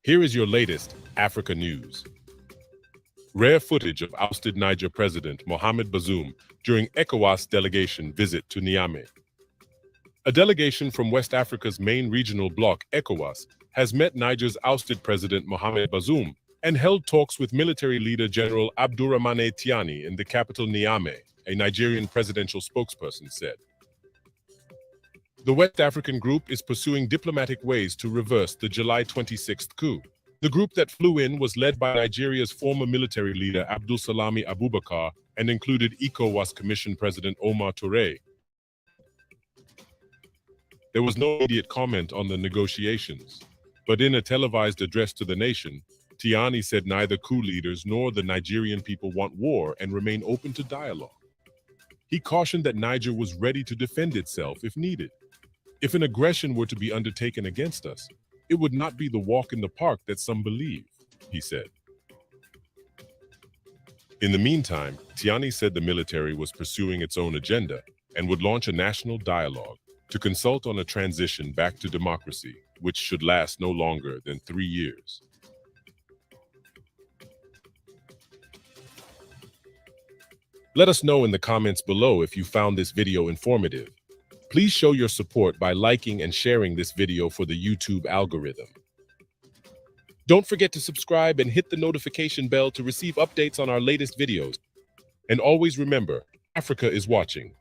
Here is your latest Africa news. Rare footage of ousted Niger President Mohamed Bazoum during ECOWAS delegation visit to Niamey. A delegation from West Africa's main regional bloc, ECOWAS, has met Niger's ousted President Mohamed Bazoum and held talks with military leader General Abdourahamane Tiani in the capital Niamey, a Nigerian presidential spokesperson said. The West African group is pursuing diplomatic ways to reverse the July 26th coup. The group that flew in was led by Nigeria's former military leader Abdulsalami Abubakar and included ECOWAS Commission President Omar Touré. There was no immediate comment on the negotiations, but in a televised address to the nation, Tiani said neither coup leaders nor the Nigerian people want war and remain open to dialogue. He cautioned that Niger was ready to defend itself if needed. If an aggression were to be undertaken against us, it would not be the walk in the park that some believe, he said. In the meantime, Tiani said the military was pursuing its own agenda and would launch a national dialogue to consult on a transition back to democracy, which should last no longer than 3 years. Let us know in the comments below if you found this video informative. Please show your support by liking and sharing this video for the YouTube algorithm. Don't forget to subscribe and hit the notification bell to receive updates on our latest videos. And always remember, Africa is watching.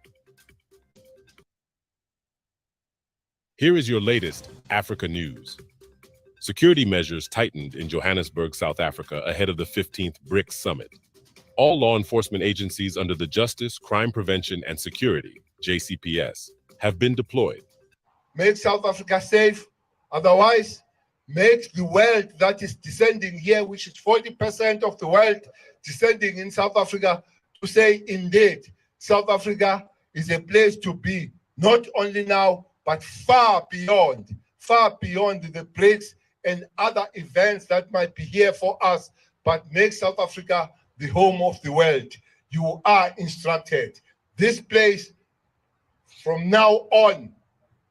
Here is your latest Africa news. Security measures tightened in Johannesburg, South Africa ahead of the 15th BRICS summit. All law enforcement agencies under the Justice, Crime Prevention and Security, JCPS, have been deployed. Make South Africa safe, otherwise make the world that is descending here, which is 40% of the world descending in South Africa, to say indeed, South Africa is a place to be, not only now, but far beyond the BRICS and other events that might be here for us, but make South Africa the home of the world. You are instructed. This place, from now on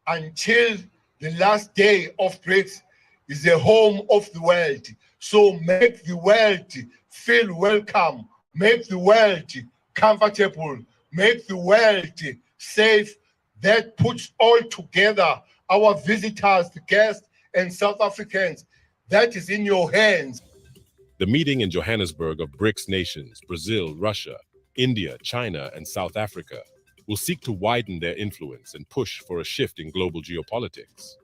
until the last day of BRICS, is the home of the world. So make the world feel welcome, make the world comfortable, make the world safe. That puts all together our visitors, the guests, and South Africans. That is in your hands. The meeting in Johannesburg of BRICS nations, Brazil, Russia, India, China, and South Africa, will seek to widen their influence and push for a shift in global geopolitics.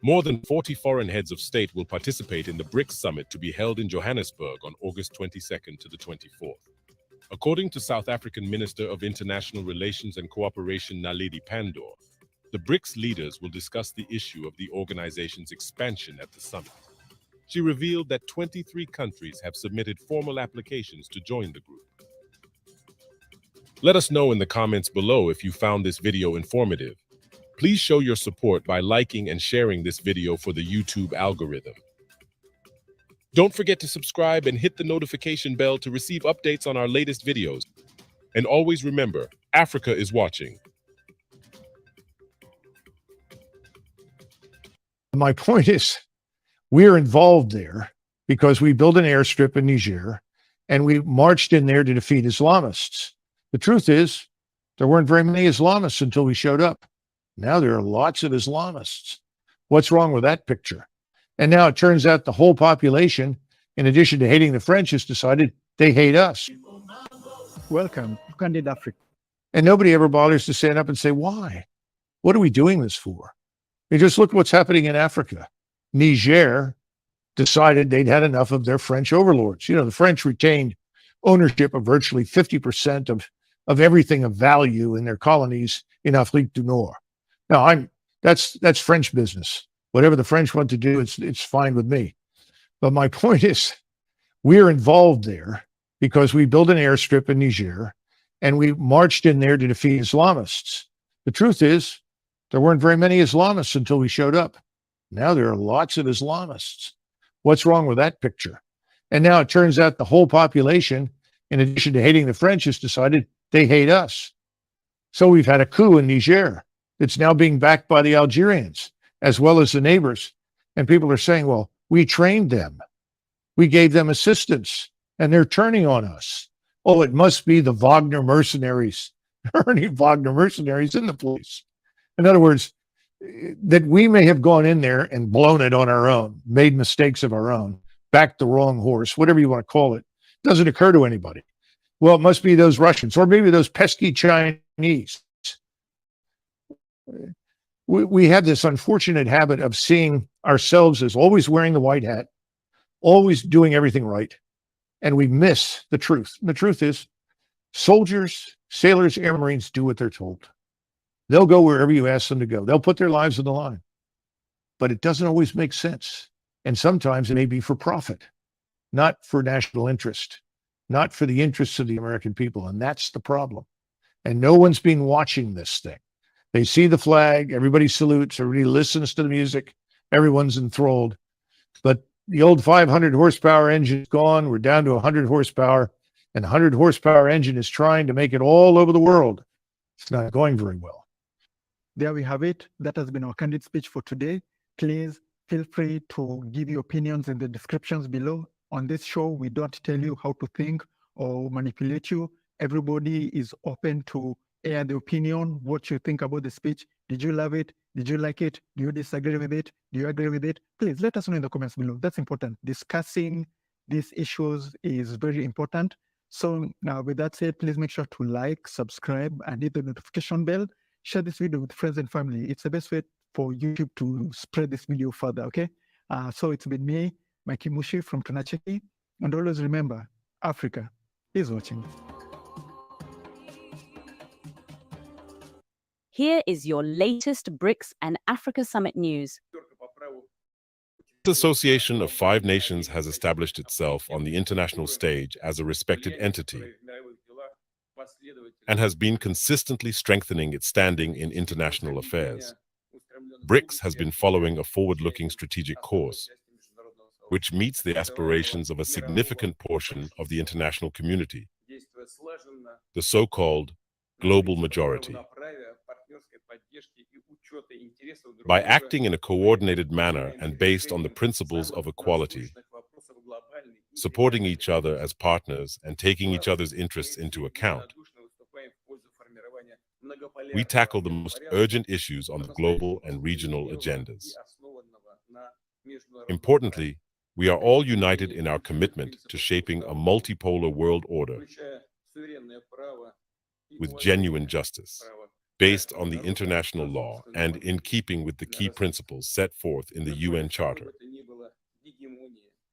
More than 40 foreign heads of state will participate in the BRICS summit to be held in Johannesburg on August 22nd to the 24th. According to South African Minister of International Relations and Cooperation Naledi Pandor, the BRICS leaders will discuss the issue of the organization's expansion at the summit. She revealed that 23 countries have submitted formal applications to join the group. Let us know in the comments below if you found this video informative. Please show your support by liking and sharing this video for the YouTube algorithm. Don't forget to subscribe and hit the notification bell to receive updates on our latest videos. And always remember, Africa is watching. My point is, we're involved there because we built an airstrip in Niger and we marched in there to defeat Islamists. The truth is, there weren't very many Islamists until we showed up. Now there are lots of Islamists. What's wrong with that picture? And now it turns out the whole population, in addition to hating the French, has decided they hate us. Welcome to Candid Africa. And nobody ever bothers to stand up and say, why? What are we doing this for? You just look at what's happening in Africa. Niger decided they'd had enough of their French overlords. You know, the French retained ownership of virtually 50% of everything of value in their colonies in Afrique du Nord. Now, that's French business. Whatever the French want to do, it's fine with me. But my point is, we're involved there because we built an airstrip in Niger and we marched in there to defeat Islamists. The truth is, there weren't very many Islamists until we showed up. Now there are lots of Islamists. What's wrong with that picture? And now it turns out the whole population, in addition to hating the French, has decided they hate us. So we've had a coup in Niger that's now being backed by the Algerians, as well as the neighbors. And people are saying, well, We trained them. We gave them assistance, and they're turning on us. Oh, it must be the Wagner mercenaries. There aren't any Wagner mercenaries in the place. In other words, that we may have gone in there and blown it on our own, made mistakes of our own, backed the wrong horse, whatever you want to call it, doesn't occur to anybody. Well, it must be those Russians, or maybe those pesky Chinese. We have this unfortunate habit of seeing ourselves as always wearing the white hat, always doing everything right, and we miss the truth. And the truth is, soldiers, sailors, air Marines do what they're told. They'll go wherever you ask them to go. They'll put their lives on the line. But it doesn't always make sense. And sometimes it may be for profit, not for national interest, not for the interests of the American people. And that's the problem. And no one's been watching this thing. They see the flag, everybody salutes, everybody listens to the music, everyone's enthralled. But the old 500 horsepower engine is gone. We're down to 100 horsepower, and the 100 horsepower engine is trying to make it all over the world. It's not going very well. There we have it. That has been our candid speech for today. Please feel free to give your opinions in the descriptions below. On this show, we don't tell you how to think or manipulate you. Everybody is open to air the opinion, what you think about the speech. Did you love it? Did you like it? Do you disagree with it? Do you agree with it? Please let us know in the comments below. That's important. Discussing these issues is very important. So now with that said, please make sure to like, subscribe, and hit the notification bell. Share this video with friends and family. It's the best way for YouTube to spread this video further, okay? So it's been me, Mikey Mushi from Tonacheki. And always remember, Africa is watching. Here is your latest BRICS and Africa Summit news. The Association of Five Nations has established itself on the international stage as a respected entity and has been consistently strengthening its standing in international affairs. BRICS has been following a forward-looking strategic course, which meets the aspirations of a significant portion of the international community, the so-called global majority. By acting in a coordinated manner and based on the principles of equality, supporting each other as partners and taking each other's interests into account, we tackle the most urgent issues on the global and regional agendas. Importantly, we are all united in our commitment to shaping a multipolar world order with genuine justice, based on the international law and in keeping with the key principles set forth in the UN Charter,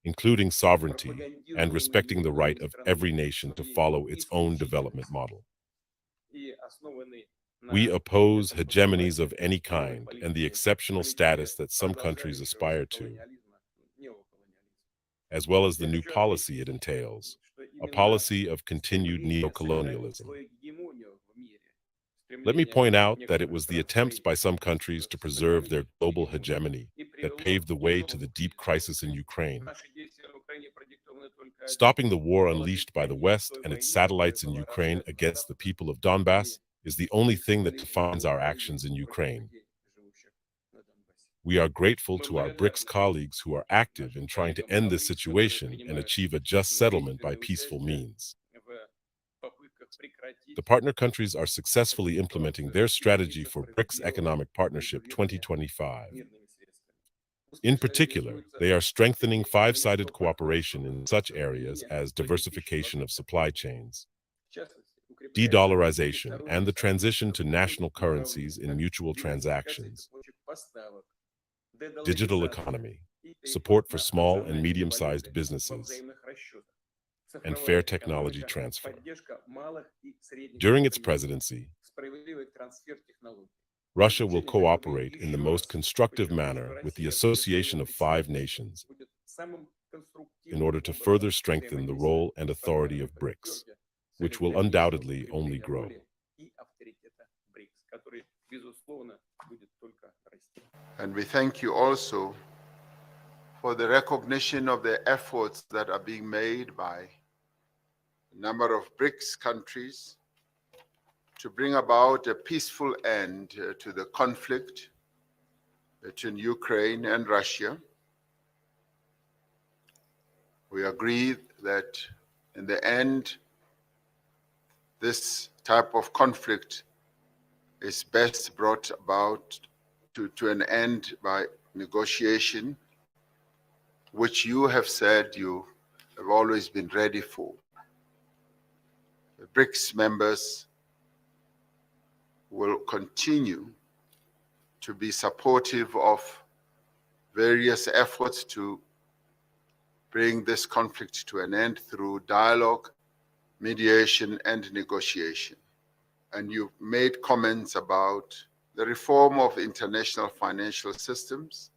including sovereignty and respecting the right of every nation to follow its own development model. We oppose hegemonies of any kind and the exceptional status that some countries aspire to, as well as the new policy it entails, a policy of continued neocolonialism. Let me point out that it was the attempts by some countries to preserve their global hegemony that paved the way to the deep crisis in Ukraine. Stopping the war unleashed by the West and its satellites in Ukraine against the people of Donbass is the only thing that defines our actions in Ukraine. We are grateful to our BRICS colleagues who are active in trying to end this situation and achieve a just settlement by peaceful means. The partner countries are successfully implementing their strategy for BRICS Economic Partnership 2025. In particular, they are strengthening five-sided cooperation in such areas as diversification of supply chains, de-dollarization, and the transition to national currencies in mutual transactions, digital economy, support for small and medium-sized businesses, and fair technology transfer. During its presidency, Russia will cooperate in the most constructive manner with the Association of Five Nations in order to further strengthen the role and authority of BRICS, which will undoubtedly only grow. And we thank you also for the recognition of the efforts that are being made by a number of BRICS countries to bring about a peaceful end to the conflict between Ukraine and Russia, We agree that in the end, this type of conflict is best brought about to an end by negotiation, which you have said you have always been ready for. The BRICS members will continue to be supportive of various efforts to bring this conflict to an end through dialogue, mediation, and negotiation. And you've made comments about the reform of international financial systems.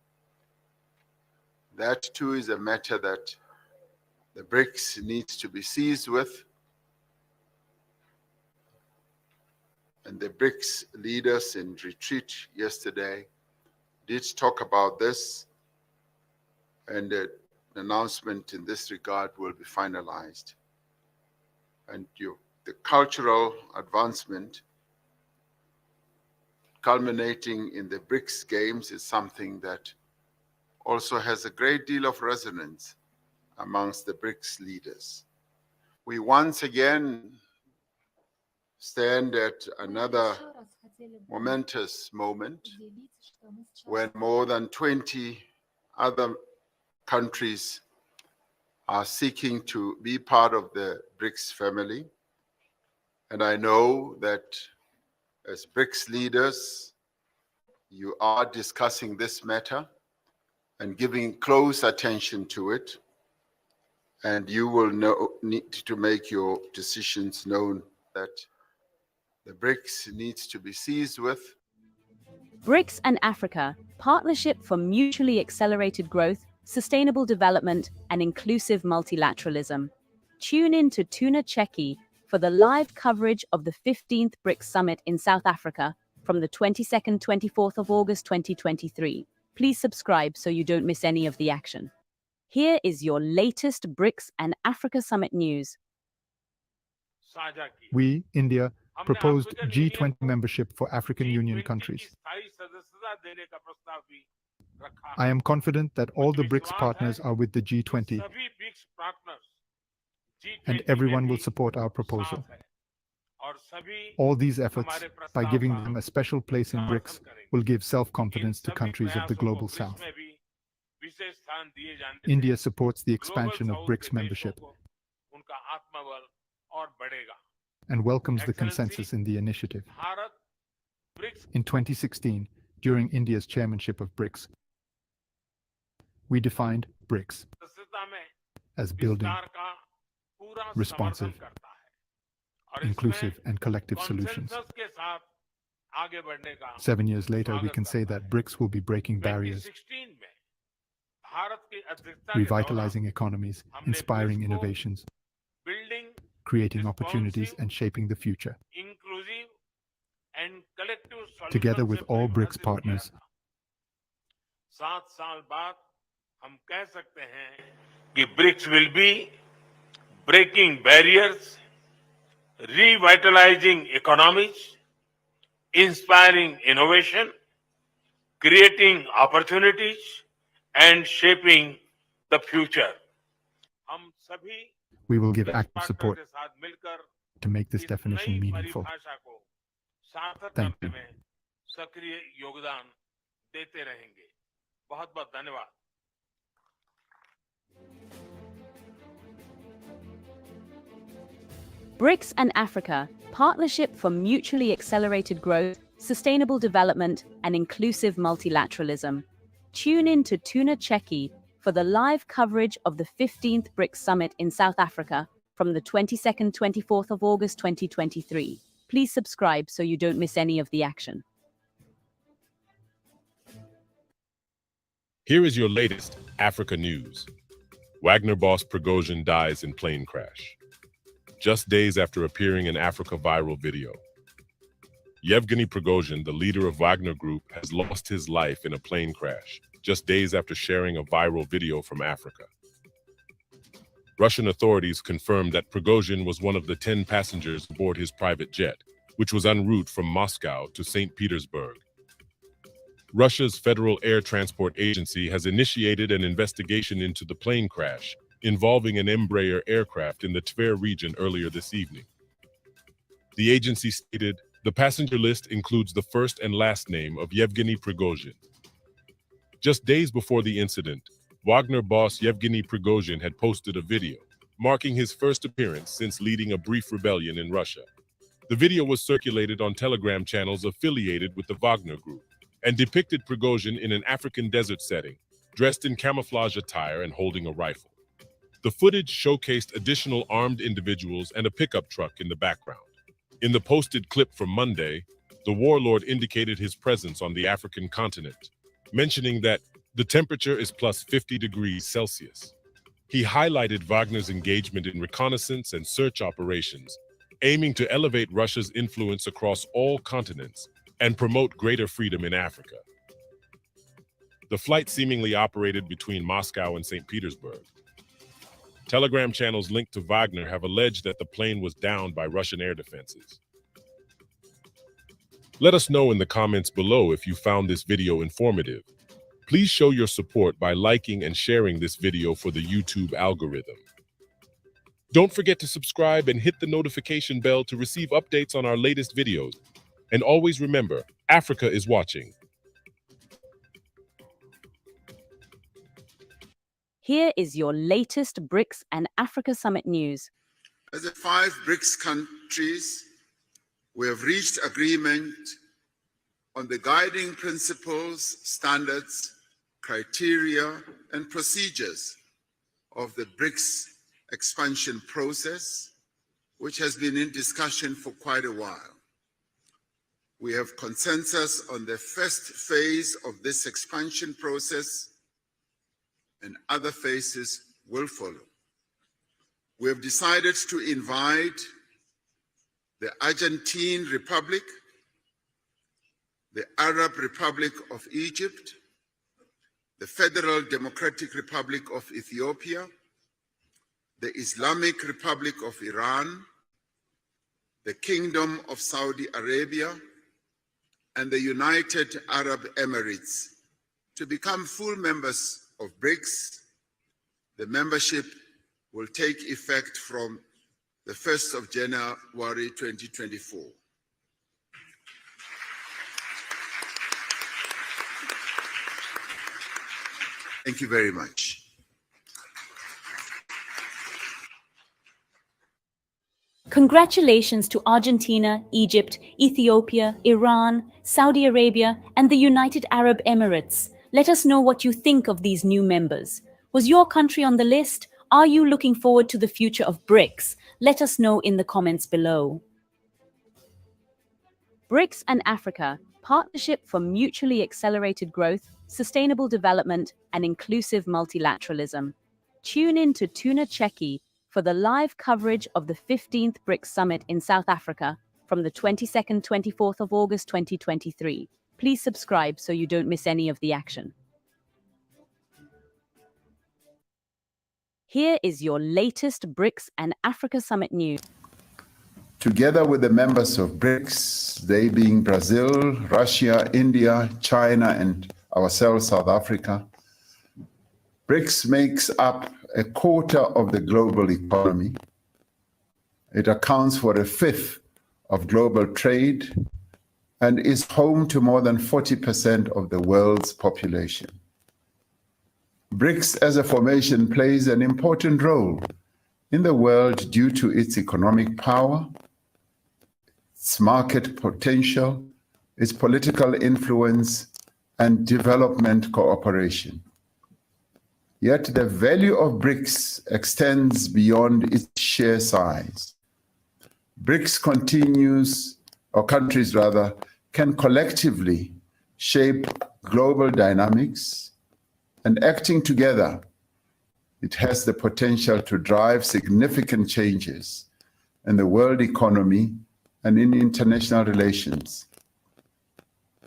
That too is a matter that the BRICS needs to be seized with. And the BRICS leaders in retreat yesterday did talk about this, and an announcement in this regard will be finalized. And the cultural advancement culminating in the BRICS Games is something that also has a great deal of resonance amongst the BRICS leaders. We once again stand at another momentous moment when more than 20 other countries are seeking to be part of the BRICS family. And I know that as BRICS leaders, you are discussing this matter and giving close attention to it. And you will need to make your decisions known that the BRICS needs to be seized with. BRICS and Africa, Partnership for Mutually Accelerated Growth, Sustainable Development, and Inclusive Multilateralism. Tune in to Tuna Cheki for the live coverage of the 15th BRICS Summit in South Africa from the 22nd, 24th of August 2023. Please subscribe so you don't miss any of the action. Here is your latest BRICS and Africa Summit news. We, India, proposed G20 membership for African Union countries. I am confident that all the BRICS partners are with the G20, and everyone will support our proposal. All these efforts, by giving them a special place in BRICS, will give self-confidence to countries of the Global South. India supports the expansion of BRICS membership and welcomes the consensus in the initiative. In 2016, during India's chairmanship of BRICS, we defined BRICS as building responsive, inclusive, and collective solutions. 7 years later, we can say that BRICS will be breaking barriers, revitalizing economies, inspiring innovations, creating opportunities, and shaping the future. Together with all BRICS partners, 7 साल बाद हम कह सकते हैं कि BRICS will be breaking barriers, revitalizing economies, inspiring innovation, creating opportunities, and shaping the future. हम सभी we will give active support to make this definition meaningful. Thank you. सक्रिय योगदान देते रहेंगे. बहुत-बहुत धन्यवाद. BRICS and Africa, Partnership for Mutually Accelerated Growth, Sustainable Development, and Inclusive Multilateralism. Tune in to Tuna Cheki for the live coverage of the 15th BRICS Summit in South Africa from the 22nd, 24th of August 2023. Please subscribe so you don't miss any of the action. Here is your latest Africa news. Wagner boss Prigozhin dies in plane crash. Just days after appearing in Africa viral video. Yevgeny Prigozhin, the leader of Wagner Group, has lost his life in a plane crash, just days after sharing a viral video from Africa. Russian authorities confirmed that Prigozhin was one of the 10 passengers aboard his private jet, which was en route from Moscow to St. Petersburg. Russia's Federal Air Transport Agency has initiated an investigation into the plane crash involving an Embraer aircraft in the Tver region earlier this evening. The agency stated, the passenger list includes the first and last name of Yevgeny Prigozhin. Just days before the incident, Wagner boss Yevgeny Prigozhin had posted a video, marking his first appearance since leading a brief rebellion in Russia. The video was circulated on Telegram channels affiliated with the Wagner group and depicted Prigozhin in an African desert setting, dressed in camouflage attire and holding a rifle. The footage showcased additional armed individuals and a pickup truck in the background. In the posted clip from Monday, the warlord indicated his presence on the African continent, mentioning that the temperature is plus 50 degrees Celsius. He highlighted Wagner's engagement in reconnaissance and search operations, aiming to elevate Russia's influence across all continents and promote greater freedom in Africa. The flight seemingly operated between Moscow and St. Petersburg. Telegram channels linked to Wagner have alleged that the plane was downed by Russian air defenses. Let us know in the comments below if you found this video informative. Please show your support by liking and sharing this video for the YouTube algorithm. Don't forget to subscribe and hit the notification bell to receive updates on our latest videos. And always remember, Africa is watching. Here is your latest BRICS and Africa Summit news. As the 5 BRICS countries, we have reached agreement on the guiding principles, standards, criteria, and procedures of the BRICS expansion process, which has been in discussion for quite a while. We have consensus on the first phase of this expansion process, and other phases will follow. We have decided to invite the Argentine Republic, the Arab Republic of Egypt, the Federal Democratic Republic of Ethiopia, the Islamic Republic of Iran, the Kingdom of Saudi Arabia, and the United Arab Emirates to become full members of BRICS. The membership will take effect from the 1st of January 2024. Thank you very much. Congratulations to Argentina, Egypt, Ethiopia, Iran, Saudi Arabia, and the United Arab Emirates. Let us know what you think of these new members. Was your country on the list? Are you looking forward to the future of BRICS? Let us know in the comments below. BRICS and Africa, Partnership for Mutually Accelerated Growth, Sustainable Development, and Inclusive Multilateralism. Tune in to Tuna Cheki for the live coverage of the 15th BRICS Summit in South Africa from the 22nd-24th of August 2023. Please subscribe so you don't miss any of the action. Here is your latest BRICS and Africa Summit news. Together with the members of BRICS, they being Brazil, Russia, India, China, and ourselves, South Africa, BRICS makes up a quarter of the global economy. It accounts for 1/5 of global trade and is home to more than 40% of the world's population. BRICS as a formation plays an important role in the world due to its economic power, its market potential, its political influence, and development cooperation. Yet the value of BRICS extends beyond its sheer size. BRICS countries can collectively shape global dynamics, and acting together, it has the potential to drive significant changes in the world economy and in international relations.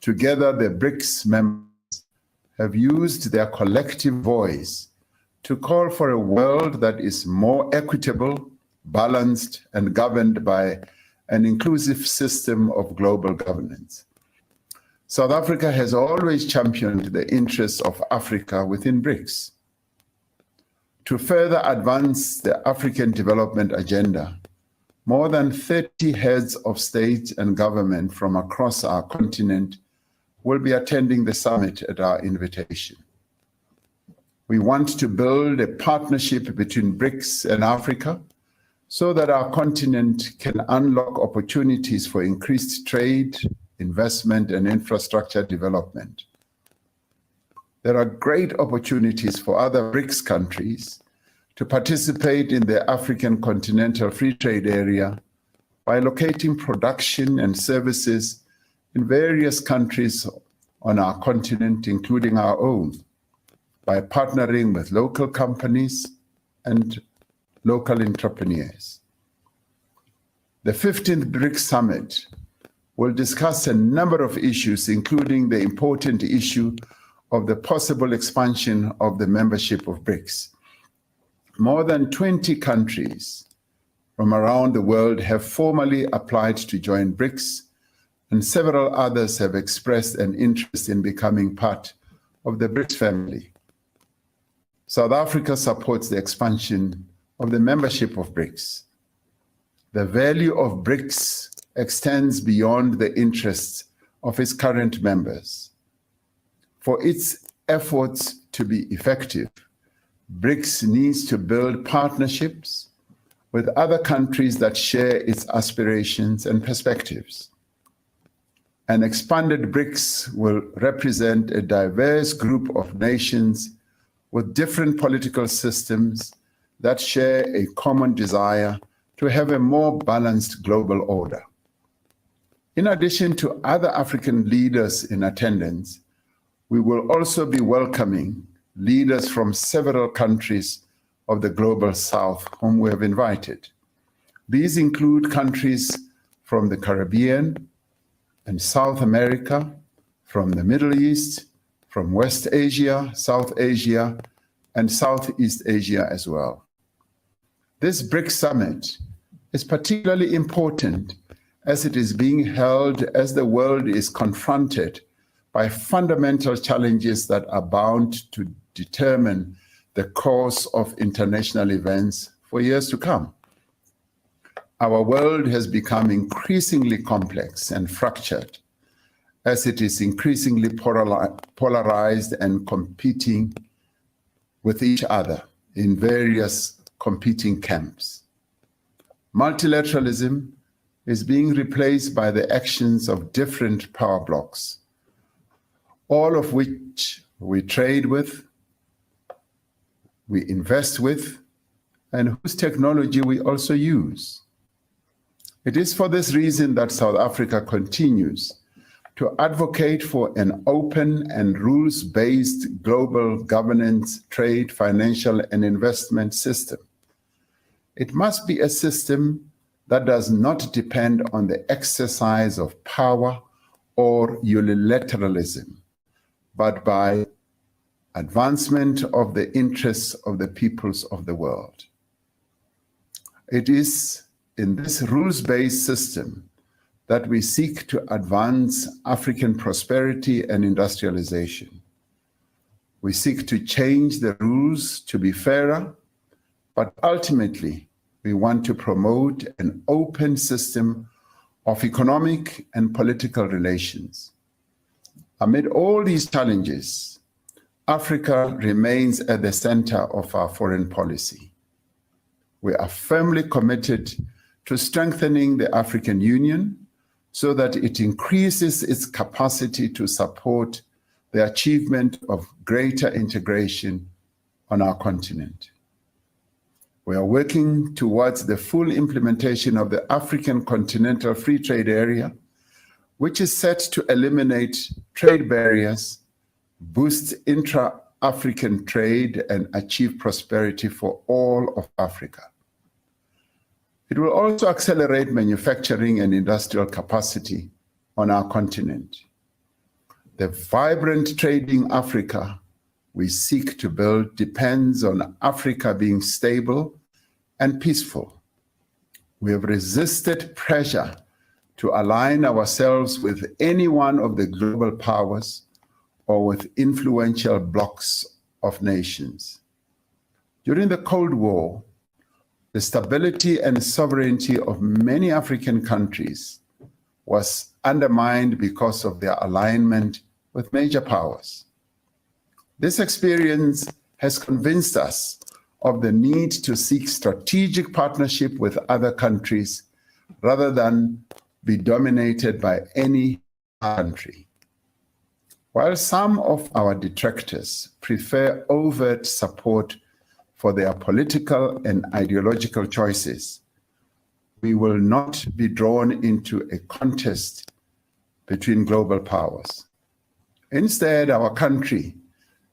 Together, the BRICS members have used their collective voice to call for a world that is more equitable, balanced, and governed by an inclusive system of global governance. South Africa has always championed the interests of Africa within BRICS. To further advance the African development agenda, more than 30 heads of state and government from across our continent will be attending the summit at our invitation. We want to build a partnership between BRICS and Africa so that our continent can unlock opportunities for increased trade, investment, and infrastructure development. There are great opportunities for other BRICS countries to participate in the African Continental Free Trade Area by locating production and services in various countries on our continent, including our own, by partnering with local companies and local entrepreneurs. The 15th BRICS Summit will discuss a number of issues, including the important issue of the possible expansion of the membership of BRICS. More than 20 countries from around the world have formally applied to join BRICS, and several others have expressed an interest in becoming part of the BRICS family. South Africa supports the expansion of the membership of BRICS. The value of BRICS extends beyond the interests of its current members. For its efforts to be effective, BRICS needs to build partnerships with other countries that share its aspirations and perspectives. An expanded BRICS will represent a diverse group of nations with different political systems that share a common desire to have a more balanced global order. In addition to other African leaders in attendance, we will also be welcoming leaders from several countries of the Global South whom we have invited. These include countries from the Caribbean and South America, from the Middle East, from West Asia, South Asia, and Southeast Asia as well. This BRICS Summit is particularly important as it is being held as the world is confronted by fundamental challenges that are bound to determine the course of international events for years to come. Our world has become increasingly complex and fractured as it is increasingly polarized and competing with each other in various competing camps. Multilateralism is being replaced by the actions of different power blocs, all of which we trade with, we invest with, and whose technology we also use. It is for this reason that South Africa continues to advocate for an open and rules-based global governance, trade, financial, and investment system. It must be a system that does not depend on the exercise of power or unilateralism, but by advancement of the interests of the peoples of the world. It is in this rules-based system that we seek to advance African prosperity and industrialization. We seek to change the rules to be fairer, but ultimately we want to promote an open system of economic and political relations. Amid all these challenges, Africa remains at the center of our foreign policy. We are firmly committed to strengthening the African Union so that it increases its capacity to support the achievement of greater integration on our continent. We are working towards the full implementation of the African Continental Free Trade Area, which is set to eliminate trade barriers, boost intra-African trade, and achieve prosperity for all of Africa. It will also accelerate manufacturing and industrial capacity on our continent. The vibrant trading Africa we seek to build depends on Africa being stable and peaceful. We have resisted pressure to align ourselves with any one of the global powers or with influential blocs of nations. During the Cold War, the stability and sovereignty of many African countries was undermined because of their alignment with major powers. This experience has convinced us of the need to seek strategic partnership with other countries rather than be dominated by any country. While some of our detractors prefer overt support for their political and ideological choices, we will not be drawn into a contest between global powers. Instead, our country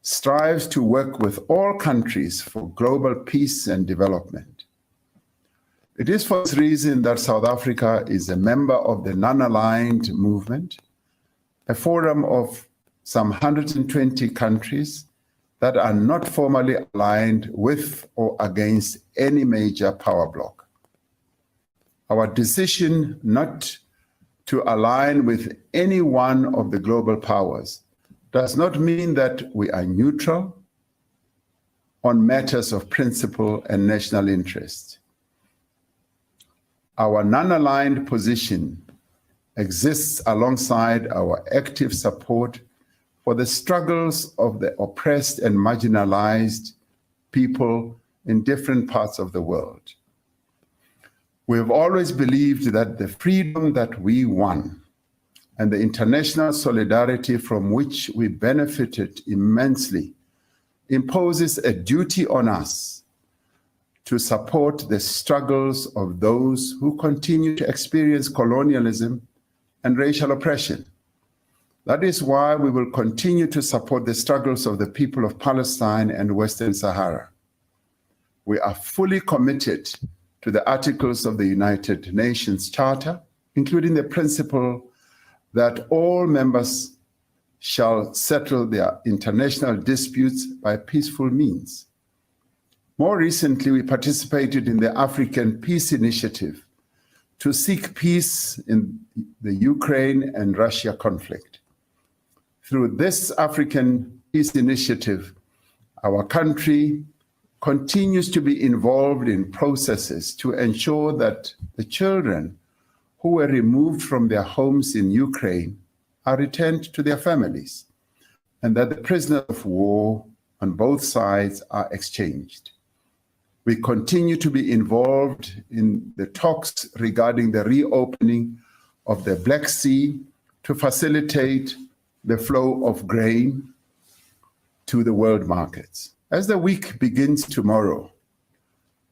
strives to work with all countries for global peace and development. It is for this reason that South Africa is a member of the Non-Aligned Movement, a forum of some 120 countries that are not formally aligned with or against any major power bloc. Our decision not to align with any one of the global powers does not mean that we are neutral on matters of principle and national interest. Our non-aligned position exists alongside our active support for the struggles of the oppressed and marginalized people in different parts of the world. We have always believed that the freedom that we won and the international solidarity from which we benefited immensely imposes a duty on us to support the struggles of those who continue to experience colonialism and racial oppression. That is why we will continue to support the struggles of the people of Palestine and Western Sahara. We are fully committed to the articles of the United Nations Charter, including the principle that all members shall settle their international disputes by peaceful means. More recently, we participated in the African Peace Initiative to seek peace in the Ukraine and Russia conflict. Through this African Peace Initiative, our country continues to be involved in processes to ensure that the children who were removed from their homes in Ukraine are returned to their families, and that the prisoners of war on both sides are exchanged. We continue to be involved in the talks regarding the reopening of the Black Sea to facilitate the flow of grain to the world markets. As the week begins tomorrow,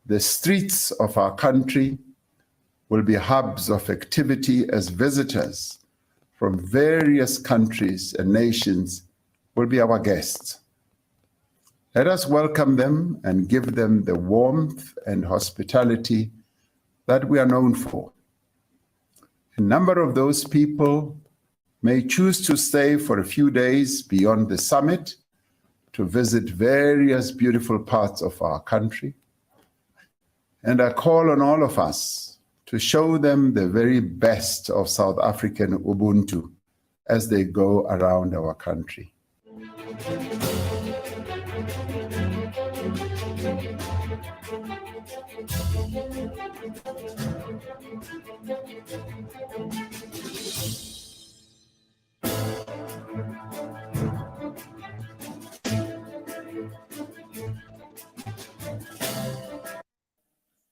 the streets of our country will be hubs of activity as visitors from various countries and nations will be our guests. Let us welcome them and give them the warmth and hospitality that we are known for. A number of those people may choose to stay for a few days beyond the summit to visit various beautiful parts of our country. And I call on all of us to show them the very best of South African Ubuntu as they go around our country.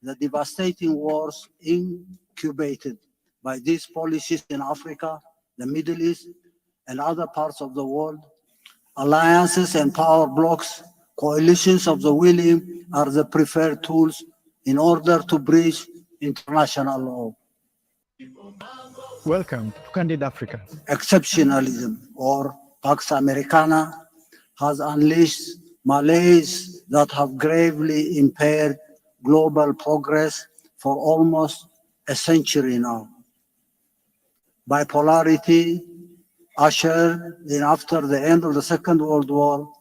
The devastating wars incubated by these policies in Africa, the Middle East, and other parts of the world, alliances and power blocs, coalitions of the willing are the preferred tools in order to breach international law. Welcome to Candid Africa. Exceptionalism, or Pax Americana, has unleashed malaise that have gravely impaired global progress for almost a century now. Bipolarity ushered in after the end of the Second World War,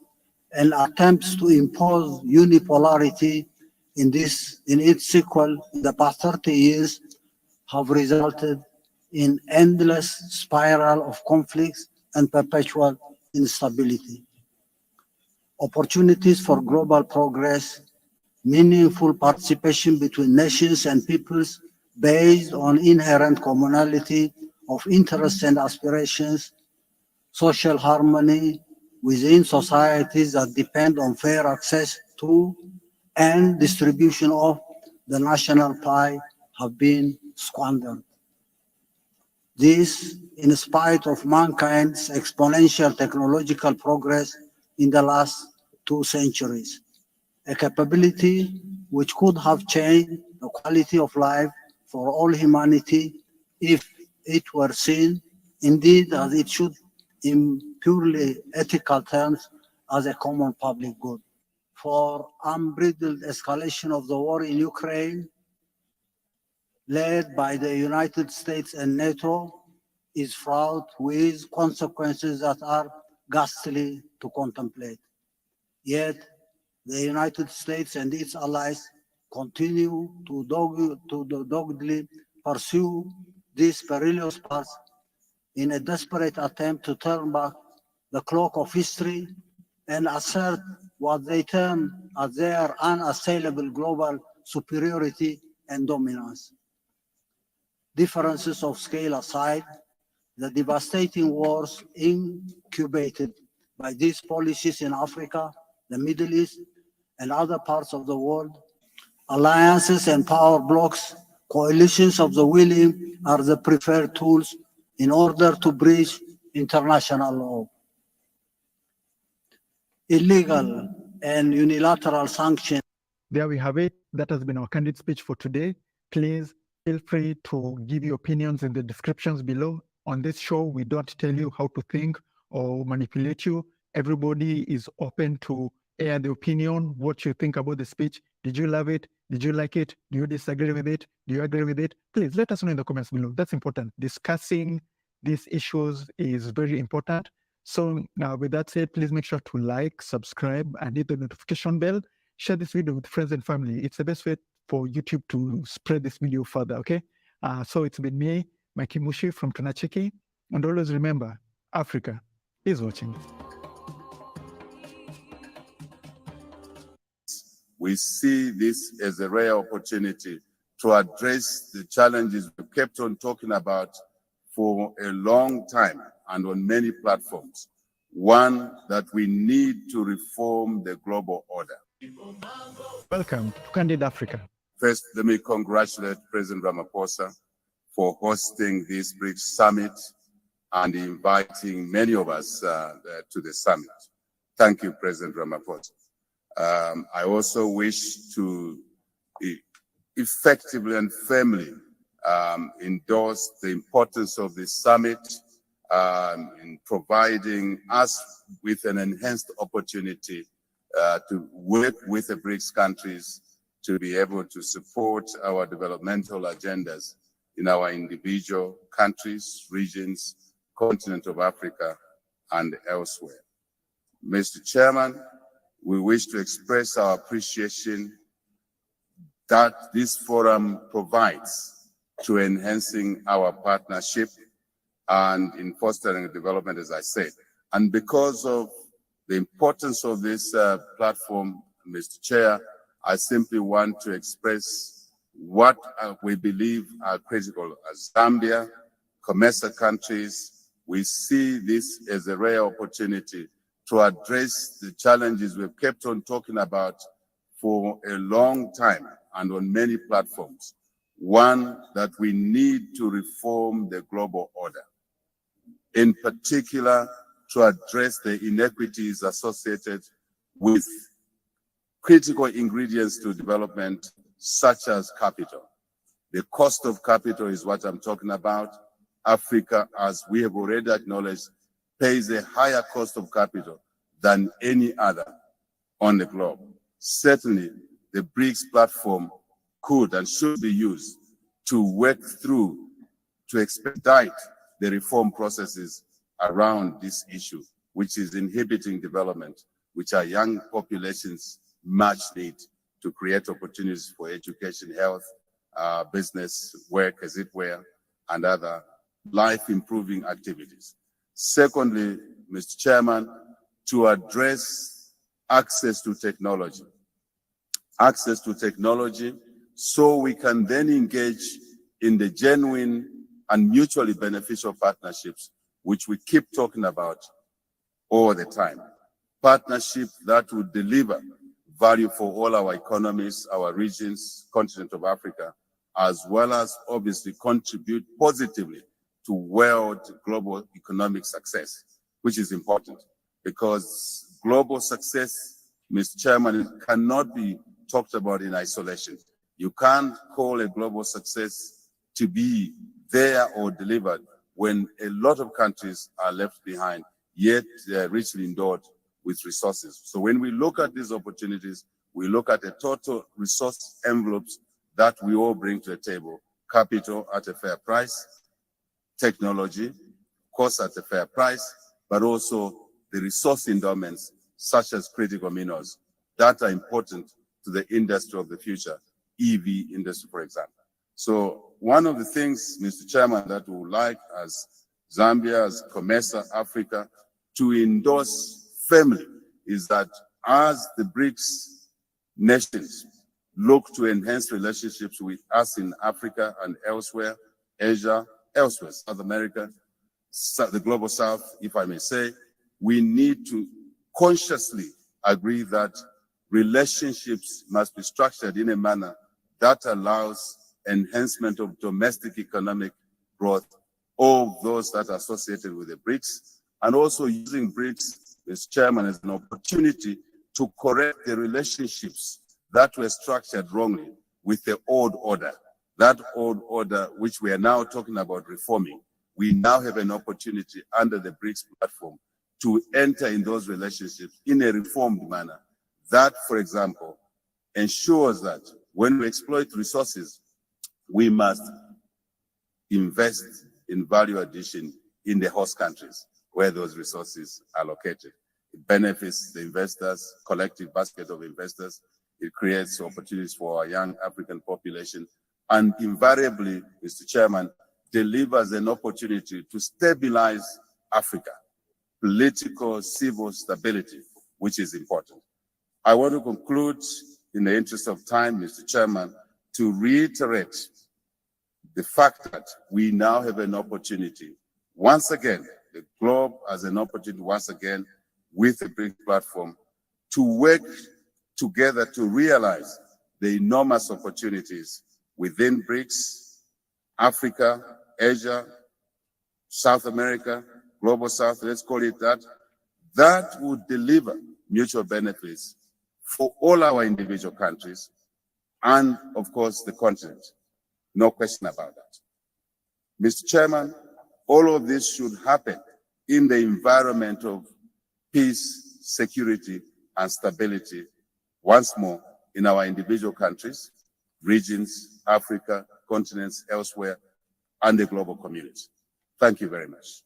and attempts to impose unipolarity in its sequel in the past 30 years have resulted in endless spiral of conflicts and perpetual instability. Opportunities for global progress meaningful participation between nations and peoples based on inherent commonality of interests and aspirations, social harmony within societies that depend on fair access to and distribution of the national pie have been squandered. This, in spite of mankind's exponential technological progress in the last 2 centuries, a capability which could have changed the quality of life for all humanity if it were seen, indeed as it should, in purely ethical terms, as a common public good. For unbridled escalation of the war in Ukraine, led by the United States and NATO, is fraught with consequences that are ghastly to contemplate. Yet, the United States and its allies continue to doggedly pursue this perilous path in a desperate attempt to turn back the clock of history and assert what they term as their unassailable global superiority and dominance. Differences of scale aside, the devastating wars incubated by these policies in Africa, the Middle East, and other parts of the world, alliances and power blocks, coalitions of the willing are the preferred tools in order to breach international law. Illegal and unilateral sanctions. There we have it. That has been our candid speech for today. Please feel free to give your opinions in the descriptions below. On this show, we don't tell you how to think or manipulate you. Everybody is open to air the opinion, what you think about the speech. Did you love it? Did you like it? Do you disagree with it? Do you agree with it? Please let us know in the comments below. That's important. Discussing these issues is very important. So now with that said, please make sure to like, subscribe, and hit the notification bell. Share this video with friends and family. It's the best way for YouTube to spread this video further, okay? So it's been me, Mikey Mushi from Tunacheki. And always remember, Africa is watching. We see this as a rare opportunity to address the challenges we've kept on talking about for a long time and on many platforms. One, that we need to reform the global order. Welcome to Candid Africa. First, let me congratulate President Ramaphosa for hosting this BRICS summit and inviting many of us to the summit. Thank you, President Ramaphosa. I also wish to effectively and firmly endorse the importance of this summit in providing us with an enhanced opportunity to work with the BRICS countries to be able to support our developmental agendas in our individual countries, regions, continent of Africa, and elsewhere. Mr. Chairman, we wish to express our appreciation that this forum provides to enhancing our partnership and in fostering development, as I said. And because of the importance of this platform, Mr. Chair, I simply want to express what we believe are critical. As Zambia, COMESA countries, we see this as a rare opportunity to address the challenges we've kept on talking about for a long time and on many platforms. One, that we need to reform the global order, in particular to address the inequities associated with critical ingredients to development, such as capital. The cost of capital is what I'm talking about. Africa, as we have already acknowledged, pays a higher cost of capital than any other on the globe. Certainly, the BRICS platform could and should be used to work through, to expedite the reform processes around this issue, which is inhibiting development, which our young populations much need to create opportunities for education, health, business, work, as it were, and other life-improving activities. Secondly, Mr. Chairman, to address access to technology access to technology, so we can then engage in the genuine and mutually beneficial partnerships, which we keep talking about all the time. Partnership that would deliver value for all our economies, our regions, continent of Africa, as well as obviously contribute positively to world global economic success, which is important because global success, Mr. Chairman, cannot be talked about in isolation. You can't call a global success to be there or delivered when a lot of countries are left behind, yet they're richly endowed with resources. So when we look at these opportunities, we look at the total resource envelopes that we all bring to the table: capital at a fair price, technology, cost at a fair price, but also the resource endowments such as critical minerals that are important to the industry of the future, EV industry, for example. So one of the things, Mr. Chairman, that we would like as Zambia, as COMESA Africa, to endorse firmly is that as the BRICS nations look to enhance relationships with us in Africa and elsewhere, Asia, elsewhere, South America, the Global South, if I may say, we need to consciously agree that relationships must be structured in a manner that allows enhancement of domestic economic growth of those that are associated with the BRICS, and also using BRICS, Mr. Chairman, as an opportunity to correct the relationships that were structured wrongly with the old order. That old order, which we are now talking about reforming, we now have an opportunity under the BRICS platform to enter in those relationships in a reformed manner. That, for example, ensures that when we exploit resources, we must invest in value addition in the host countries where those resources are located. It benefits the investors, collective basket of investors. It creates opportunities for our young African population, and invariably, Mr. Chairman, delivers an opportunity to stabilize Africa, political, civil stability, which is important. I want to conclude, in the interest of time, Mr. Chairman, to reiterate the fact that we now have an opportunity, once again, the globe has an opportunity once again with the BRICS platform to work together to realize the enormous opportunities within BRICS, Africa, Asia, South America, Global South, let's call it that, that would deliver mutual benefits for all our individual countries and, of course, the continent. No question about that. Mr. Chairman, all of this should happen in the environment of peace, security, and stability, once more, in our individual countries, regions, Africa, continents, elsewhere, and the global community. Thank you very much.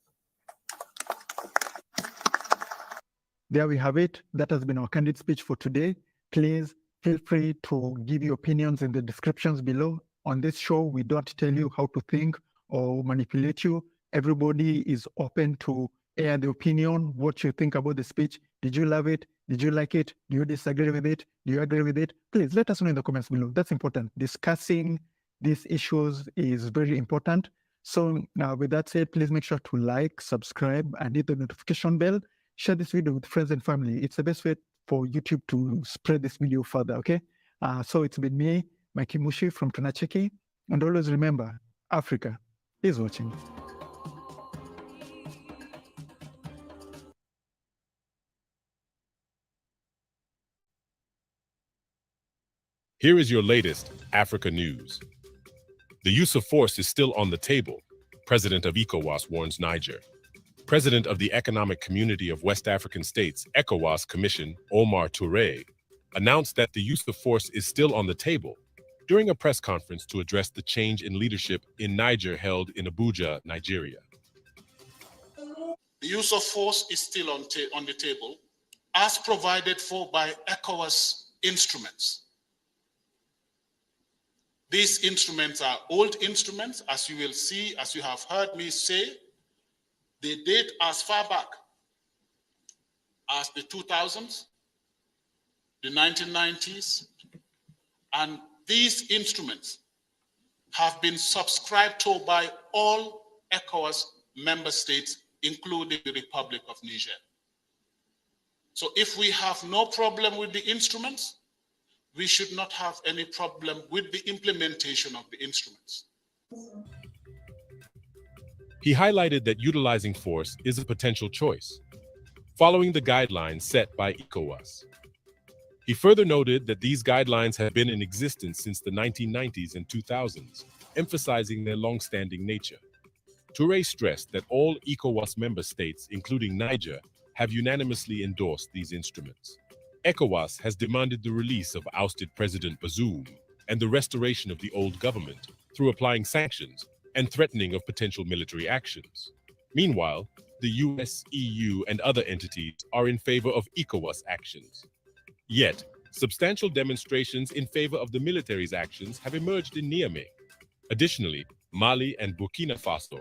There we have it. That has been our candid speech for today. Please feel free to give your opinions in the descriptions below. On this show, we don't tell you how to think or manipulate you. Everybody is open to air the opinion, what you think about the speech. Did you love it? Did you like it? Do you disagree with it? Do you agree with it? Please let us know in the comments below. That's important. Discussing these issues is very important. So now with that said, please make sure to like, subscribe, and hit the notification bell. Share this video with friends and family. It's the best way for YouTube to spread this video further, okay? So it's been me, Mikey Mushi from Tunacheki. And always remember, Africa is watching. Here is your latest Africa news. The use of force is still on the table, President of ECOWAS warns Niger. President of the Economic Community of West African States, ECOWAS Commission, Omar Touré, announced that the use of force is still on the table during a press conference to address the change in leadership in Niger held in Abuja, Nigeria. The use of force is still on the table, as provided for by ECOWAS instruments. These instruments are old instruments, as you will see, as you have heard me say. They date as far back as the 2000s, the 1990s, And these instruments have been subscribed to by all ECOWAS member states, including the Republic of Niger. So if we have no problem with the instruments, we should not have any problem with the implementation of the instruments. He highlighted that utilizing force is a potential choice, following the guidelines set by ECOWAS. He further noted that these guidelines have been in existence since the 1990s and 2000s, emphasizing their long-standing nature. Touré stressed that all ECOWAS member states, including Niger, have unanimously endorsed these instruments. ECOWAS has demanded the release of ousted President Bazoum and the restoration of the old government through applying sanctions and threatening of potential military actions. Meanwhile, the US, EU, and other entities are in favor of ECOWAS actions. Yet, substantial demonstrations in favor of the military's actions have emerged in Niamey. Additionally, Mali and Burkina Faso,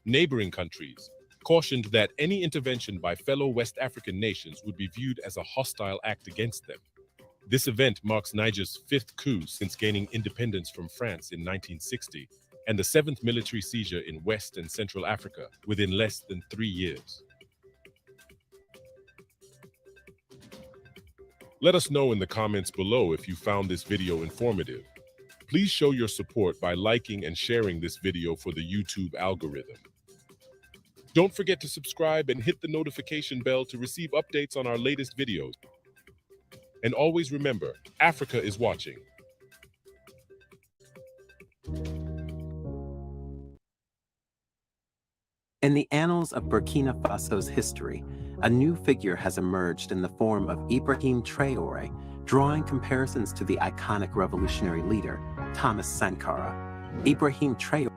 neighboring countries, cautioned that any intervention by fellow West African nations would be viewed as a hostile act against them. This event marks Niger's 5th coup since gaining independence from France in 1960, and the 7th military seizure in West and Central Africa within less than 3 years. Let us know in the comments below if you found this video informative. Please show your support by liking and sharing this video for the YouTube algorithm. Don't forget to subscribe and hit the notification bell to receive updates on our latest videos. And always remember, Africa is watching. In the annals of Burkina Faso's history, a new figure has emerged in the form of Ibrahim Traoré, drawing comparisons to the iconic revolutionary leader, Thomas Sankara. Ibrahim Traoré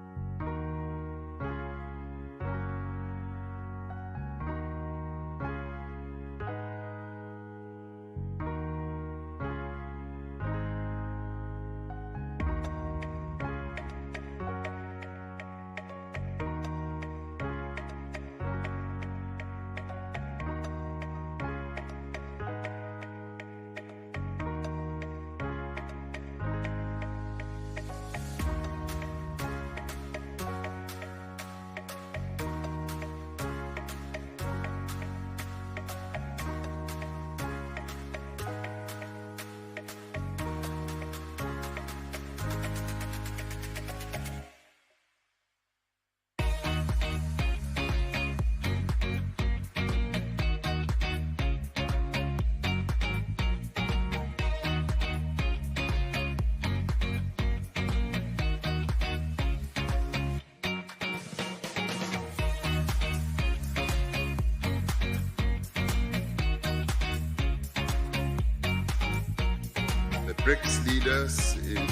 BRICS leaders in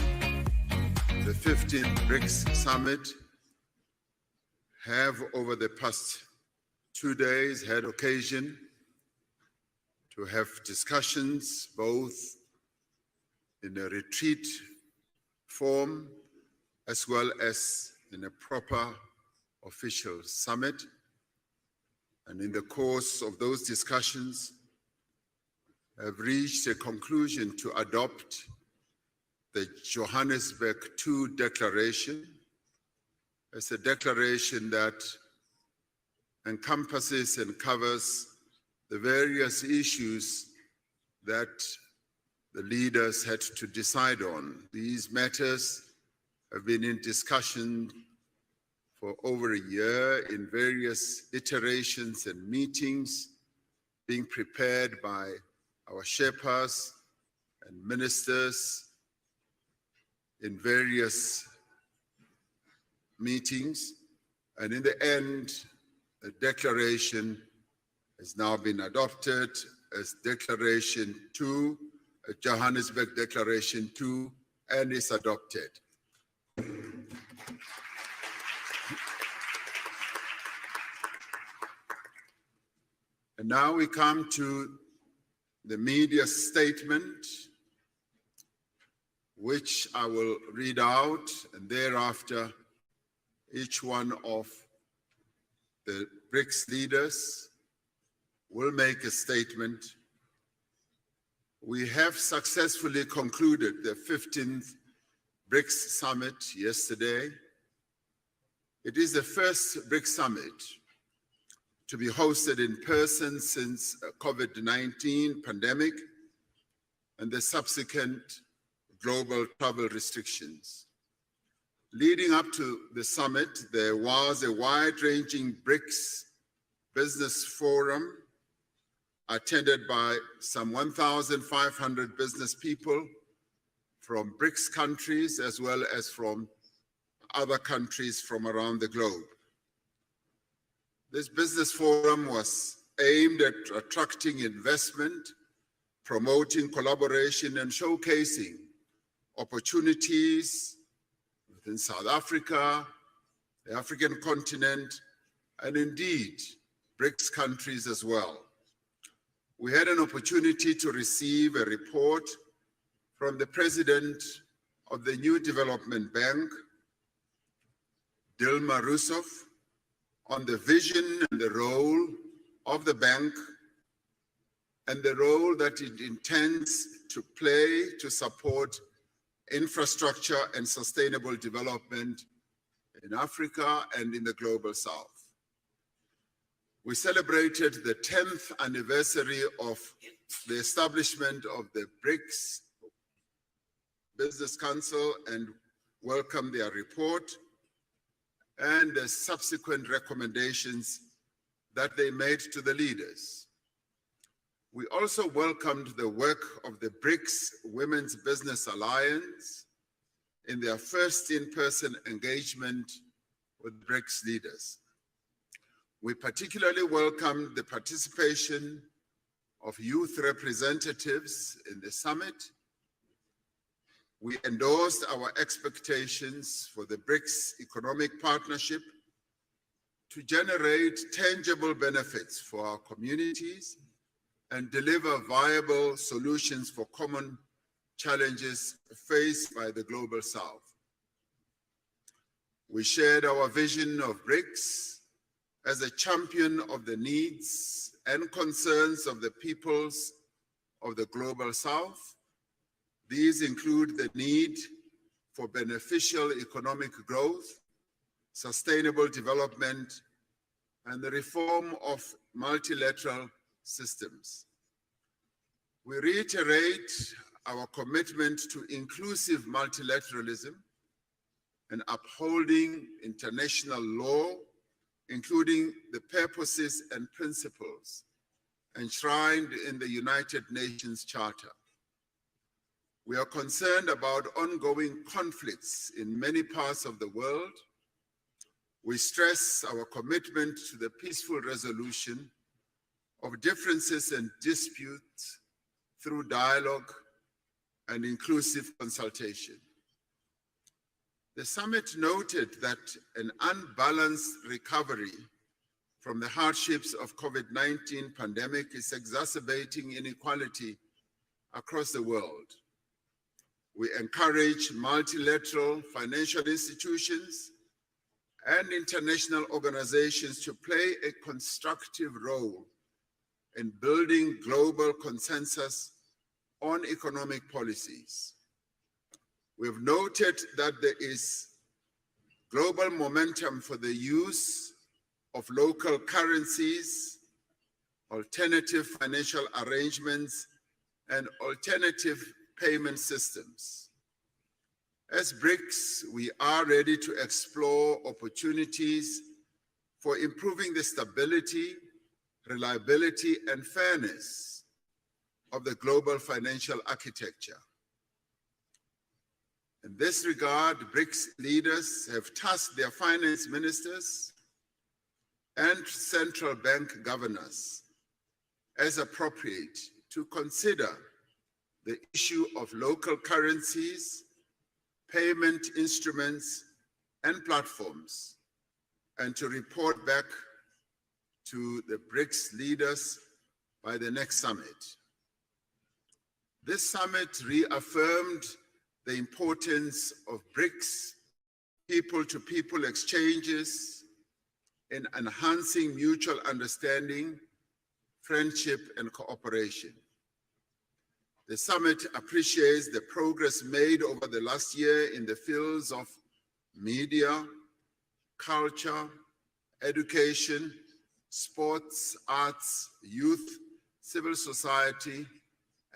the 15th BRICS Summit have over the past 2 days had occasion to have discussions both in a retreat form as well as in a proper official summit. And in the course of those discussions, have reached a conclusion to adopt the Johannesburg II Declaration as a declaration that encompasses and covers the various issues that the leaders had to decide on. These matters have been in discussion for over a year in various iterations and meetings being prepared by our Sherpas and ministers in various meetings. And in the end, the declaration has now been adopted as Declaration 2, Johannesburg Declaration 2, and is adopted. And now we come to the media statement, which I will read out, and thereafter each one of the BRICS leaders will make a statement We have successfully concluded the 15th BRICS Summit yesterday. It is the first BRICS Summit to be hosted in person since COVID-19 pandemic and the subsequent global travel restrictions. Leading up to the summit, there was a wide-ranging BRICS business forum attended by some 1,500 business people from BRICS countries as well as from other countries from around the globe. This business forum was aimed at attracting investment, promoting collaboration, and showcasing opportunities within South Africa, the African continent, and indeed BRICS countries as well. We had an opportunity to receive a report from the president of the New Development Bank, Dilma Rousseff, on the vision and the role of the bank and the role that it intends to play to support infrastructure and sustainable development in Africa and in the global South. We celebrated the 10th anniversary of the establishment of the BRICS Business Council and welcomed their report and the subsequent recommendations that they made to the leaders. We also welcomed the work of the BRICS Women's Business Alliance in their first in-person engagement with BRICS leaders. We particularly welcomed the participation of youth representatives in the summit. We endorsed our expectations for the BRICS economic partnership to generate tangible benefits for our communities and deliver viable solutions for common challenges faced by the global South. We shared our vision of BRICS as a champion of the needs and concerns of the peoples of the global South. These include the need for beneficial economic growth, sustainable development, and the reform of multilateral systems. We reiterate our commitment to inclusive multilateralism and upholding international law, including the purposes and principles enshrined in the United Nations Charter. We are concerned about ongoing conflicts in many parts of the world. We stress our commitment to the peaceful resolution of differences and disputes through dialogue and inclusive consultation. The summit noted that an unbalanced recovery from the hardships of COVID-19 pandemic is exacerbating inequality across the world. We encourage multilateral financial institutions and international organizations to play a constructive role in building global consensus on economic policies. We have noted that there is global momentum for the use of local currencies, alternative financial arrangements, and alternative payment systems. As BRICS, we are ready to explore opportunities for improving the stability, reliability, and fairness of the global financial architecture. In this regard, BRICS leaders have tasked their finance ministers and central bank governors, as appropriate, to consider the issue of local currencies, payment instruments, and platforms, and to report back to the BRICS leaders by the next summit. This summit reaffirmed the importance of BRICS people-to-people exchanges in enhancing mutual understanding, friendship, and cooperation. The summit appreciates the progress made over the last year in the fields of media, culture, education, sports, arts, youth, civil society,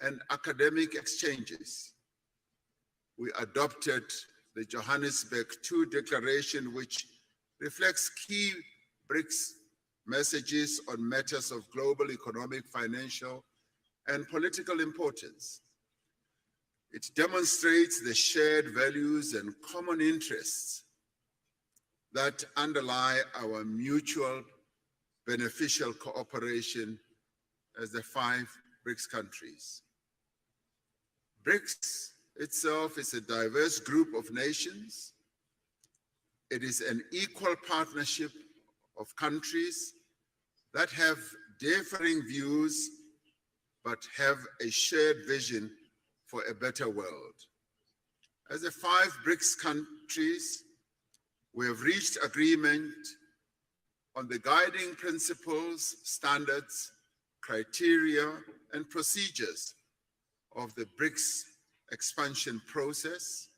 and academic exchanges. We adopted the Johannesburg II Declaration, which reflects key BRICS messages on matters of global economic, financial, and political importance. It demonstrates the shared values and common interests that underlie our mutual beneficial cooperation as the 5 BRICS countries. BRICS itself is a diverse group of nations. It is an equal partnership of countries that have differing views but have a shared vision for a better world. As the 5 BRICS countries, we have reached agreement on the guiding principles, standards, criteria, and procedures of the BRICS expansion process,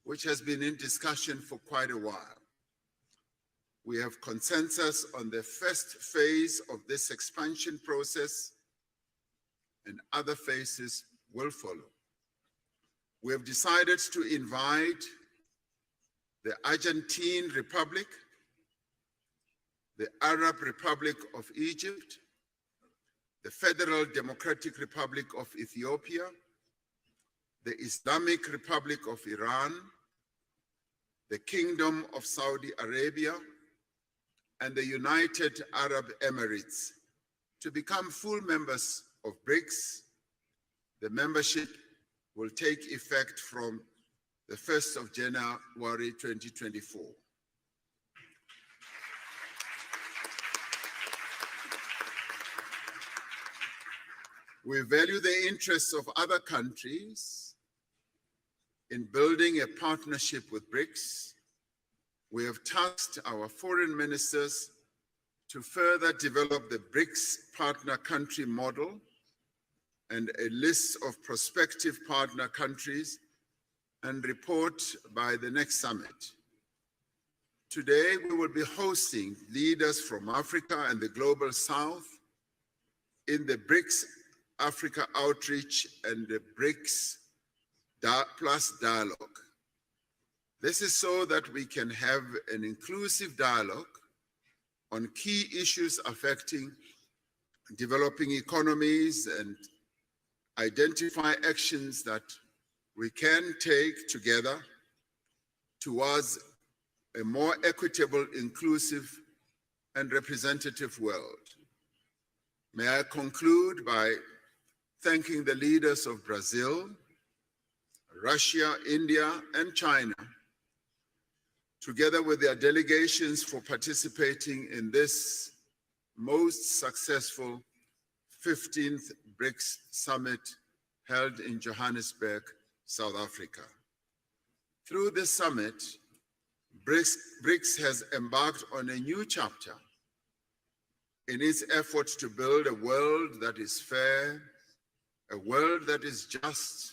which has been in discussion for quite a while. We have consensus on the first phase of this expansion process, and other phases will follow. We have decided to invite the Argentine Republic, the Arab Republic of Egypt, the Federal Democratic Republic of Ethiopia, the Islamic Republic of Iran, the Kingdom of Saudi Arabia, and the United Arab Emirates to become full members of BRICS. The membership will take effect from the 1st of January 2024. We value the interests of other countries in building a partnership with BRICS. We have tasked our foreign ministers to further develop the BRICS partner country model and a list of prospective partner countries and report by the next summit. Today, we will be hosting leaders from Africa and the Global South in the BRICS-Africa Outreach and the BRICS Plus Dialogue. This is so that we can have an inclusive dialogue on key issues affecting developing economies and identify actions that we can take together towards a more equitable, inclusive, and representative world. May I conclude by thanking the leaders of Brazil, Russia, India, and China, together with their delegations, for participating in this most successful 15th BRICS Summit held in Johannesburg, South Africa. Through this summit, BRICS has embarked on a new chapter in its effort to build a world that is fair, a world that is just,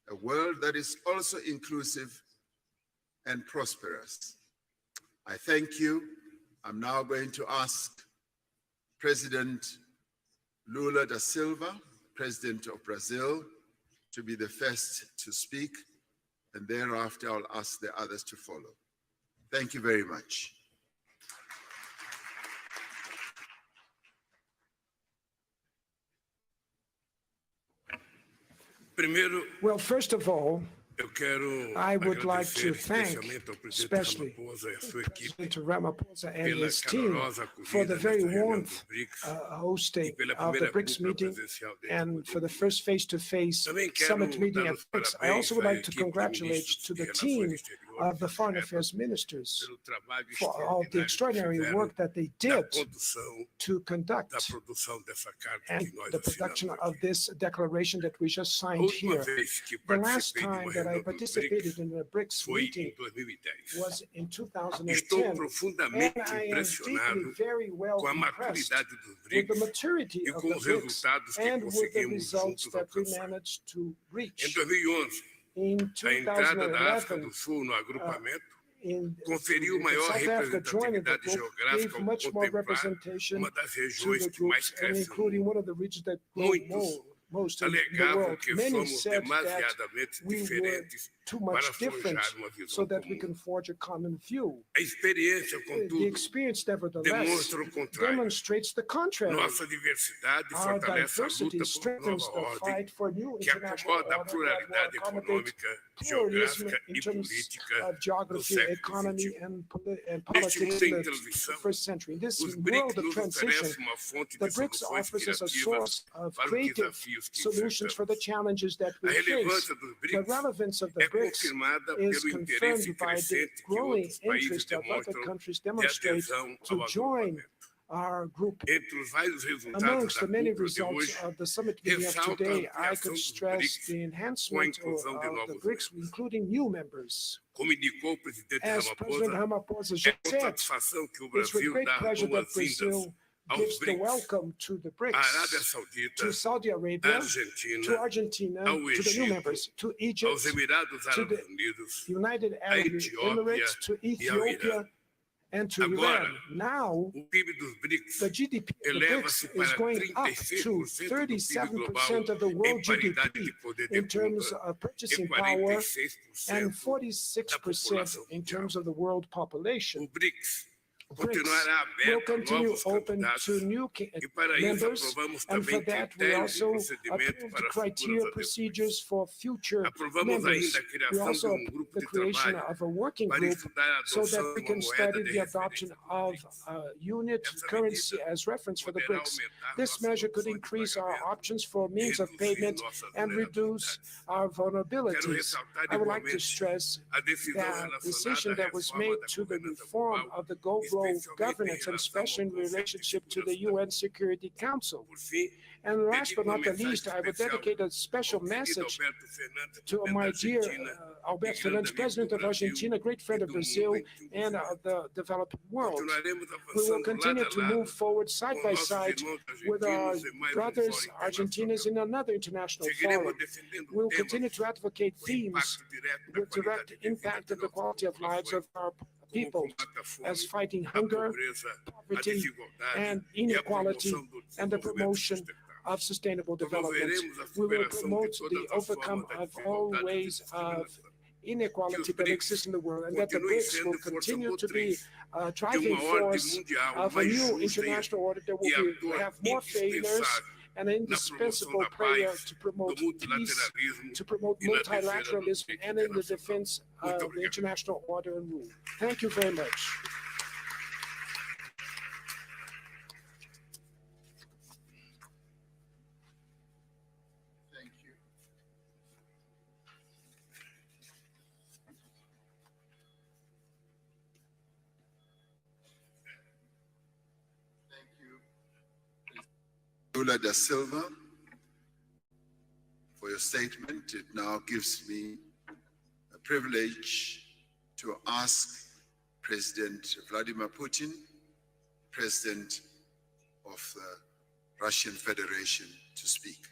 a world that is also inclusive and prosperous. I thank you. I'm now going to ask President Lula da Silva, President of Brazil, to be the first to speak, and thereafter I'll ask the others to follow. Thank you very much. Well, first of all, I would like to thank especially President Ramaphosa and his team for the very warmth hosting of the BRICS meeting and for the first face-to-face summit meeting at BRICS. I also would like to congratulate to the team of the foreign affairs ministers for all the extraordinary work that they did to conduct and the production of this declaration that we just signed here. The last time that I participated in a BRICS meeting was in 2010, and I am deeply, very well impressed with the maturity of the BRICS and with the results that we managed to reach. In 2011, South Africa joining the group gave much more representation to the groups, and including one of the regions that grew most in the world. Many said that we were too much different so that we can forge a common view. The experience, nevertheless, demonstrates the contrary. Our diversity strengthens the fight for new international order that will accommodate pluralism in terms of geography, economy, and politics in the 21st century. In this world of transition, the BRICS offers us a source of creative solutions for the challenges that we face. The relevance of the BRICS is confirmed by the growing interest of other countries demonstrate to join our group. Amongst the many results of the summit we have today, I could stress the enhancement of the BRICS, including new members. As President Ramaphosa just said, it's with great pleasure that Brazil gives the welcome to the BRICS, to Saudi Arabia, to Argentina, to the new members, to Egypt, to the United Arab Emirates, to Ethiopia, and to Iran. Now, the GDP of the BRICS is going up to 37% of the world GDP in terms of purchasing power and 46% in terms of the world population. BRICS will continue open to new members, and for that we also approved criteria procedures for future members. We also approved the creation of a working group so that we can study the adoption of unit currency as reference for the BRICS. This measure could increase our options for means of payment and reduce our vulnerabilities. I would like to stress that the decision that was made to the reform of the global governance, and especially in relationship to the UN Security Council. And last but not the least, I would dedicate a special message to my dear Alberto Fernandes, President of Argentina, great friend of Brazil and the developing world. We will continue to move forward side by side with our brothers Argentinians in another international forum. We will continue to advocate themes with direct impact on the quality of lives of our people, as fighting hunger, poverty, and inequality, and the promotion of sustainable development. We will promote the overcome of all ways of inequality that exists in the world, and that the BRICS will continue to be a driving force of a new international order that will have more failures, and an indispensable prayer to promote peace, to promote multilateralism, and in the defense of the international order and rule. Thank you very much. Thank you. Lula da Silva, for your statement. It now gives me a privilege to ask President Vladimir Putin, President of the Russian Federation, to speak.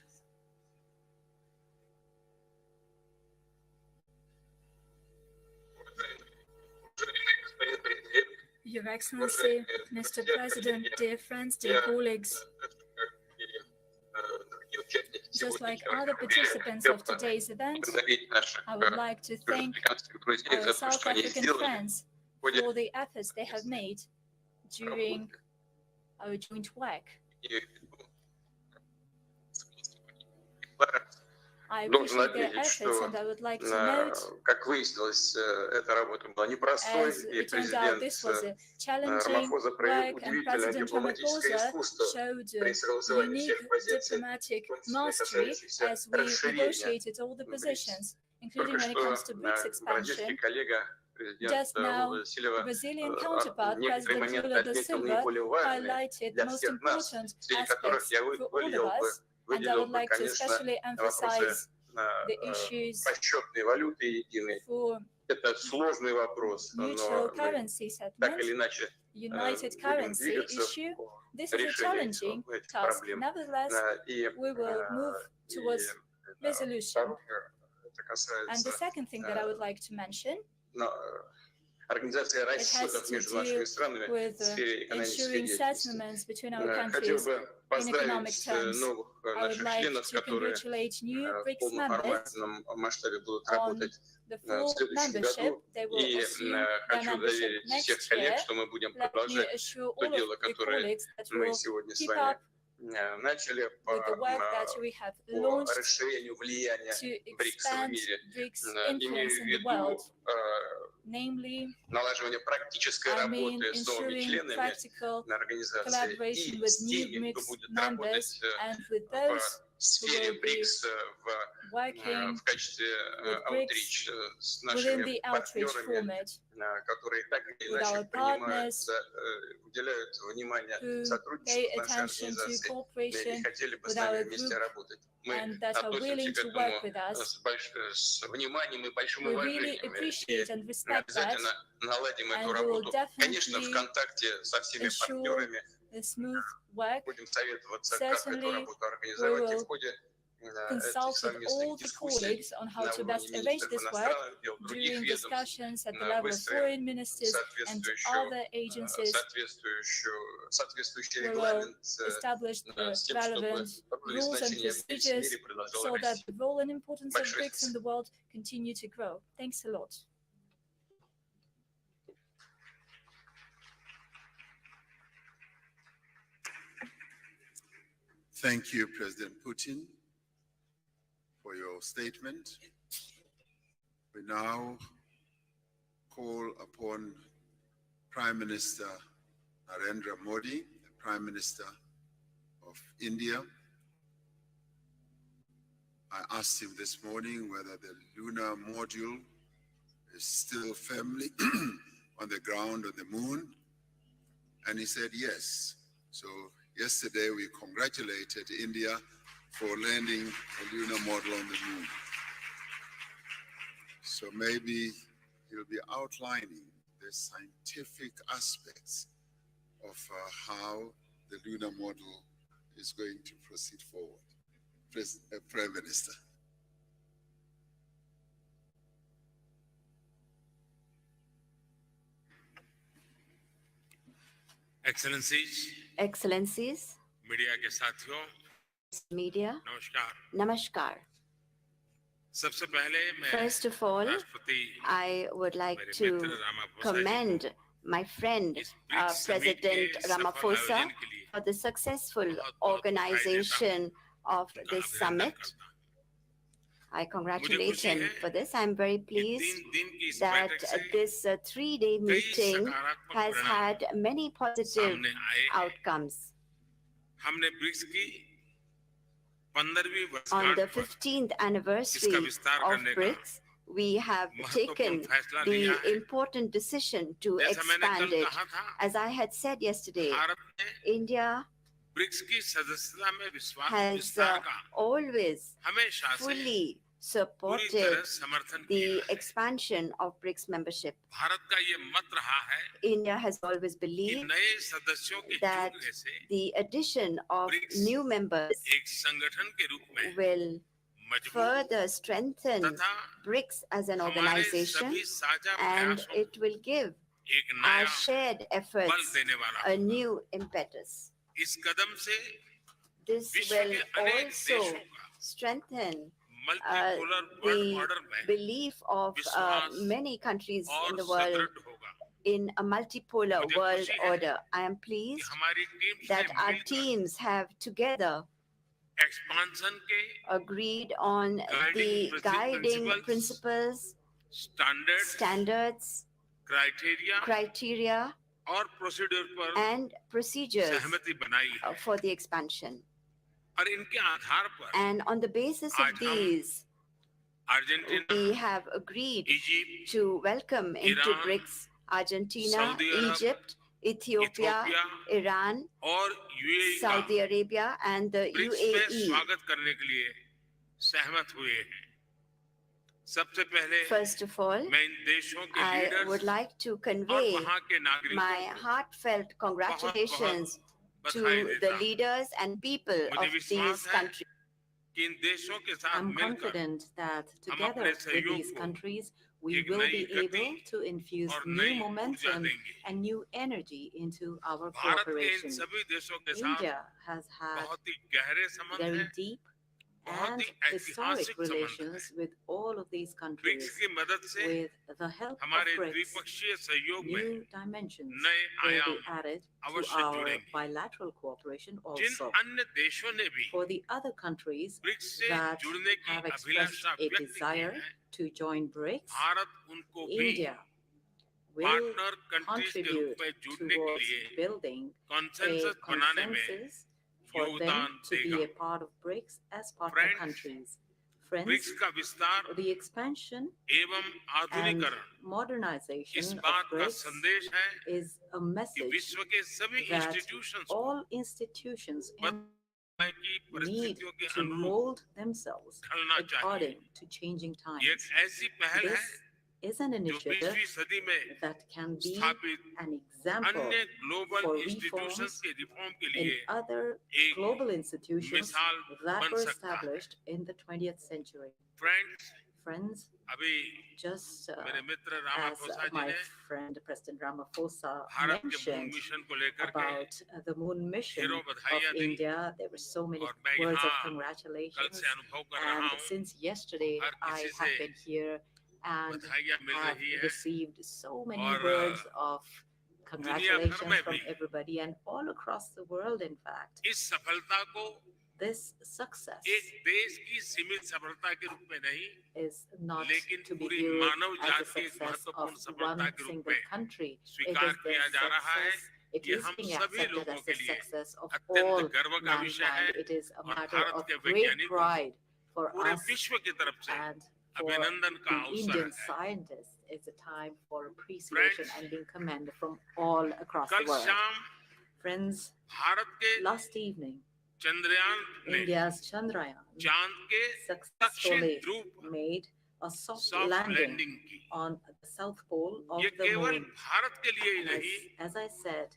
Your Excellency, Mr. President, dear friends, dear colleagues, just like other participants of today's event, I would like to thank our South African friends for the efforts they have made during our joint work. I appreciate their efforts, and I would like to note, as it turns out, this was a challenging work, and President Ramaphosa showed unique diplomatic mastery as we negotiated all the positions, including when it comes to BRICS expansion. Just now, Brazilian counterpart, President Lula da Silva, highlighted the most important aspects for all of us, and I would like to especially emphasize the issues for neutral currency settlement, united currency issue. This is a challenging task. Nevertheless, we will move towards resolution. And the second thing that I would like to mention, it has to do with ensuring settlements between our countries in economic terms. I would like to congratulate new BRICS members on the full membership. They will assume their membership next year. Let me assure all of the colleagues that we will keep up with the work that we have launched to expand BRICS influence in the world. Namely, I mean ensuring practical collaboration with new BRICS members and with those who will be working with BRICS within the outreach format, with our partners who pay attention to cooperation with our group and that are willing to work with us. We really appreciate and respect that, and we will definitely ensure a smooth work. Certainly, we will consult with all the colleagues on how to best arrange this work during discussions at the level of foreign ministers and other agencies. We will establish the relevant rules and procedures so that the role and importance of BRICS in the world continue to grow. Thanks a lot. Thank you, President Putin, for your statement. We now call upon Prime Minister Narendra Modi, the Prime Minister of India. I asked him this morning whether the lunar module is still firmly on the ground on the moon, and he said yes. So yesterday we congratulated India for landing a lunar module on the moon. So maybe he'll be outlining the scientific aspects of how the lunar module is going to proceed forward. Prime Minister. Excellencies, media, namaskar. First of all, I would like to commend my friend, President Ramaphosa, for the successful organization of this summit. I congratulate him for this. I'm very pleased that this three-day meeting has had many positive outcomes. On the 15th anniversary of BRICS, we have taken the important decision to expand it. As I had said yesterday, India has always fully supported the expansion of BRICS membership. India has always believed that the addition of new members will further strengthen BRICS as an organization, and it will give our shared efforts a new impetus. This will also strengthen the belief of many countries in the world in a multipolar world order. I am pleased that our teams have together agreed on the guiding principles, standards, criteria, and procedures for the expansion. And on the basis of these, We have agreed to welcome into BRICS Argentina, Egypt, Ethiopia, Iran, Saudi Arabia, and the UAE. First of all, I would like to convey my heartfelt congratulations to the leaders and people of these countries. I'm confident that together with these countries, we will be able to infuse new momentum and new energy into our cooperation. India has had very deep and historic relations with all of these countries. With the help of BRICS, new dimensions will be added to our bilateral cooperation also. For the other countries that have expressed a desire to join BRICS, India will contribute towards building a consensus for them to be a part of BRICS as partner countries. Friends, the expansion and modernization of BRICS is a message that all institutions need to mold themselves according to changing times. This is an initiative that can be an example for reforms in other global institutions that were established in the 20th century. Friends, just as my friend President Ramaphosa mentioned about the moon mission of India, there were so many words of congratulations. And since yesterday, I have been here and have received so many words of congratulations from everybody and all across the world, in fact. This success is not to be viewed as a success of one single country. It is being accepted as the success of all mankind. It is a matter of great pride for us and for the Indian scientists. It's a time for appreciation and being commended from all across the world. Friends, last evening, India's Chandrayaan successfully made a soft landing on the south pole of the moon. As I said,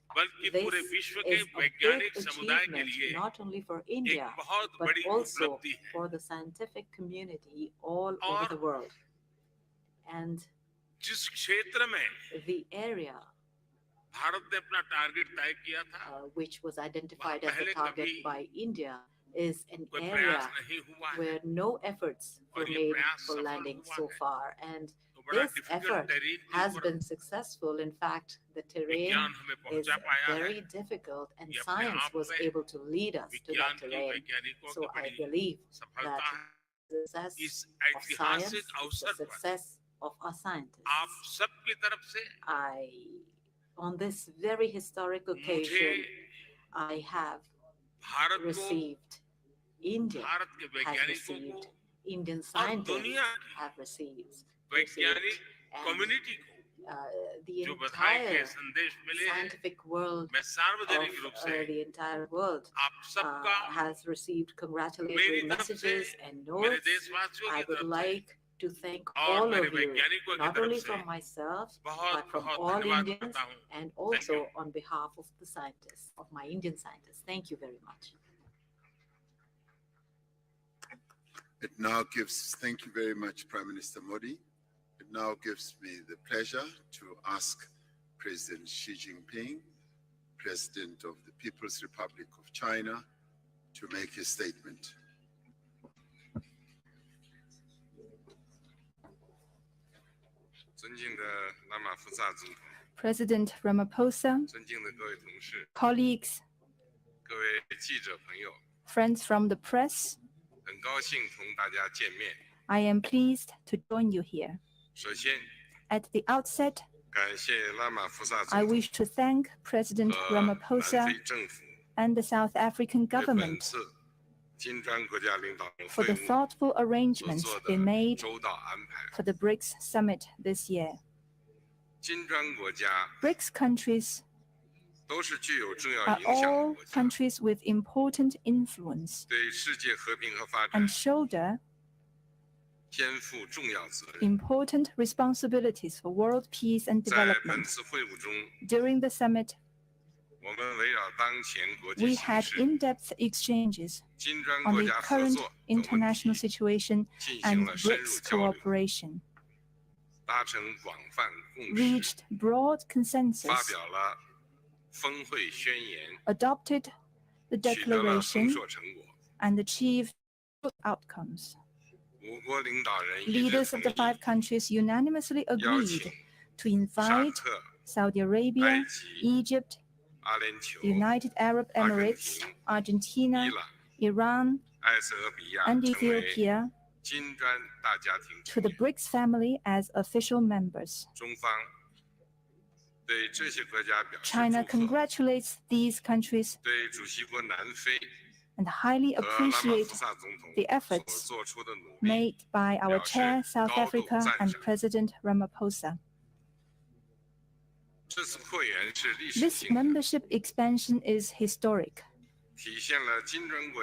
this is a big achievement not only for India, but also for the scientific community all over the world. And the area which was identified as a target by India is an area where no efforts were made for landing so far. And this effort has been successful. In fact, the terrain is very difficult and science was able to lead us to that terrain. So I believe that the success of science is the success of our scientists. On this very historic occasion, I have received, India has received, Indian scientists have received, and the entire scientific world of the entire world has received congratulatory messages and notes. I would like to thank all of you, not only from myself, but from all Indians, and also on behalf of the scientists, of my Indian scientists. Thank you very much. It now gives, thank you very much, Prime Minister Modi. It now gives me the pleasure to ask President Xi Jinping, President of the People's Republic of China, to make his statement. President Ramaphosa, colleagues, friends from the press, I am pleased to join you here. At the outset, I wish to thank President Ramaphosa and the South African government for the thoughtful arrangements being made for the BRICS summit this year. BRICS countries are all countries with important influence and shoulder important responsibilities for world peace and development. During the summit, we had in-depth exchanges on the current international situation and BRICS cooperation, reached broad consensus, adopted the declaration, and achieved good outcomes. Leaders of the 5 countries unanimously agreed to invite Saudi Arabia, Egypt, the United Arab Emirates, Argentina, Iran, and Ethiopia to the BRICS family as official members. China congratulates these countries and highly appreciates the efforts made by our chair, South Africa, and President Ramaphosa. This membership expansion is historic.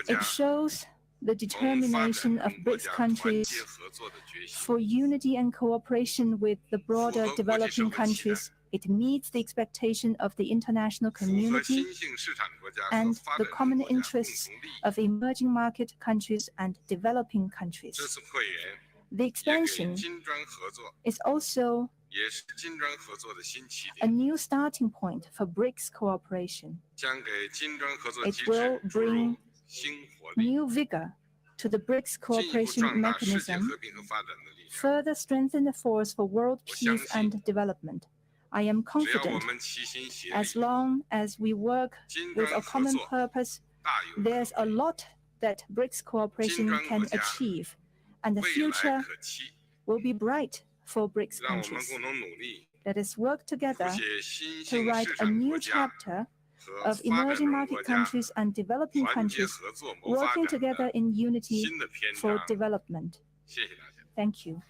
It shows the determination of BRICS countries for unity and cooperation with the broader developing countries. It meets the expectation of the international community and the common interests of emerging market countries and developing countries. The expansion is also a new starting point for BRICS cooperation. It will bring new vigor to the BRICS cooperation mechanism, further strengthen the force for world peace and development. I am confident as long as we work with a common purpose, there's a lot that BRICS cooperation can achieve, and the future will be bright for BRICS countries. Let us work together to write a new chapter of emerging market countries and developing countries working together in unity for development. Thank you.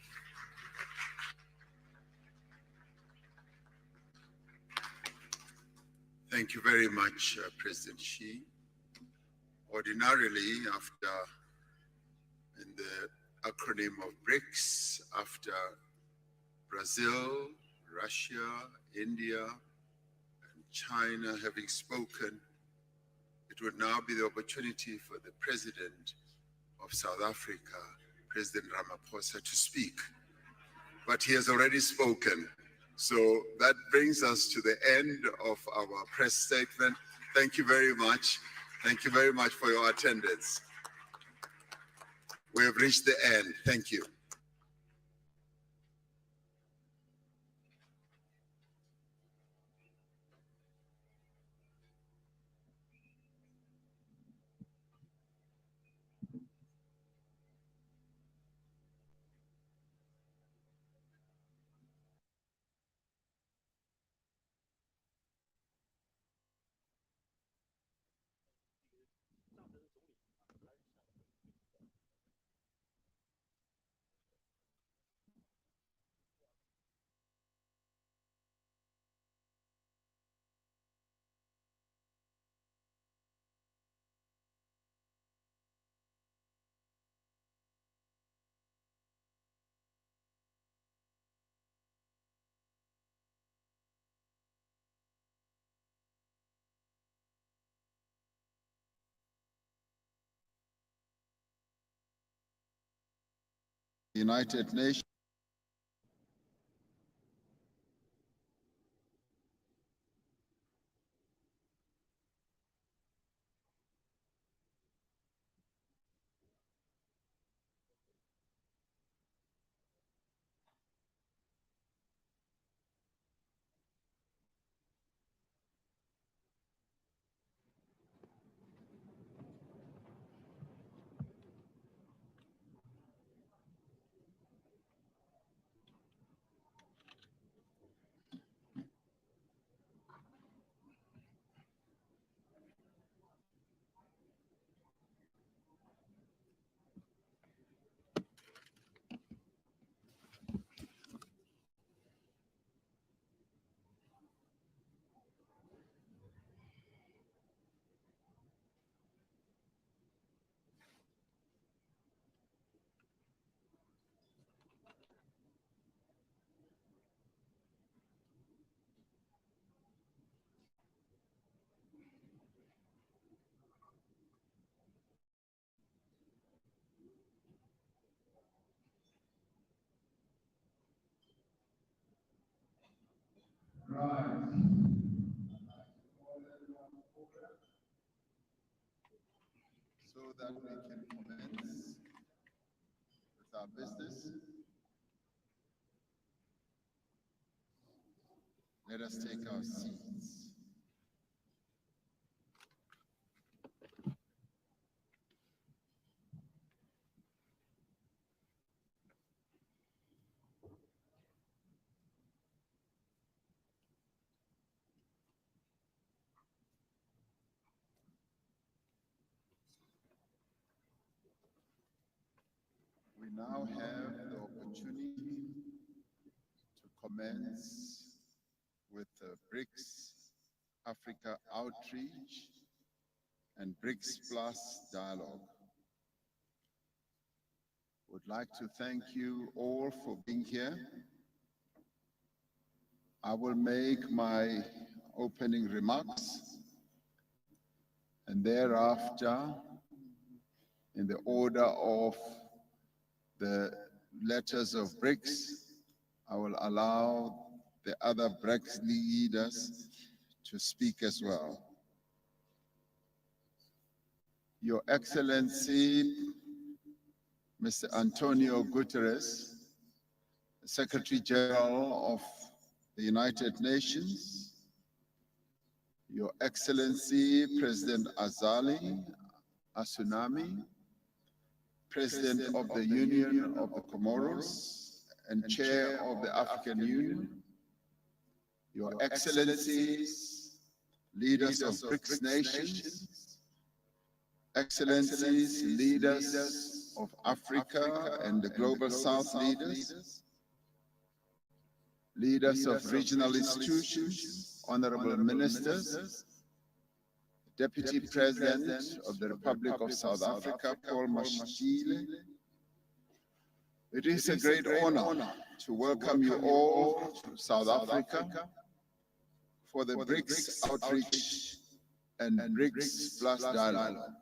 Thank you very much, President Xi. Ordinarily, in the acronym of BRICS, after Brazil, Russia, India, and China having spoken, it would now be the opportunity for the President of South Africa, President Ramaphosa, to speak. But he has already spoken. So that brings us to the end of our press statement. Thank you very much. Thank you very much for your attendance. We have reached the end. Thank you. United Nations. So that we can commence with our business, let us take our seats. We now have the opportunity to commence with the BRICS-Africa Outreach and BRICS Plus dialogue. Would like to thank you all for being here. I will make my opening remarks, and thereafter, in the order of the letters of BRICS, I will allow the other BRICS leaders to speak as well. Your Excellency, Mr. Antonio Guterres, Secretary General of the United Nations, Your Excellency, President Azali Assoumani, President of the Union of the Comoros and Chair of the African Union, Your Excellencies, leaders of BRICS nations, Excellencies, leaders of Africa and the Global South leaders, leaders of regional institutions, honorable ministers, Deputy President of the Republic of South Africa, Paul Mashatile. It is a great honor to welcome you all to South Africa for the BRICS Outreach and BRICS Plus dialogue.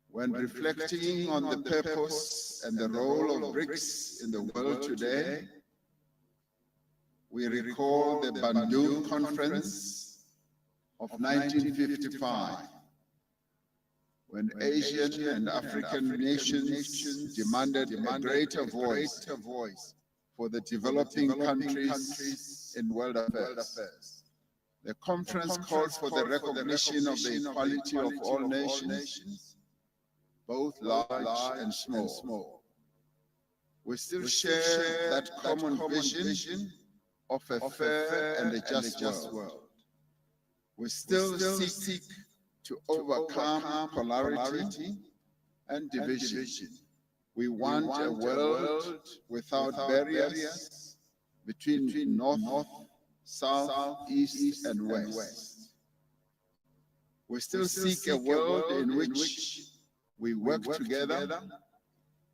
When reflecting on the purpose and the role of BRICS in the world today, we recall the Bandung Conference of 1955, when Asian and African nations demanded a greater voice for the developing countries in world affairs. The conference called for the recognition of the equality of all nations, both large and small. We still share that common vision of a fair and a just world. We still seek to overcome polarity and division. We want a world without barriers between North, South, East, and West. We still seek a world in which we work together,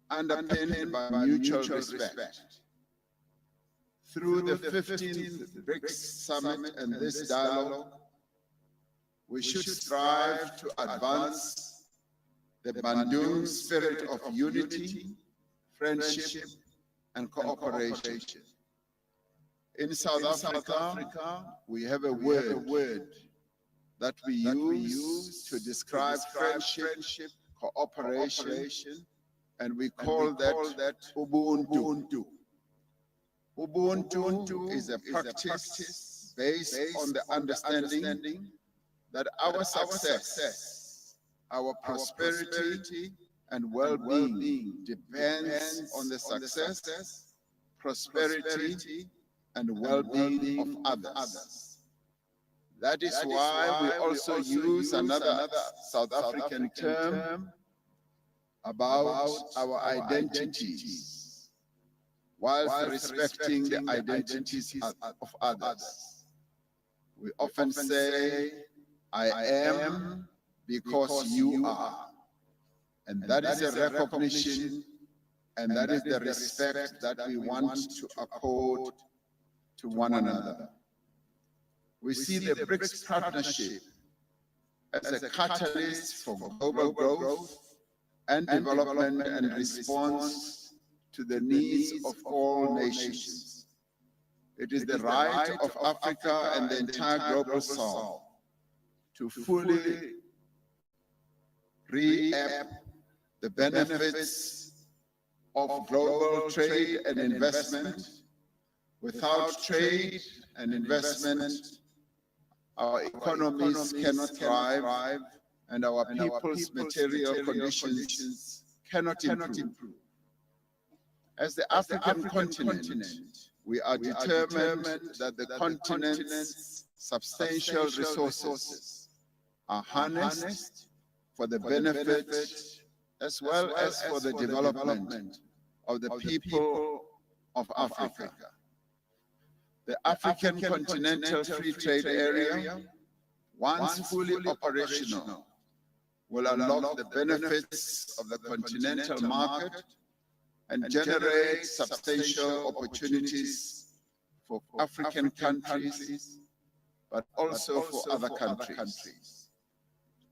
underpinned by mutual respect. Through the 15th BRICS Summit and this dialogue, we should strive to advance the Bandung spirit of unity, friendship, and cooperation. In South Africa, we have a word that we use to describe friendship, cooperation, and we call that Ubuntu. Ubuntu is a practice based on the understanding that our success, our prosperity, and well-being depends on the success, prosperity, and well-being of others. That is why we also use another South African term about our identities, whilst respecting the identities of others. We often say, I am because you are. And that is a recognition, and that is the respect that we want to accord to one another. We see the BRICS partnership as a catalyst for global growth and development and response to the needs of all nations. It is the right of Africa and the entire global South to fully reap the benefits of global trade and investment. Without trade and investment, our economies cannot thrive and our people's material conditions cannot improve. As the African continent, we are determined that the continent's substantial resources are harnessed for the benefit as well as for the development of the people of Africa. The African Continental Free Trade Area, once fully operational, will unlock the benefits of the continental market and generate substantial opportunities for African countries, but also for other countries.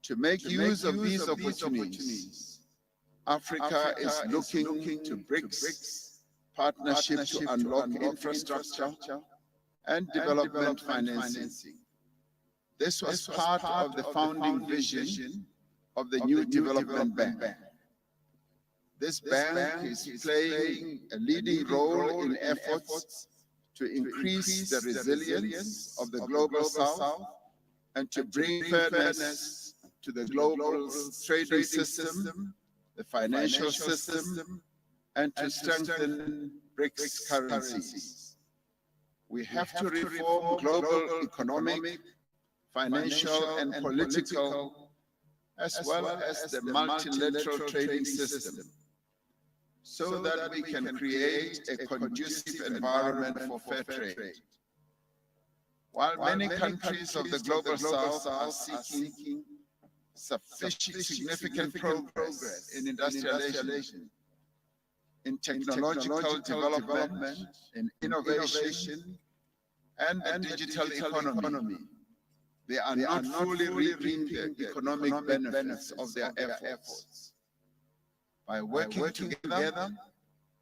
To make use of these opportunities, Africa is looking to BRICS partnership to unlock infrastructure and development financing. This was part of the founding vision of the new development bank. This bank is playing a leading role in efforts to increase the resilience of the global South and to bring fairness to the global trading system, the financial system, and to strengthen BRICS currencies. We have to reform global economic, financial, and political, as well as the multilateral trading system, so that we can create a conducive environment for fair trade. While many countries of the global South are seeking significant progress in industrialization, in technological development, in innovation, and the digital economy, they are not fully reaping the economic benefits of their efforts. By working together,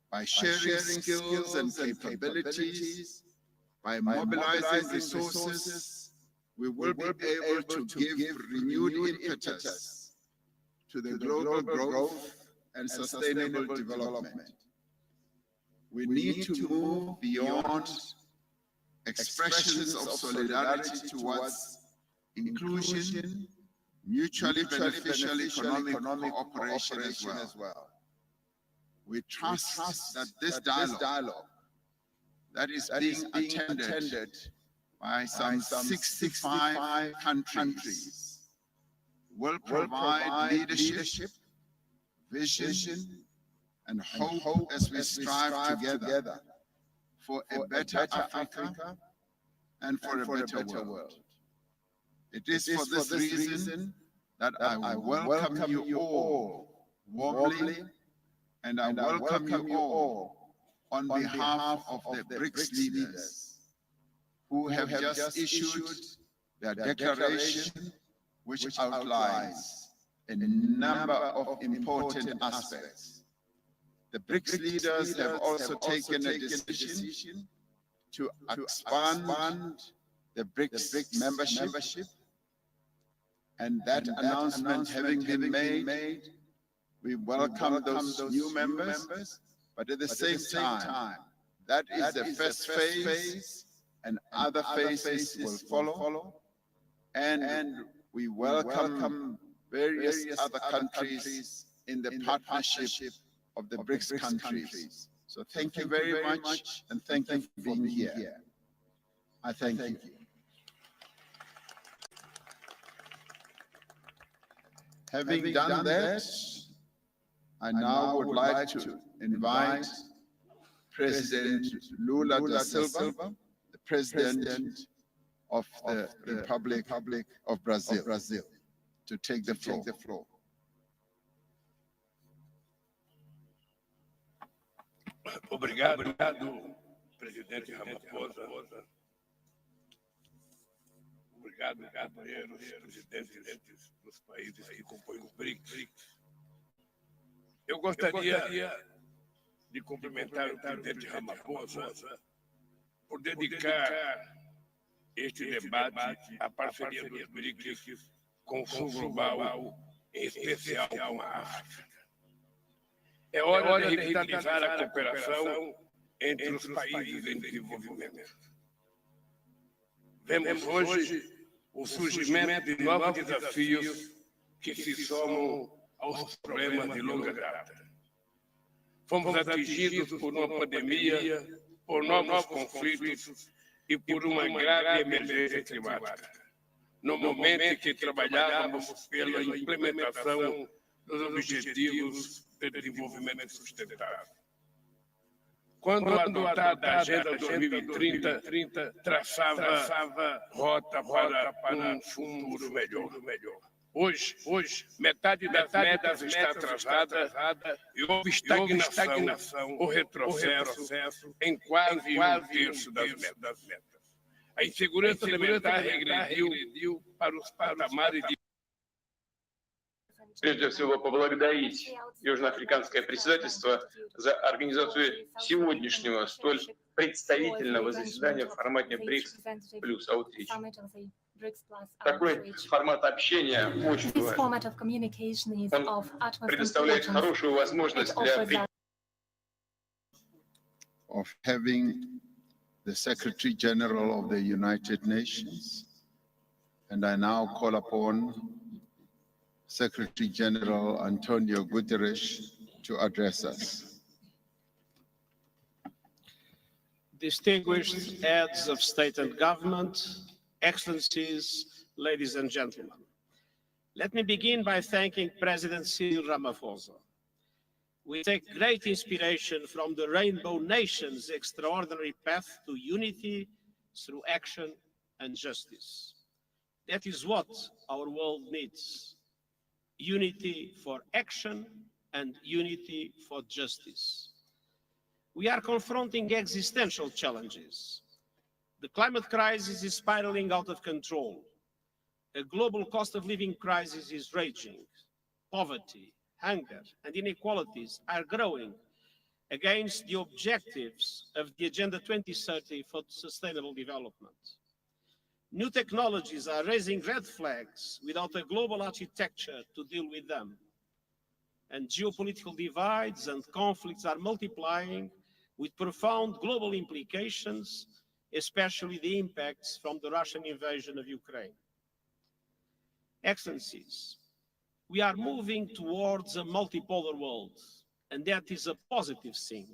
by sharing skills and capabilities, by mobilizing resources, we will be able to give renewed impetus to the global growth and sustainable development. We need to move beyond expressions of solidarity towards inclusion, mutually beneficial economic cooperation as well. We trust that this dialogue that is being attended by some 65 countries will provide leadership, vision, and hope as we strive together for a better Africa and for a better world. It is for this reason that I welcome you all warmly, and I welcome you all on behalf of the BRICS leaders who have just issued their declaration, which outlines a number of important aspects. The BRICS leaders have also taken a decision to expand the BRICS membership, and that announcement having been made, we welcome those new members, but at the same time, that is the first phase, and other phases will follow, and we welcome various other countries in the partnership of the BRICS countries. So thank you very much, and thank you for being here. I thank you. Having done that, I now would like to invite President Lula da Silva, the President of the Republic of Brazil, to take the floor. Obrigado, Presidente Ramaphosa. Obrigado, companheiros, presidentes dos países que compõem o BRICS. Eu gostaria de cumprimentar o presidente Ramaphosa por dedicar este debate à parceria dos BRICS com o Sul Global, em especial com a África. É hora de revitalizar a cooperação entre os países em desenvolvimento. Vemos hoje o surgimento de novos desafios que se somam aos problemas de longa data. Fomos atingidos por uma pandemia, por novos conflitos e por uma grave emergência climática, no momento em que trabalhávamos pela implementação dos Objetivos de Desenvolvimento Sustentável. Quando adotada a Agenda 2030, traçava rota para um futuro melhor. Hoje, metade das metas está atrasada e houve estagnação ou retrocesso em quase um terço das metas. A insegurança alimentar regrediu para os patamares de... Прежде всего, поблагодарить Южноафриканское председательство за организацию сегодняшнего столь представительного заседания в формате БРИКС плюс Outreach. Такой формат общения очень важен. Он предоставляет хорошую возможность для... Of having the Secretary General of the United Nations, and I now call upon Secretary General Antonio Guterres to address us. Distinguished heads of state and government, excellencies, ladies and gentlemen, let me begin by thanking President Cyril Ramaphosa. We take great inspiration from the Rainbow Nation's extraordinary path to unity through action and justice. That is what our world needs. Unity for action and unity for justice. We are confronting existential challenges. The climate crisis is spiraling out of control. A global cost of living crisis is raging. Poverty, hunger, and inequalities are growing against the objectives of the Agenda 2030 for Sustainable Development. New technologies are raising red flags without a global architecture to deal with them. And geopolitical divides and conflicts are multiplying with profound global implications, especially the impacts from the Russian invasion of Ukraine. Excellencies, we are moving towards a multipolar world, and that is a positive thing.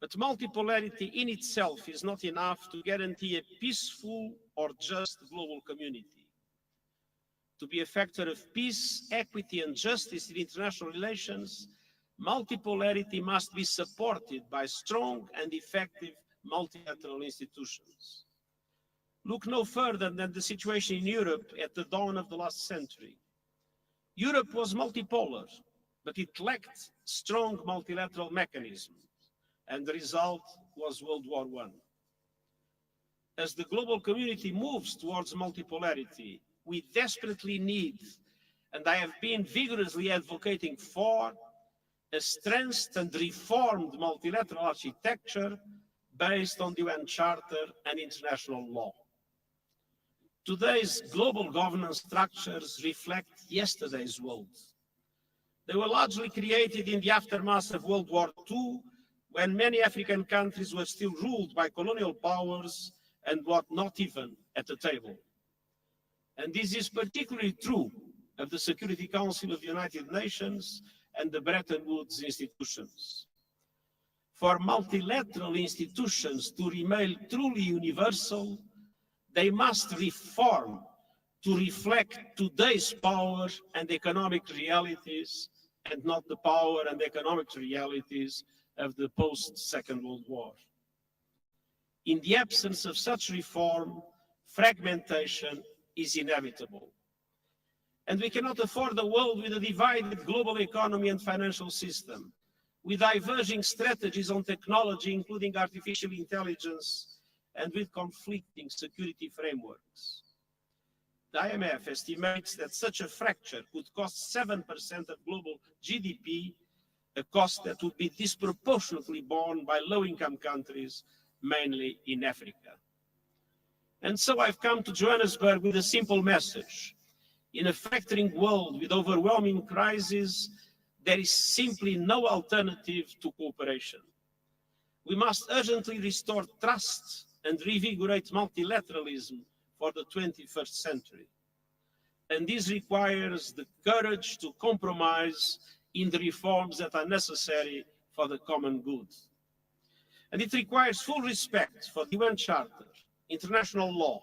But multipolarity in itself is not enough to guarantee a peaceful or just global community. To be a factor of peace, equity, and justice in international relations, multipolarity must be supported by strong and effective multilateral institutions. Look no further than the situation in Europe at the dawn of the last century. Europe was multipolar, but it lacked strong multilateral mechanisms, and the result was World War I. As the global community moves towards multipolarity, we desperately need, and I have been vigorously advocating for, a strengthened and reformed multilateral architecture based on the UN Charter and international law. Today's global governance structures reflect yesterday's world. They were largely created in the aftermath of World War II, when many African countries were still ruled by colonial powers and were not even at the table. And this is particularly true of the Security Council of the United Nations and the Bretton Woods institutions. For multilateral institutions to remain truly universal, they must reform to reflect today's power and economic realities, and not the power and economic realities of the post-Second World War. In the absence of such reform, fragmentation is inevitable. And we cannot afford a world with a divided global economy and financial system, with diverging strategies on technology, including artificial intelligence, and with conflicting security frameworks. The IMF estimates that such a fracture could cost 7% of global GDP, a cost that would be disproportionately borne by low-income countries mainly in Africa. And so I've come to Johannesburg with a simple message. In a fracturing world with overwhelming crises, there is simply no alternative to cooperation. We must urgently restore trust and revigorate multilateralism for the 21st century. And this requires the courage to compromise in the reforms that are necessary for the common good. And it requires full respect for the UN Charter, international law,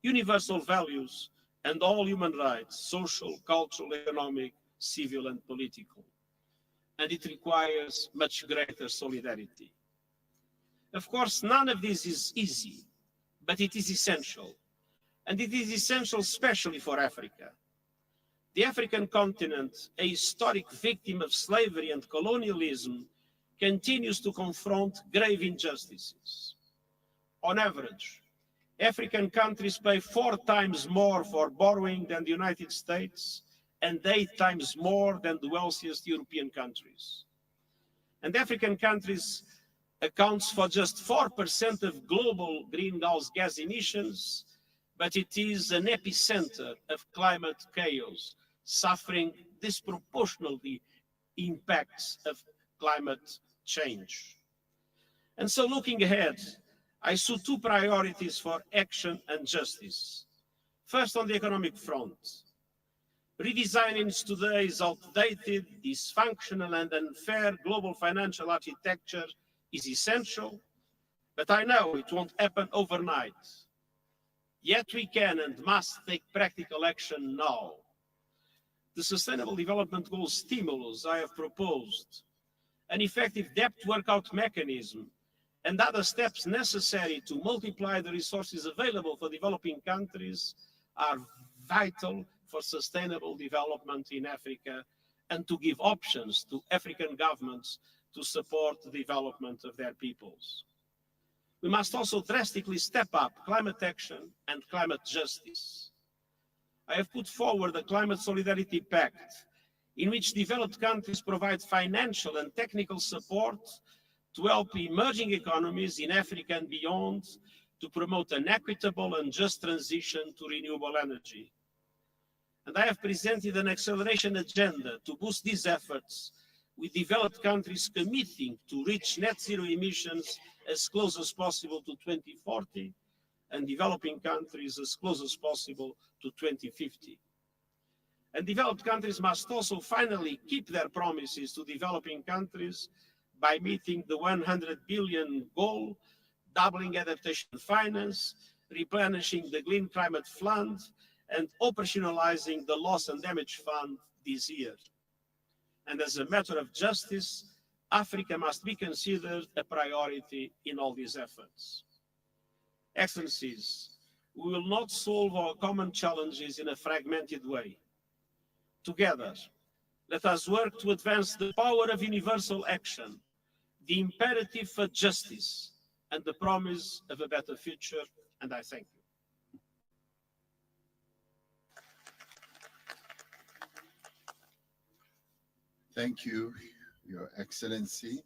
universal values, and all human rights, social, cultural, economic, civil, and political. And it requires much greater solidarity. Of course, none of this is easy, but it is essential. And it is essential especially for Africa. The African continent, a historic victim of slavery and colonialism, continues to confront grave injustices. On average, African countries pay 4 times more for borrowing than the United States and 8 times more than the wealthiest European countries. And African countries accounts for just 4% of global greenhouse gas emissions, but it is an epicenter of climate chaos, suffering disproportionately impacts of climate change. And so looking ahead, I saw 2 priorities for action and justice. First, on the economic front, redesigning today's outdated, dysfunctional, and unfair global financial architecture is essential, but I know it won't happen overnight. Yet we can and must take practical action now. The Sustainable Development Goals stimulus I have proposed, an effective debt workout mechanism, and other steps necessary to multiply the resources available for developing countries are vital for sustainable development in Africa and to give options to African governments to support the development of their peoples. We must also drastically step up climate action and climate justice. I have put forward the Climate Solidarity Pact, in which developed countries provide financial and technical support to help emerging economies in Africa and beyond to promote an equitable and just transition to renewable energy. And I have presented an acceleration agenda to boost these efforts, with developed countries committing to reach net zero emissions as close as possible to 2040 and developing countries as close as possible to 2050. And developed countries must also finally keep their promises to developing countries by meeting the 100 billion goal, doubling adaptation finance, replenishing the Green Climate Fund, and operationalizing the Loss and Damage Fund this year. And as a matter of justice, Africa must be considered a priority in all these efforts. Excellencies, we will not solve our common challenges in a fragmented way. Together, let us work to advance the power of universal action, the imperative for justice, and the promise of a better future, and I thank you. Thank you, Your Excellency,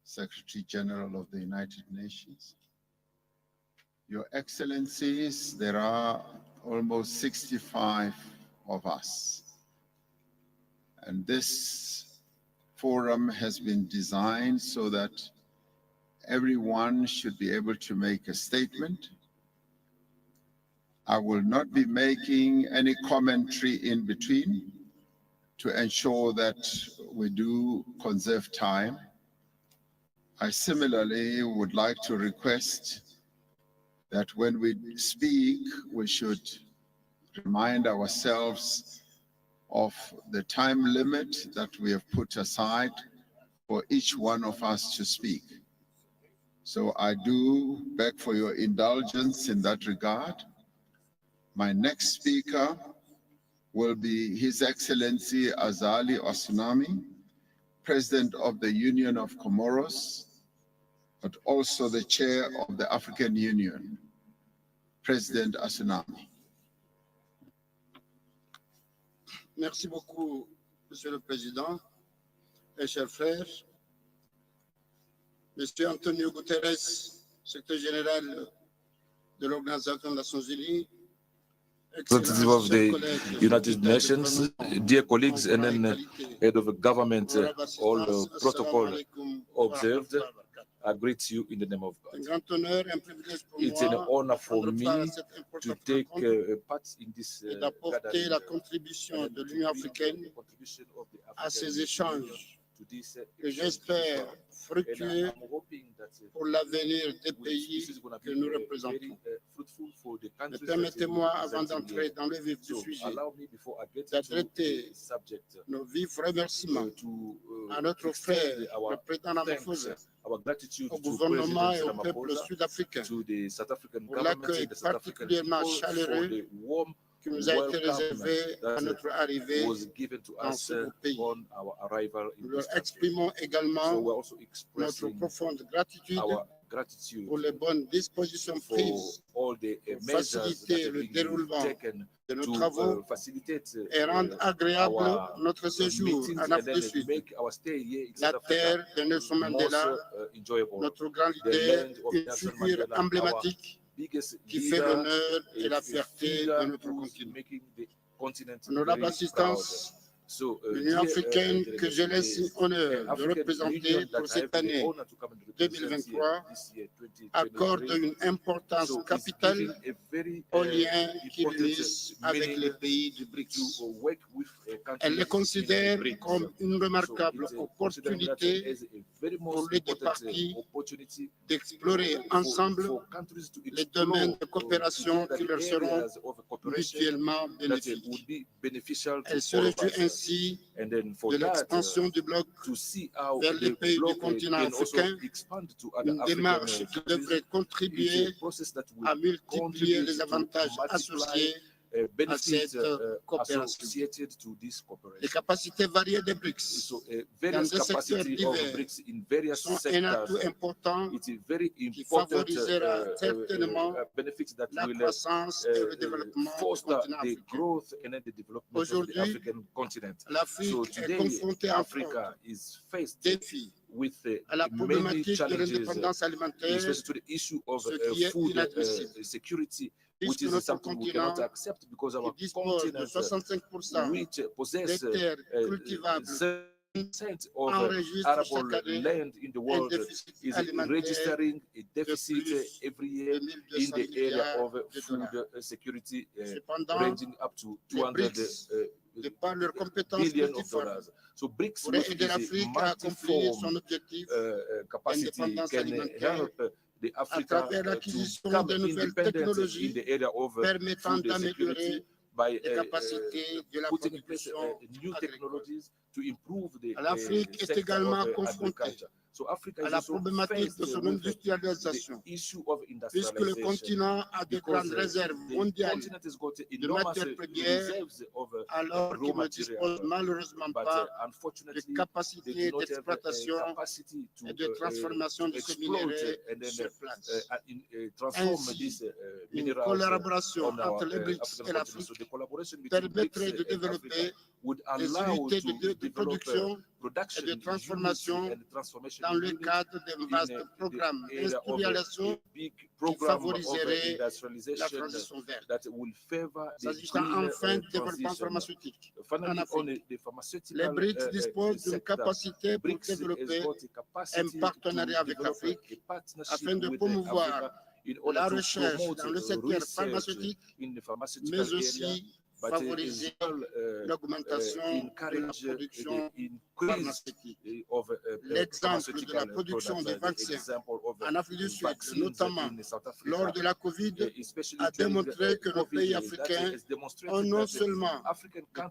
Secretary General of the United Nations. Your Excellencies, there are almost 65 of us. And this forum has been designed so that everyone should be able to make a statement. I will not be making any commentary in between to ensure that we do conserve time. I similarly would like to request that when we speak, we should remind ourselves of the time limit that we have put aside for each one of us to speak. So I do beg for your indulgence in that regard. My next speaker will be His Excellency Azali Osunami, President of the Union of Comoros, but also the Chair of the African Union, President Osunami. Merci beaucoup, Monsieur le Président et chers frères. Monsieur Antonio Guterres, secrétaire général de l'Organisation des Nations Unies, representative of the United Nations, dear colleagues, and then head of the government, all protocol observed, I greet you in the name of God. It's an honor for me to take part in this d'apporter la contribution de l'Union africaine à ces échanges que j'espère fructueux pour l'avenir des pays que nous représentons. Mais permettez-moi, avant d'entrer dans le vif du sujet, d'adresser nos vifs remerciements à notre frère, le président Ramaphosa, au gouvernement et au peuple sud-africain pour l'accueil particulièrement chaleureux qui nous a été réservé à notre arrivée dans ce beau pays. Nous leur exprimons également notre profonde gratitude pour les bonnes dispositions prises pour faciliter le déroulement de nos travaux et rendre agréable notre séjour en Afrique du Sud, la terre de Nelson Mandela, notre grand leader, une figure emblématique qui fait l'honneur et la fierté de notre continent. Honorable assistance, l'Union africaine que j'ai l'honneur de représenter pour cette année 2023 accorde une importance capitale aux liens qui l'unissent avec les pays du BRICS. Elle les considère comme une remarquable opportunité pour les deux parties d'explorer ensemble les domaines de coopération qui leur seront mutuellement bénéfiques. Elle se réjouit ainsi de l'expansion du bloc vers les pays du continent africain, une démarche qui devrait contribuer à multiplier les avantages associés à cette coopération. Les capacités variées des BRICS dans des secteurs divers sont un atout important qui favorisera certainement la croissance et le développement du continent africain. Aujourd'hui, l'Afrique est confrontée à un défi à la problématique de l'indépendance alimentaire, ce qui est inadmissible. Puisque notre continent, qui dispose de 65% des terres cultivables, enregistre chaque année un déficit alimentaire de plus de 1 200 milliards de dollars. Cependant, les BRICS, de par leurs compétences multiformes, pourraient aider l'Afrique à accomplir son objectif d'indépendance alimentaire à travers l'acquisition de nouvelles technologies permettant d'améliorer les capacités de la production agricole. L'Afrique est également confrontée à la problématique de son industrialisation, puisque le continent a de grandes réserves mondiales de matières premières, alors qu'il ne dispose malheureusement pas de capacités d'exploitation et de transformation de ces minéraux sur place. Ainsi, une collaboration entre les BRICS et l'Afrique permettrait de développer des unités de production et de transformation dans le cadre d'un vaste programme d'industrialisation qui favoriserait la transition verte. S'agissant enfin du développement pharmaceutique en Afrique, les BRICS disposent d'une capacité pour développer un partenariat avec l'Afrique afin de promouvoir la recherche dans le secteur pharmaceutique, mais aussi favoriser l'augmentation de la production pharmaceutique. L'exemple de la production de vaccins en Afrique du Sud, notamment lors de la Covid, a démontré que nos pays africains ont non seulement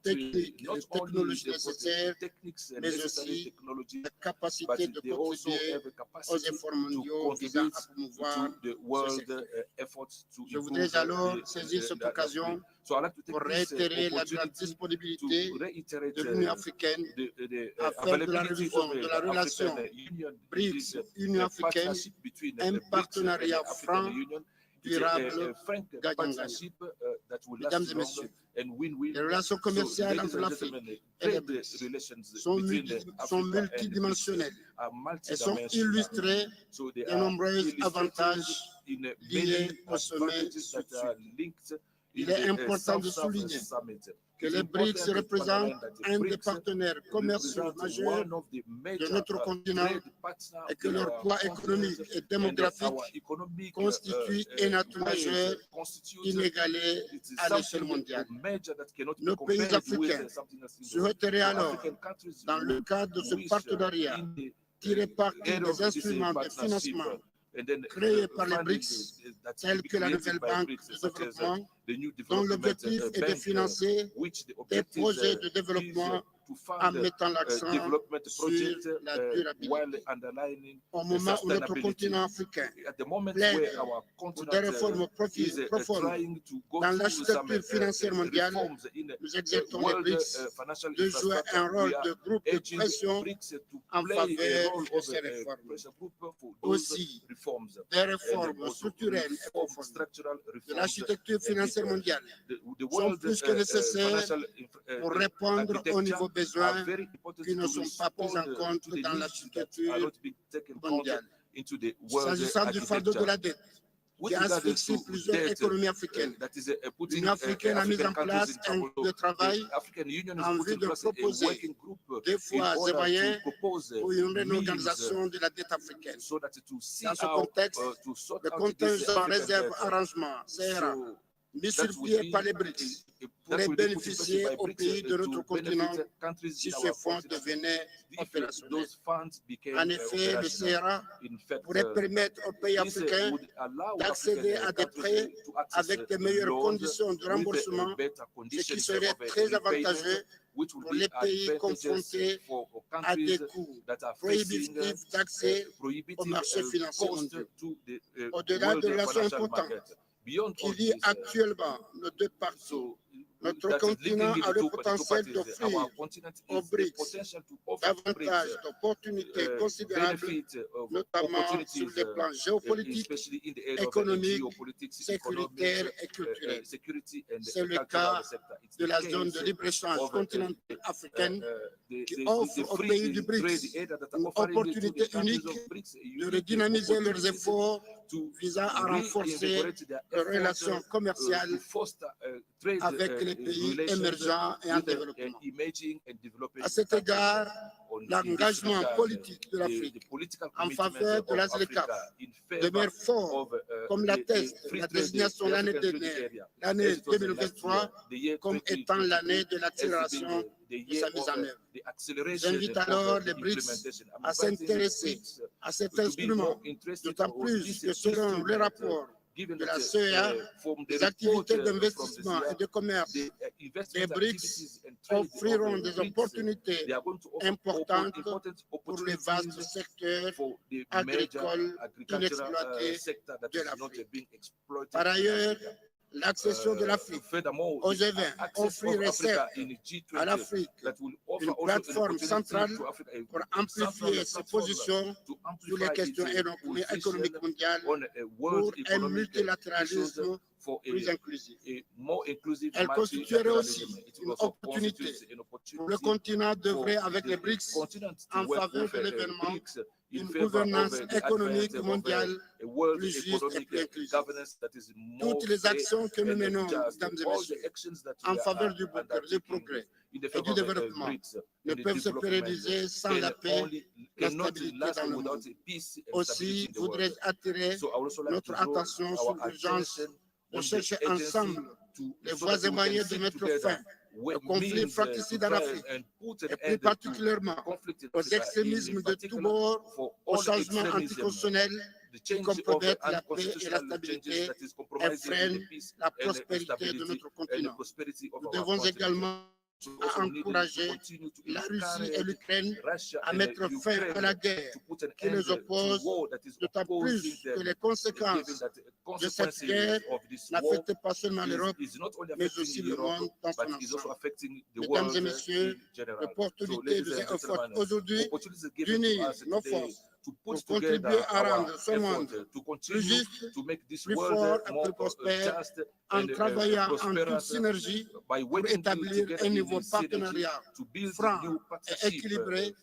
les techniques et les technologies nécessaires, mais aussi la capacité de contribuer aux efforts mondiaux visant à promouvoir ce secteur. Je voudrais alors saisir cette occasion pour réitérer la grande disponibilité de l'Union africaine à faire de la révision de la relation BRICS-Union africaine un partenariat franc, durable, gagnant-gagnant. that will Mesdames last et longer messieurs, and win-win. les relations commerciales entre l'Afrique et les BRICS sont multidimensionnelles. Elles sont illustrées de nombreux avantages liés au sommet. Il est important de souligner que les BRICS représentent un des partenaires commerciaux majeurs de notre continent et que leur poids économique et démographique constitue un atout majeur inégalé à l'échelle mondiale. Nos pays africains souhaiteraient alors, dans le cadre de ce partenariat, tirer parti des instruments de financement créés par les BRICS, tels que la nouvelle banque de développement, dont l'objectif est de financer des projets de développement en mettant l'accent sur la durabilité. Au moment où notre continent africain plaide pour des réformes profondes dans l'architecture financière mondiale, nous exhortons les BRICS de jouer un rôle de groupe de pression en faveur de ces réformes. Aussi, des réformes structurelles et profondes de l'architecture financière mondiale sont plus que nécessaires pour répondre aux nouveaux besoins qui ne sont pas pris en compte dans l'architecture mondiale. S'agissant du fardeau de la dette, qui asphyxie plusieurs économies africaines, l'Union africaine a mis en place un groupe de travail en vue de proposer des voies et moyens pour une réorganisation de la dette africaine. Dans ce contexte, le contingent réserve arrangement CRA mis sur pied par les BRICS pourrait bénéficier aux pays de notre continent si ce fonds devenait opérationnel. En effet, le CRA pourrait permettre aux pays africains d'accéder à des prêts avec de meilleures conditions de remboursement, ce qui serait très avantageux pour les pays confrontés à des coûts prohibitifs d'accès au marché financier mondial. Au-delà de relations importantes qui lie actuellement nos deux parties, notre continent a le potentiel d'offrir aux BRICS davantage d'opportunités considérables, notamment sur les plans géopolitiques, économiques, sécuritaires et culturels. C'est le cas de la zone de libre-échange continentale africaine qui offre aux pays du BRICS une opportunité unique de redynamiser leurs efforts visant à renforcer leurs relations commerciales avec les pays émergents et en développement. À cet égard, l'engagement politique de l'Afrique en faveur de la ZLECAf demeure fort, comme l'atteste la désignation l'année dernière, l'année 2023, comme étant l'année de l'accélération de sa mise en œuvre. J'invite alors les BRICS à s'intéresser à cet instrument, d'autant plus que selon le rapport de la CEA, les activités d'investissement et de commerce des BRICS offriront des opportunités importantes pour les vastes secteurs agricoles inexploités de l'Afrique. Par ailleurs, l'accession de l'Afrique au G20 offrirait certes à l'Afrique une plateforme centrale pour amplifier ses positions sur les questions économiques mondiales pour un multilatéralisme plus inclusif. Elle constituerait aussi une opportunité pour le continent d'œuvrer avec les BRICS en faveur de l'événement une gouvernance économique mondiale plus juste et plus inclusive. Toutes les actions que nous menons, mesdames et messieurs, en faveur du progrès et du développement ne peuvent se pérenniser sans la paix, la stabilité dans le monde. Aussi, voudrais-je attirer notre attention sur l'urgence de chercher ensemble les voies et moyens de mettre fin aux conflits fratricides en Afrique, et plus particulièrement aux extrémismes de tous bords, aux changements anticonstitutionnels qui compromettent la paix et la stabilité et freinent la prospérité de notre continent. Nous devons également encourager la Russie et l'Ukraine à mettre fin à la guerre qui les oppose, d'autant plus que les conséquences de cette guerre n'affectent pas seulement l'Europe, mais aussi le monde dans son ensemble. Mesdames et messieurs, l'opportunité nous est offerte aujourd'hui d'unir nos forces pour contribuer à rendre ce monde plus juste, plus fort et plus prospère, en travaillant en toute synergie pour établir un nouveau partenariat franc et équilibré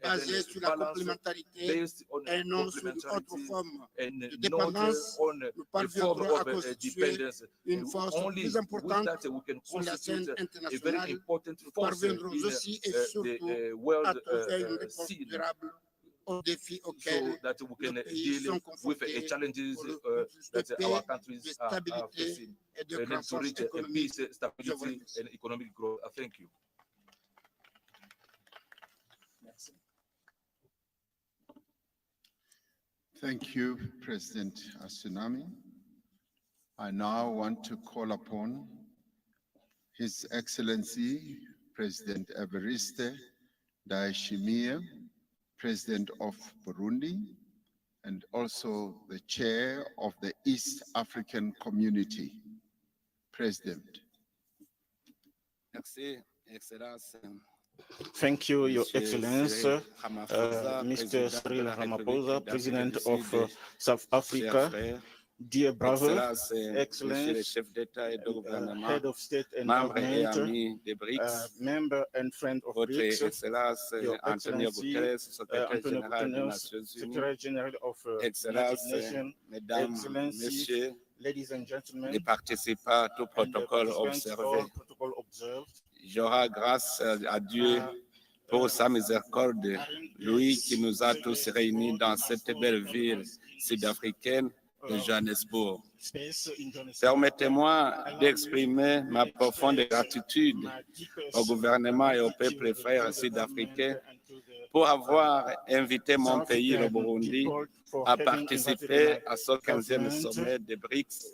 basé sur la complémentarité et non sur une autre forme de dépendance. Nous parviendrons à constituer une force plus importante sur la scène internationale. Nous parviendrons aussi et surtout à trouver une réponse durable aux défis auxquels nos pays sont confrontés pour le plus de paix, de stabilité et de croissance économique. Je vous remercie. Thank you, President Asunami. I now want to call upon His Excellency President Evariste Ndayishimiye, President of Burundi, and also the Chair of the East African Community. President. Merci, Excellence. Thank you, Your Excellency, Mr. Cyril Ramaphosa, President of South Africa. Dear brother, Excellence, Head of State and Government, member and friend of BRICS, Your Excellency, Antonio Guterres, Secretary General of United Nations, Excellency, ladies and gentlemen, les participants, tout protocole observé. Je rends grâce à Dieu pour sa miséricorde, lui qui nous a tous réunis dans cette belle ville sud-africaine de Johannesburg. Permettez-moi d'exprimer ma profonde gratitude au gouvernement et au peuple frère sud-africain pour avoir invité mon pays, le Burundi, à participer à ce 15e sommet des BRICS,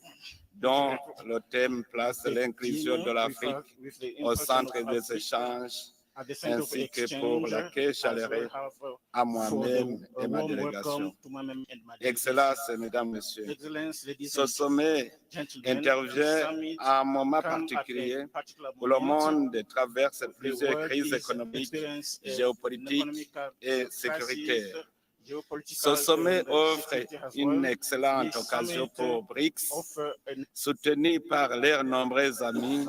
dont le thème place l'inclusion de l'Afrique au centre des échanges, ainsi que pour l'accueil chaleureux à moi-même et ma délégation. Excellences, Mesdames, Messieurs, ce sommet intervient à un moment particulier où le monde traverse plusieurs crises économiques, géopolitiques et sécuritaires. Ce sommet offre une excellente occasion pour BRICS, soutenus par leurs nombreux amis,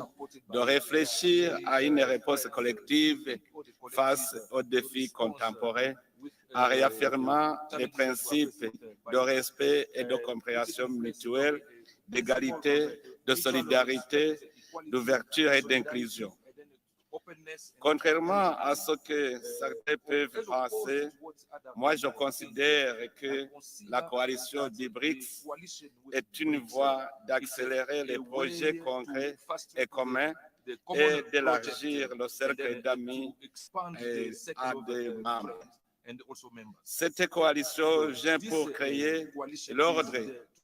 de réfléchir à une réponse collective face aux défis contemporains, en réaffirmant les principes de respect et de compréhension mutuelle, d'égalité, de solidarité, d'ouverture et d'inclusion. Contrairement à ce que certains peuvent penser, moi je considère que la coalition des BRICS est une voie d'accélérer les projets concrets et communs et d'élargir le cercle d'amis à des membres. Cette coalition vient pour créer l'ordre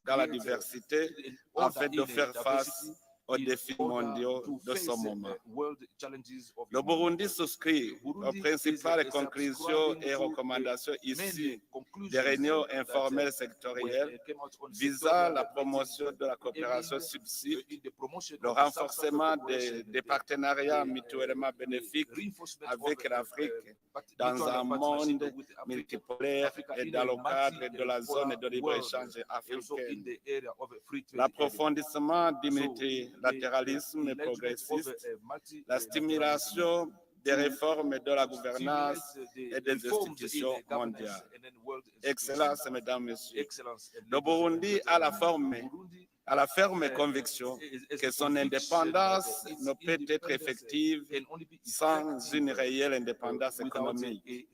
dans la diversité afin de faire face aux défis mondiaux de ce moment. Le Burundi souscrit aux principales conclusions et recommandations issues des réunions informelles sectorielles visant la promotion de la coopération sud-sud, le renforcement des partenariats mutuellement bénéfiques avec l'Afrique dans un monde multipolaire et dans le cadre de la zone de libre-échange africaine. L'approfondissement du multilatéralisme progressiste, la stimulation des réformes de la gouvernance et des institutions mondiales. Excellences, Mesdames, Messieurs, le Burundi a la ferme conviction que son indépendance ne peut être effective sans une réelle indépendance économique.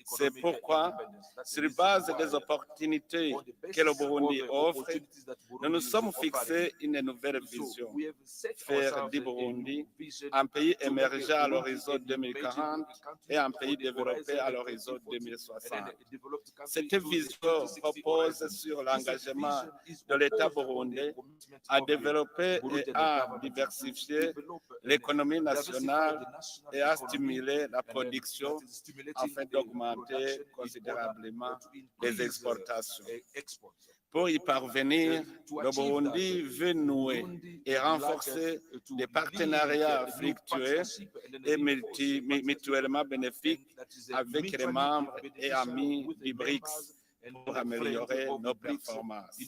C'est pourquoi, sur base des opportunités que le Burundi offre, nous nous sommes fixés une nouvelle vision, faire du Burundi un pays émergent à l'horizon 2040 et un pays développé à l'horizon 2060. Cette vision repose sur l'engagement de l'État burundais à développer et à diversifier l'économie nationale et à stimuler la production afin d'augmenter considérablement les exportations. Pour y parvenir, le Burundi veut nouer et renforcer des partenariats fructueux et mutuellement bénéfiques avec les membres et amis du BRICS, pour améliorer nos performances.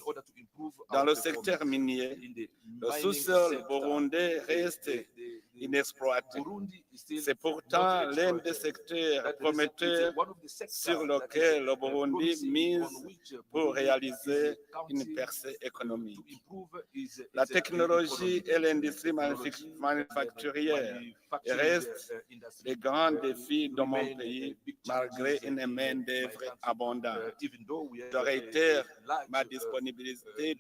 Dans le secteur minier, le sous-sol burundais reste inexploité. C'est pourtant l'un des secteurs prometteurs sur lequel le Burundi mise pour réaliser une percée économique. La technologie et l'industrie manufacturière restent les grands défis de mon pays, malgré une main-d'œuvre abondante. Je réitère la disponibilité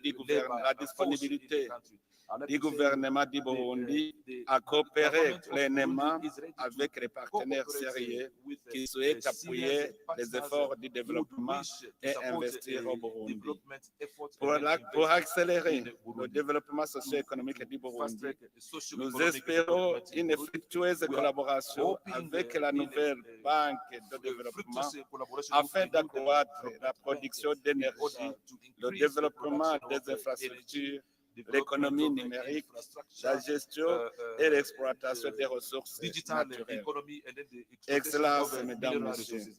du gouvernement du Burundi à coopérer pleinement avec les partenaires sérieux qui souhaitent appuyer les efforts du développement et investir au Burundi. Pour accélérer le développement socio-économique du Burundi, nous espérons une fructueuse collaboration avec la nouvelle banque de développement afin d'accroître la production d'énergie, le développement des infrastructures, l'économie numérique, la gestion et l'exploitation des ressources naturelles. Excellences, Mesdames, Messieurs,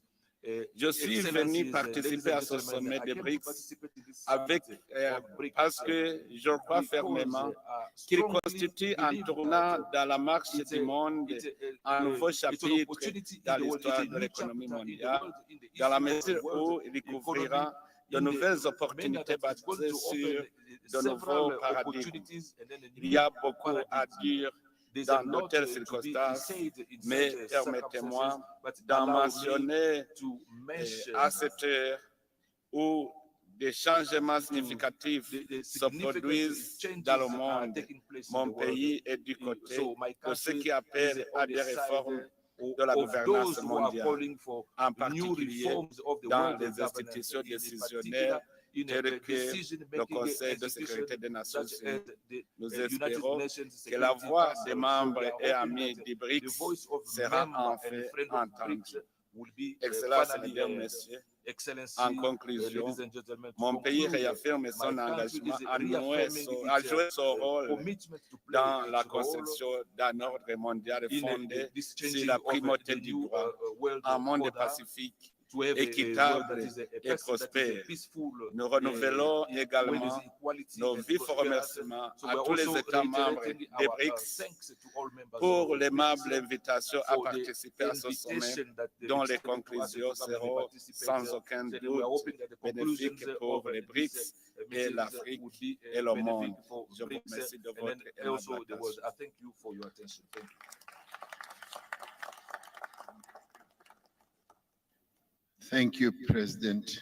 je suis venu participer à ce sommet des BRICS parce que je crois fermement qu'il constitue un tournant dans la marche du monde, un nouveau chapitre dans l'histoire de l'économie mondiale, dans la mesure où il couvrira de nouvelles opportunités basées sur de nouveaux paradigmes. Il y a beaucoup à dire dans de telles circonstances, mais permettez-moi d'en mentionner à cette heure où des changements significatifs se produisent dans le monde. Mon pays est du côté de ceux qui appellent à des réformes de la gouvernance mondiale, en particulier dans les institutions décisionnaires telles que le Conseil de sécurité des Nations Unies. Nous espérons que la voix des membres et amis du BRICS sera enfin entendue. Excellences, Mesdames, Messieurs, en conclusion, mon pays réaffirme son engagement à jouer son rôle dans la construction d'un ordre mondial fondé sur la primauté du droit, un monde pacifique, équitable et prospère. Nous renouvelons également nos vifs remerciements à tous les États membres des BRICS pour l'aimable invitation à participer à ce sommet dont les conclusions seront sans aucun doute bénéfiques pour les BRICS et l'Afrique et le monde. Je vous remercie de votre aimable attention. Thank you, President.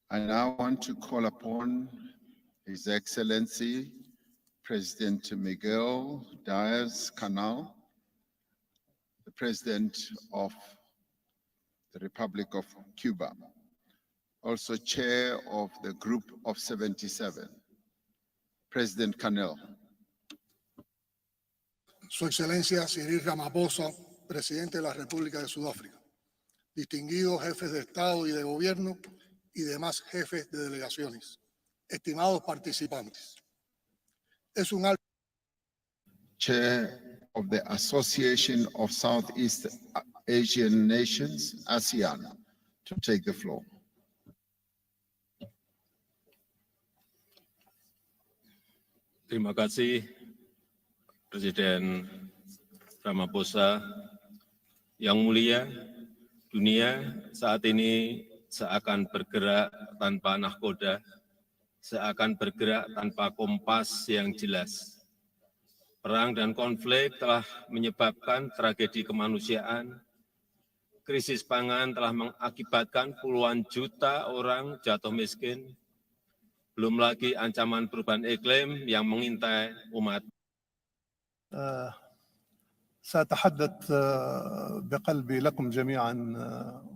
I now want to call upon His Excellency, President Miguel Diaz-Canel, the President of the Republic of Cuba, also Chair of the Group of 77. President Canel. Su Excelencia Cyril Ramaphosa, Presidente de la República de Sudáfrica, distinguidos jefes de Estado y de Gobierno y demás jefes de delegaciones, estimados participantes. Es un Chair of the Association of Southeast Asian Nations, ASEAN, to take the floor. Terima kasih Presiden Ramaphosa. Yang mulia, dunia saat ini seakan bergerak tanpa nahkoda, seakan bergerak tanpa kompas yang jelas. Perang dan konflik telah menyebabkan tragedi kemanusiaan. Krisis pangan telah mengakibatkan puluhan juta orang jatuh miskin. Belum lagi ancaman perubahan iklim yang mengintai umat. سأتحدث بقلبي لكم جميعا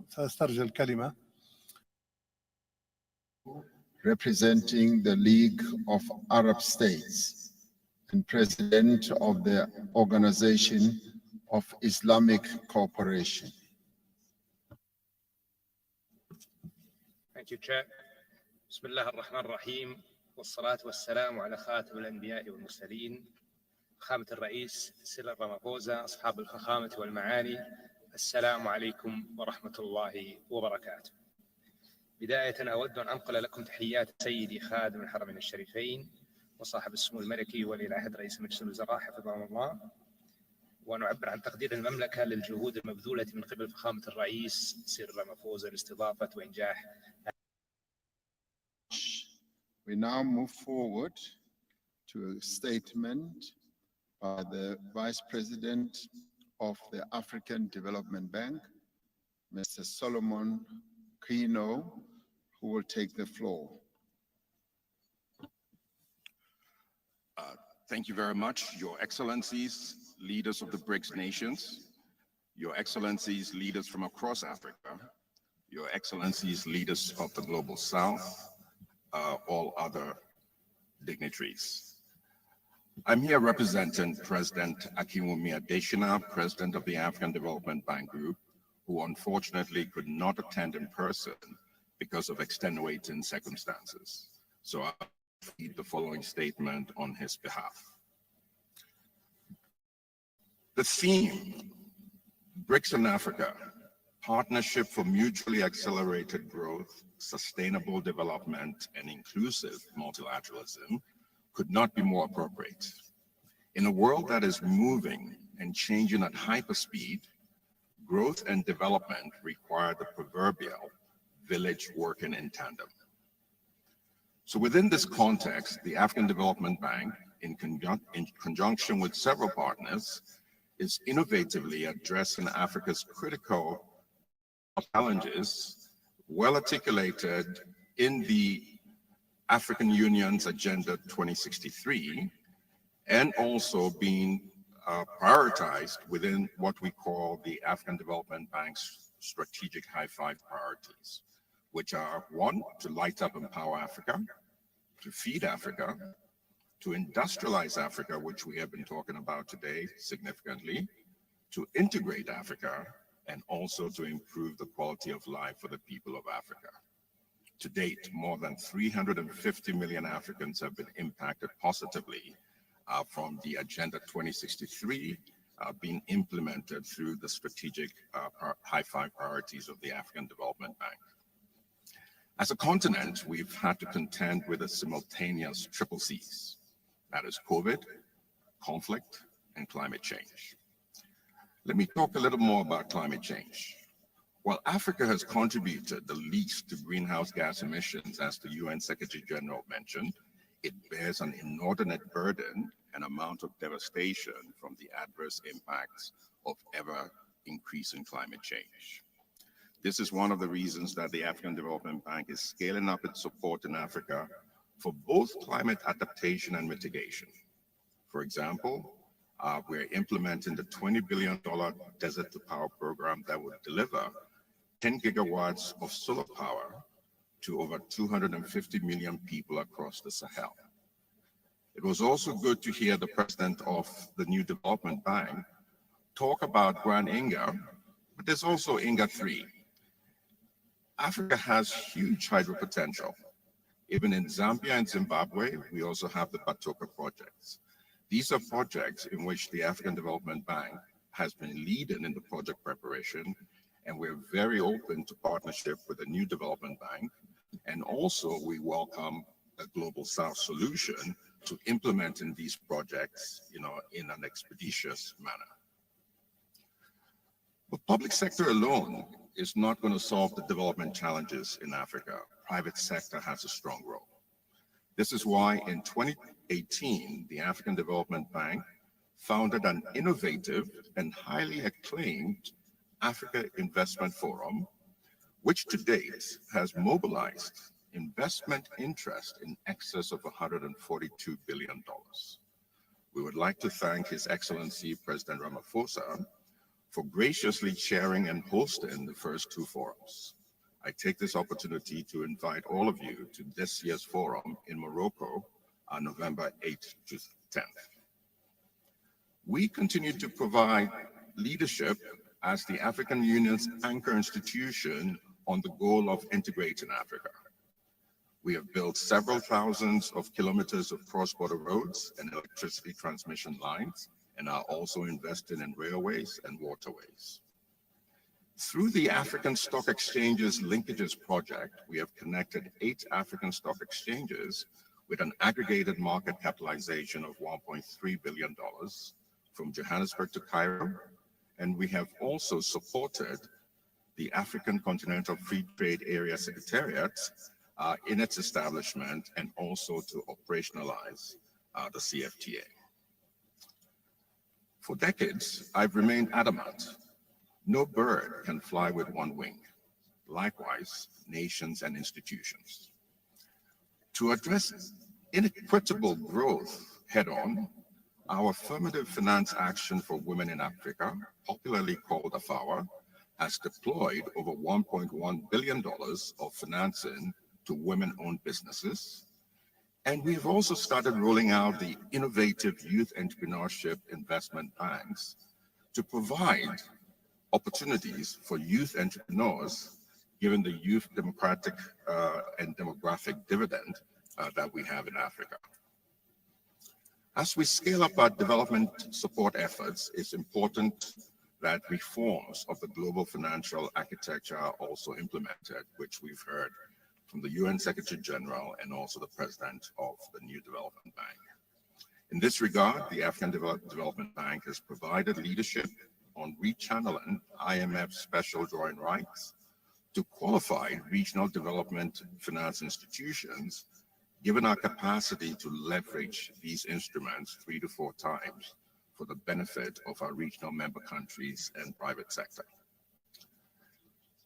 سأسترجع الكلمة. Representing the League of Arab States and President of the Organization of Islamic Cooperation. Thank you, Chair. Bismillah ar-Rahman ar-Rahim. Wassalatu wassalamu ala khatam al-anbiya'i wal-mursalin. فخامة الرئيس سيريل رامافوزا، أصحاب الفخامة والمعالي، السلام عليكم ورحمة الله وبركاته. بداية أود أن أنقل لكم تحيات سيدي خادم الحرمين الشريفين وصاحب السمو الملكي ولي العهد رئيس مجلس الوزراء حفظه الله، ونعبر عن تقدير المملكة للجهود المبذولة من قبل فخامة الرئيس سيريل رامافوزا لاستضافة وإنجاح. We now move forward to a statement by the Vice President of the African Development Bank, Mr. Solomon Kino, who will take the floor. Thank you very much, Your Excellencies, leaders of the BRICS nations, Your Excellencies, leaders from across Africa, Your Excellencies, leaders of the Global South, all other dignitaries. I'm here representing President Akinwumi Adesina, President of the African Development Bank Group, who unfortunately could not attend in person because of extenuating circumstances. So I'll read the following statement on his behalf. The theme, BRICS and Africa, Partnership for Mutually Accelerated Growth, Sustainable Development, and Inclusive Multilateralism, could not be more appropriate. In a world that is moving and changing at hyperspeed, growth and development require the proverbial village working in tandem. So within this context, the African Development Bank, in conjunction with several partners, is innovatively addressing Africa's critical challenges, well articulated in the African Union's Agenda 2063, and also being prioritized within what we call the African Development Bank's strategic high-five priorities, which are: one, to light up and empower Africa, to feed Africa, to industrialize Africa, which we have been talking about today significantly, to integrate Africa, and also to improve the quality of life for the people of Africa. To date, more than 350 million Africans have been impacted positively from the Agenda 2063 being implemented through the strategic high-five priorities of the African Development Bank. As a continent, we've had to contend with a simultaneous triple C's. That is COVID, conflict, and climate change. Let me talk a little more about climate change. While Africa has contributed the least to greenhouse gas emissions, as the UN Secretary General mentioned, it bears an inordinate burden and amount of devastation from the adverse impacts of ever-increasing climate change. This is one of the reasons that the African Development Bank is scaling up its support in Africa for both climate adaptation and mitigation. For example, we're implementing the $20 billion Desert to Power program that would deliver 10 gigawatts of solar power to over 250 million people across the Sahel. It was also good to hear the president of the new development bank talk about Grand Inga, but there's also Inga 3. Africa has huge hydro potential. Even in Zambia and Zimbabwe, we also have the Batoka projects. These are projects in which the African Development Bank has been leading in the project preparation, and we're very open to partnership with the new development bank. And also we welcome a Global South solution to implementing these projects, in an expeditious manner. But public sector alone is not going to solve the development challenges in Africa. Private sector has a strong role. This is why in 2018, the African Development Bank founded an innovative and highly acclaimed Africa Investment Forum, which to date has mobilized investment interest in excess of $142 billion. We would like to thank His Excellency President Ramaphosa for graciously chairing and hosting the first two forums. I take this opportunity to invite all of you to this year's forum in Morocco on November 8th to 10th. We continue to provide leadership as the African Union's anchor institution on the goal of integrating Africa. We have built several thousands of kilometers of cross-border roads and electricity transmission lines, and are also investing in railways and waterways. Through the African Stock Exchanges Linkages Project, we have connected 8 African stock exchanges with an aggregated market capitalization of $1.3 billion from Johannesburg to Cairo, and we have also supported the African Continental Free Trade Area Secretariat in its establishment and also to operationalize the CFTA. For decades, I've remained adamant: no bird can fly with one wing. Likewise, nations and institutions. To address inequitable growth head-on, our Affirmative Finance Action for Women in Africa, popularly called AFAWA, has deployed over $1.1 billion of financing to women-owned businesses. And we've also started rolling out the innovative youth entrepreneurship investment banks to provide opportunities for youth entrepreneurs, given the youth democratic and demographic dividend that we have in Africa. As we scale up our development support efforts, it's important that reforms of the global financial architecture are also implemented, which we've heard from the UN Secretary General and also the President of the New Development Bank. In this regard, the African Development Bank has provided leadership on rechanneling IMF special drawing rights to qualify regional development finance institutions, given our capacity to leverage these instruments 3 to 4 times for the benefit of our regional member countries and private sector.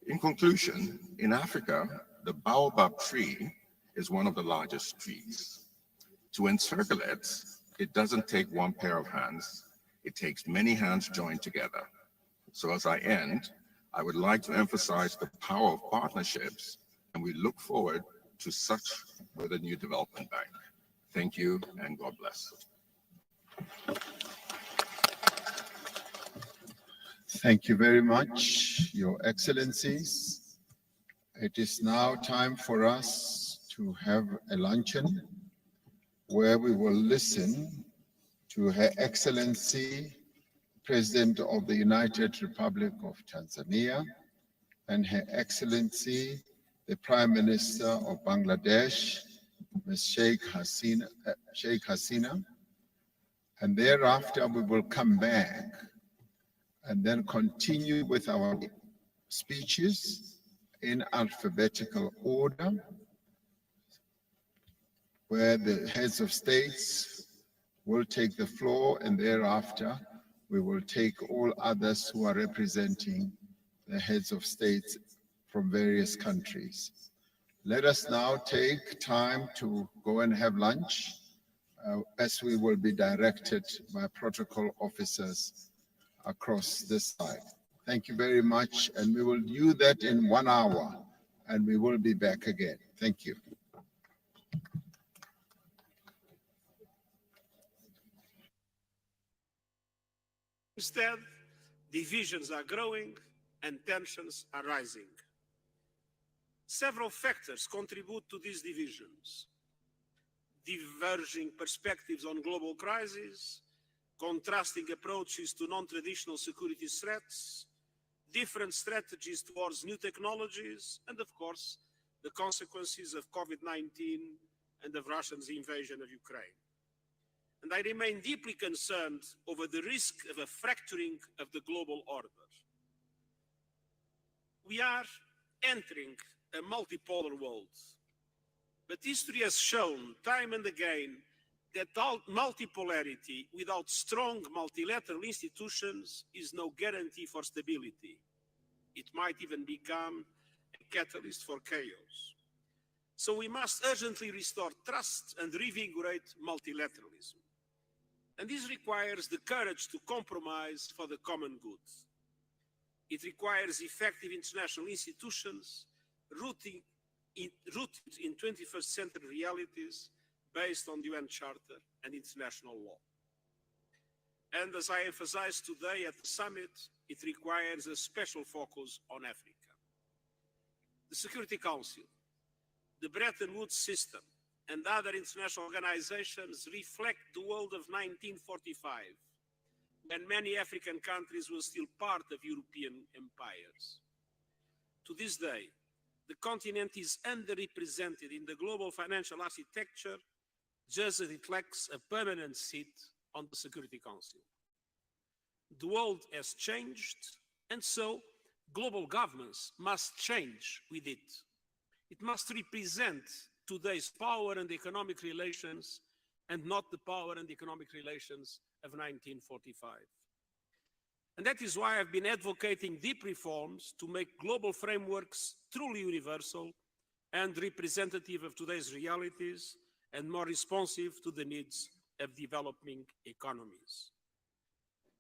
In conclusion, in Africa, the baobab tree is one of the largest trees. To encircle it, it doesn't take one pair of hands, it takes many hands joined together. So as I end, I would like to emphasize the power of partnerships, and we look forward to such with the New Development Bank. Thank you, and God bless. Thank you very much, Your Excellencies. It is now time for us to have a luncheon where we will listen to Her Excellency, President of the United Republic of Tanzania, and Her Excellency, the Prime Minister of Bangladesh, Ms. Sheikh Hasina. And thereafter, we will come back and then continue with our speeches in alphabetical order, where the heads of states will take the floor, and thereafter we will take all others who are representing the heads of states from various countries. Let us now take time to go and have lunch, as we will be directed by protocol officers across this side. Thank you very much, and we will do that in 1 hour, and we will be back again. Thank you. Instead, divisions are growing and tensions are rising. Several factors contribute to these divisions: diverging perspectives on global crises, contrasting approaches to non-traditional security threats, different strategies towards new technologies, and of course, the consequences of COVID-19 and of Russia's invasion of Ukraine. And I remain deeply concerned over the risk of a fracturing of the global order. We are entering a multipolar world, but history has shown time and again that multipolarity without strong multilateral institutions is no guarantee for stability. It might even become a catalyst for chaos. So we must urgently restore trust and reinvigorate multilateralism. And this requires the courage to compromise for the common good. It requires effective international institutions rooted in 21st century realities based on the UN Charter and international law. And as I emphasized today at the summit, it requires a special focus on Africa. The Security Council, the Bretton Woods system, and other international organizations reflect the world of 1945, when many African countries were still part of European empires. To this day, the continent is underrepresented in the global financial architecture, just as it lacks a permanent seat on the Security Council. The world has changed, and so global governance must change with it. It must represent today's power and economic relations and not the power and economic relations of 1945. And that is why I've been advocating deep reforms to make global frameworks truly universal and representative of today's realities and more responsive to the needs of developing economies.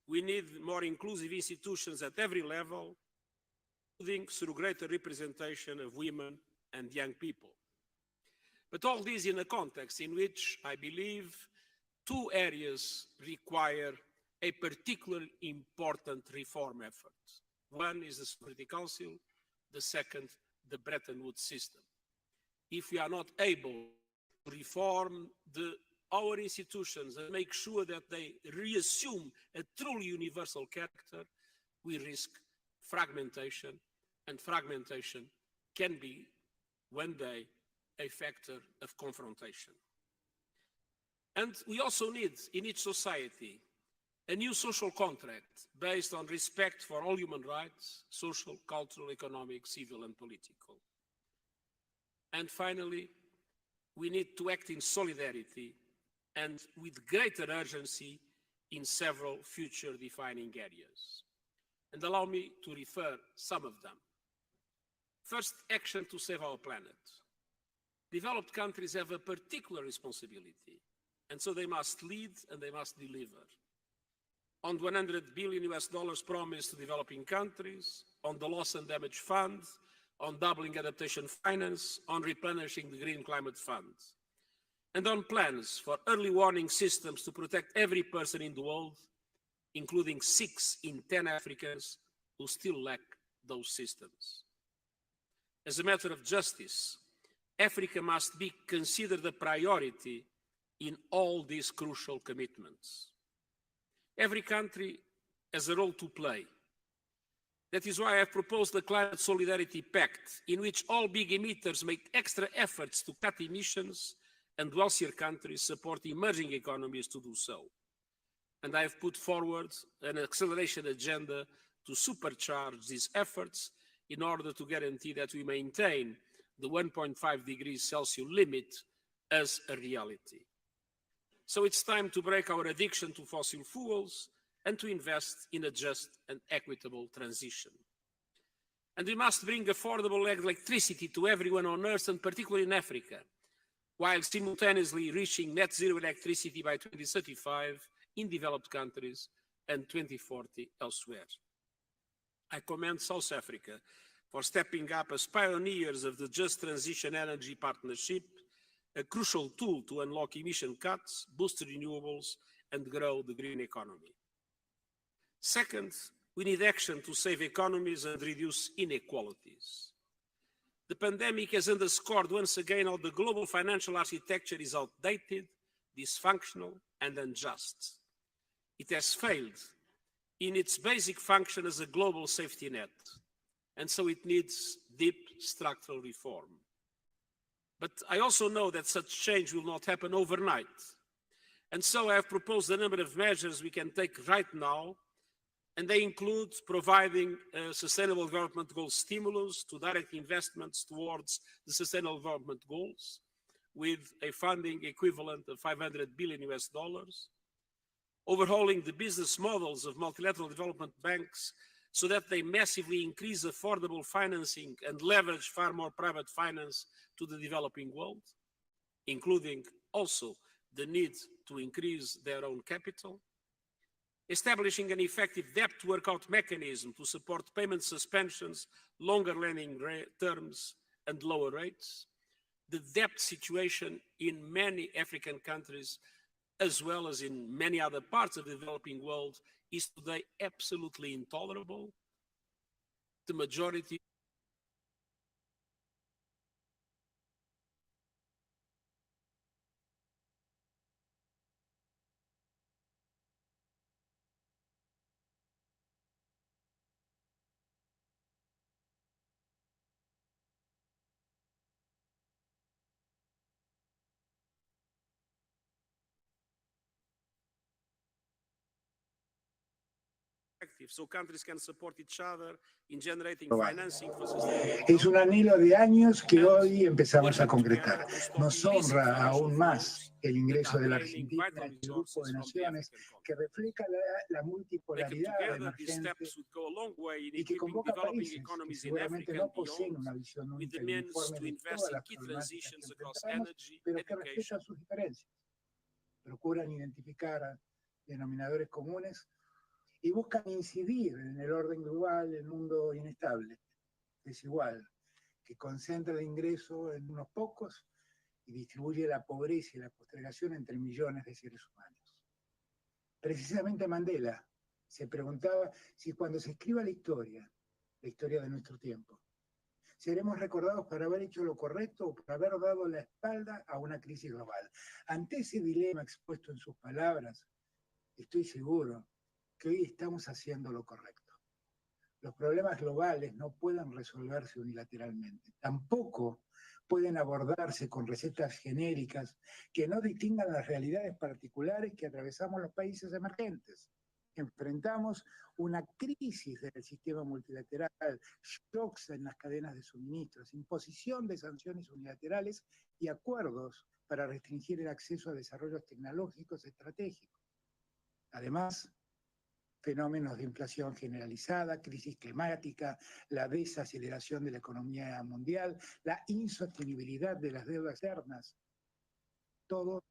We need more inclusive institutions at every level, including through greater representation of women and young people. But all this in a context in which I believe two areas require a particularly important reform effort. One is the Security Council, the second, the Bretton Woods system. If we are not able to reform our institutions and make sure that they reassume a truly universal character, we risk fragmentation, and fragmentation can be, one day, a factor of confrontation. And we also need, in each society, a new social contract based on respect for all human rights, social, cultural, economic, civil, and political. And finally, we need to act in solidarity and with greater urgency in several future defining areas. And allow me to refer some of them. First, action to save our planet. Developed countries have a particular responsibility, and so they must lead and they must deliver. On the $100 billion promised to developing countries, on the loss and damage fund, on doubling adaptation finance, on replenishing the Green Climate Fund, and on plans for early warning systems to protect every person in the world, including 6 in 10 Africans who still lack those systems. As a matter of justice, Africa must be considered a priority in all these crucial commitments. Every country has a role to play. That is why I have proposed the Climate Solidarity Pact, in which all big emitters make extra efforts to cut emissions and wealthier countries support emerging economies to do so. And I have put forward an acceleration agenda to supercharge these efforts in order to guarantee that we maintain the 1.5 degrees Celsius limit as a reality. So it's time to break our addiction to fossil fuels and to invest in a just and equitable transition. And we must bring affordable electricity to everyone on Earth, and particularly in Africa, while simultaneously reaching net zero electricity by 2035 in developed countries and 2040 elsewhere. I commend South Africa for stepping up as pioneers of the Just Transition Energy Partnership, a crucial tool to unlock emission cuts, boost renewables, and grow the green economy. Second, we need action to save economies and reduce inequalities. The pandemic has underscored once again how the global financial architecture is outdated, dysfunctional, and unjust. It has failed in its basic function as a global safety net, and so it needs deep structural reform. But I also know that such change will not happen overnight. And so I have proposed a number of measures we can take right now, and they include providing Sustainable Development Goals stimulus to direct investments towards the Sustainable Development Goals with a funding equivalent of $500 billion, overhauling the business models of multilateral development banks so that they massively increase affordable financing and leverage far more private finance to the developing world, including also the need to increase their own capital, establishing an effective debt workout mechanism to support payment suspensions, longer lending terms, and lower rates. The debt situation in many African countries, as well as in many other parts of the developing world, is today absolutely intolerable. The majority Es un anhelo de años que hoy empezamos a concretar. Nos honra aún más el ingreso de la Argentina en el grupo de naciones que refleja la multipolaridad emergente y que convoca países que seguramente no poseen una visión única y uniforme de todas las problemáticas que enfrentamos, pero que respetan sus diferencias, procuran identificar denominadores comunes y buscan incidir en el orden global del mundo inestable, desigual, que concentra el ingreso en unos pocos y distribuye la pobreza y la postergación entre millones de seres humanos. Precisamente Mandela se preguntaba si cuando se escriba la historia de nuestro tiempo, seremos recordados por haber hecho lo correcto o por haber dado la espalda a una crisis global. Ante ese dilema expuesto en sus palabras, estoy seguro que hoy estamos haciendo lo correcto. Los problemas globales no pueden resolverse unilateralmente. Tampoco pueden abordarse con recetas genéricas que no distingan las realidades particulares que atravesamos los países emergentes. Enfrentamos una crisis del sistema multilateral, shocks en las cadenas de suministros, imposición de sanciones unilaterales y acuerdos para restringir el acceso a desarrollos tecnológicos estratégicos. Además, fenómenos de inflación generalizada, crisis climática, la desaceleración de la economía mundial, la insostenibilidad de las deudas externas, todos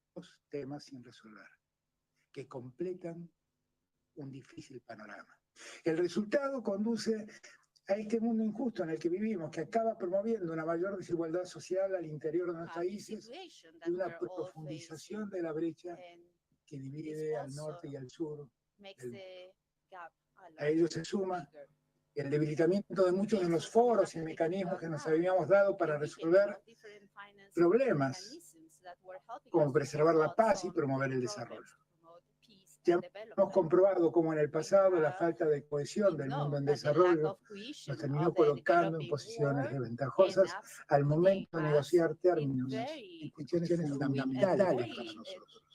temas sin resolver, que completan un difícil panorama. El resultado conduce a este mundo injusto en el que vivimos, que acaba promoviendo una mayor desigualdad social al interior de los países y una profundización de la brecha que divide al norte y al sur. A ello se suma el debilitamiento de muchos de los foros y mecanismos que nos habíamos dado para resolver problemas, como preservar la paz y promover el desarrollo. Ya hemos comprobado cómo en el pasado la falta de cohesión del mundo en desarrollo nos terminó colocando en posiciones desventajosas al momento de negociar términos en cuestiones fundamentales para nosotros.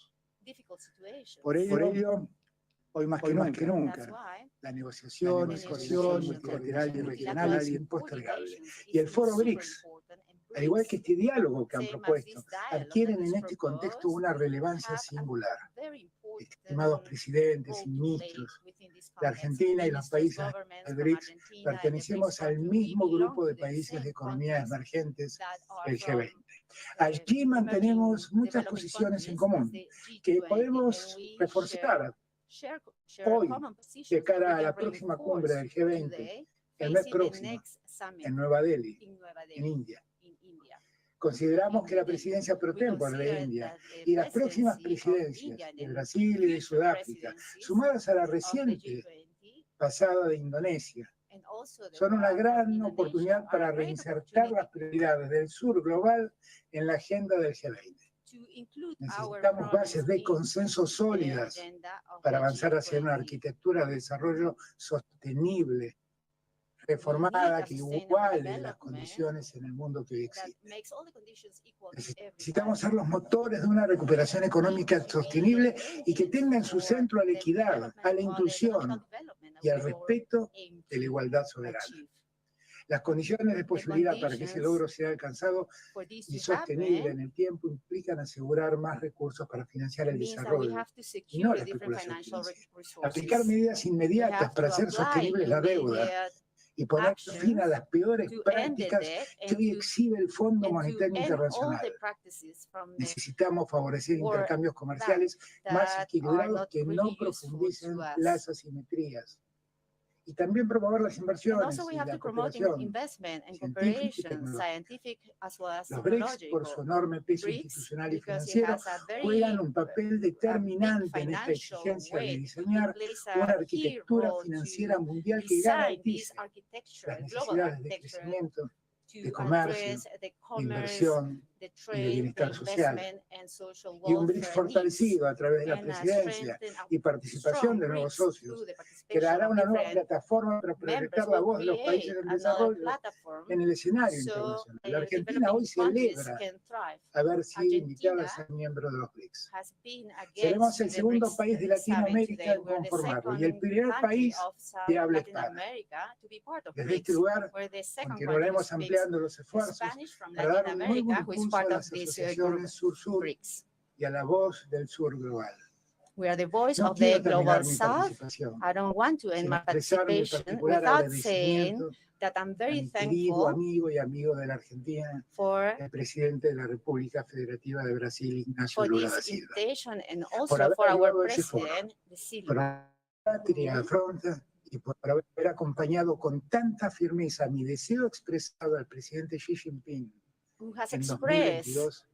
Por ello, hoy más que nunca, la negociación multilateral y regional es impostergable. Y el foro BRICS, al igual que este diálogo que han propuesto, adquieren en este contexto una relevancia singular. Estimados presidentes y ministros, la Argentina y los países del BRICS pertenecemos al mismo grupo de países de economías emergentes, el G20. Allí mantenemos muchas posiciones en común que podemos reforzar hoy de cara a la próxima cumbre del G20, el mes próximo, en Nueva Delhi, en India. Consideramos que la presidencia pro tempore de India y las próximas presidencias de Brasil y de Sudáfrica, sumadas a la reciente pasada de Indonesia, son una gran oportunidad para reinsertar las prioridades del sur global en la agenda del G20. Necesitamos bases de consenso sólidas para avanzar hacia una arquitectura de desarrollo sostenible, reformada, que iguale las condiciones en el mundo que hoy existe. Necesitamos ser los motores de una recuperación económica sostenible y que tenga en su centro a la equidad, a la inclusión y al respeto de la igualdad soberana. Las condiciones de posibilidad para que ese logro sea alcanzado y sostenible en el tiempo implican asegurar más recursos para financiar el desarrollo y no la especulación financiera. Aplicar medidas inmediatas para hacer sostenible la deuda y poner fin a las peores prácticas que hoy exhibe el Fondo Monetario Internacional. Necesitamos favorecer intercambios comerciales más equilibrados que no profundicen las asimetrías. Y también promover las inversiones y la cooperación científica y tecnológica. Los BRICS, por su enorme peso institucional y financiero, juegan un papel determinante en esta exigencia de diseñar una arquitectura financiera mundial que garantice las necesidades de crecimiento, de comercio, de inversión y de bienestar social. Y un BRICS fortalecido a través de la presidencia y participación de nuevos socios creará una nueva plataforma para proyectar la voz de los países en desarrollo en el escenario internacional. La Argentina hoy celebra haber sido invitada a ser miembro de los BRICS. Seremos el segundo país de Latinoamérica en conformarlo y el primer país de habla hispana. Desde este lugar continuaremos ampliando los esfuerzos para dar un nuevo impulso a las asociaciones Sur-Sur y a la voz del Sur global. We are the voice No of the quiero terminar Global mi South. participación I don't want to end sin my expresar mi participation particular without saying agradecimiento that I'm a very mi querido thankful amigo y amigo de la Argentina, for el presidente de la República Federativa de Brasil, Ignacio for Lula da this Silva, invitation and por also haber for our ayudado a ese foro, president, the por Silva, patria afronta y por haber acompañado con tanta firmeza mi deseo expresado al presidente Xi Jinping who has en expressed 2022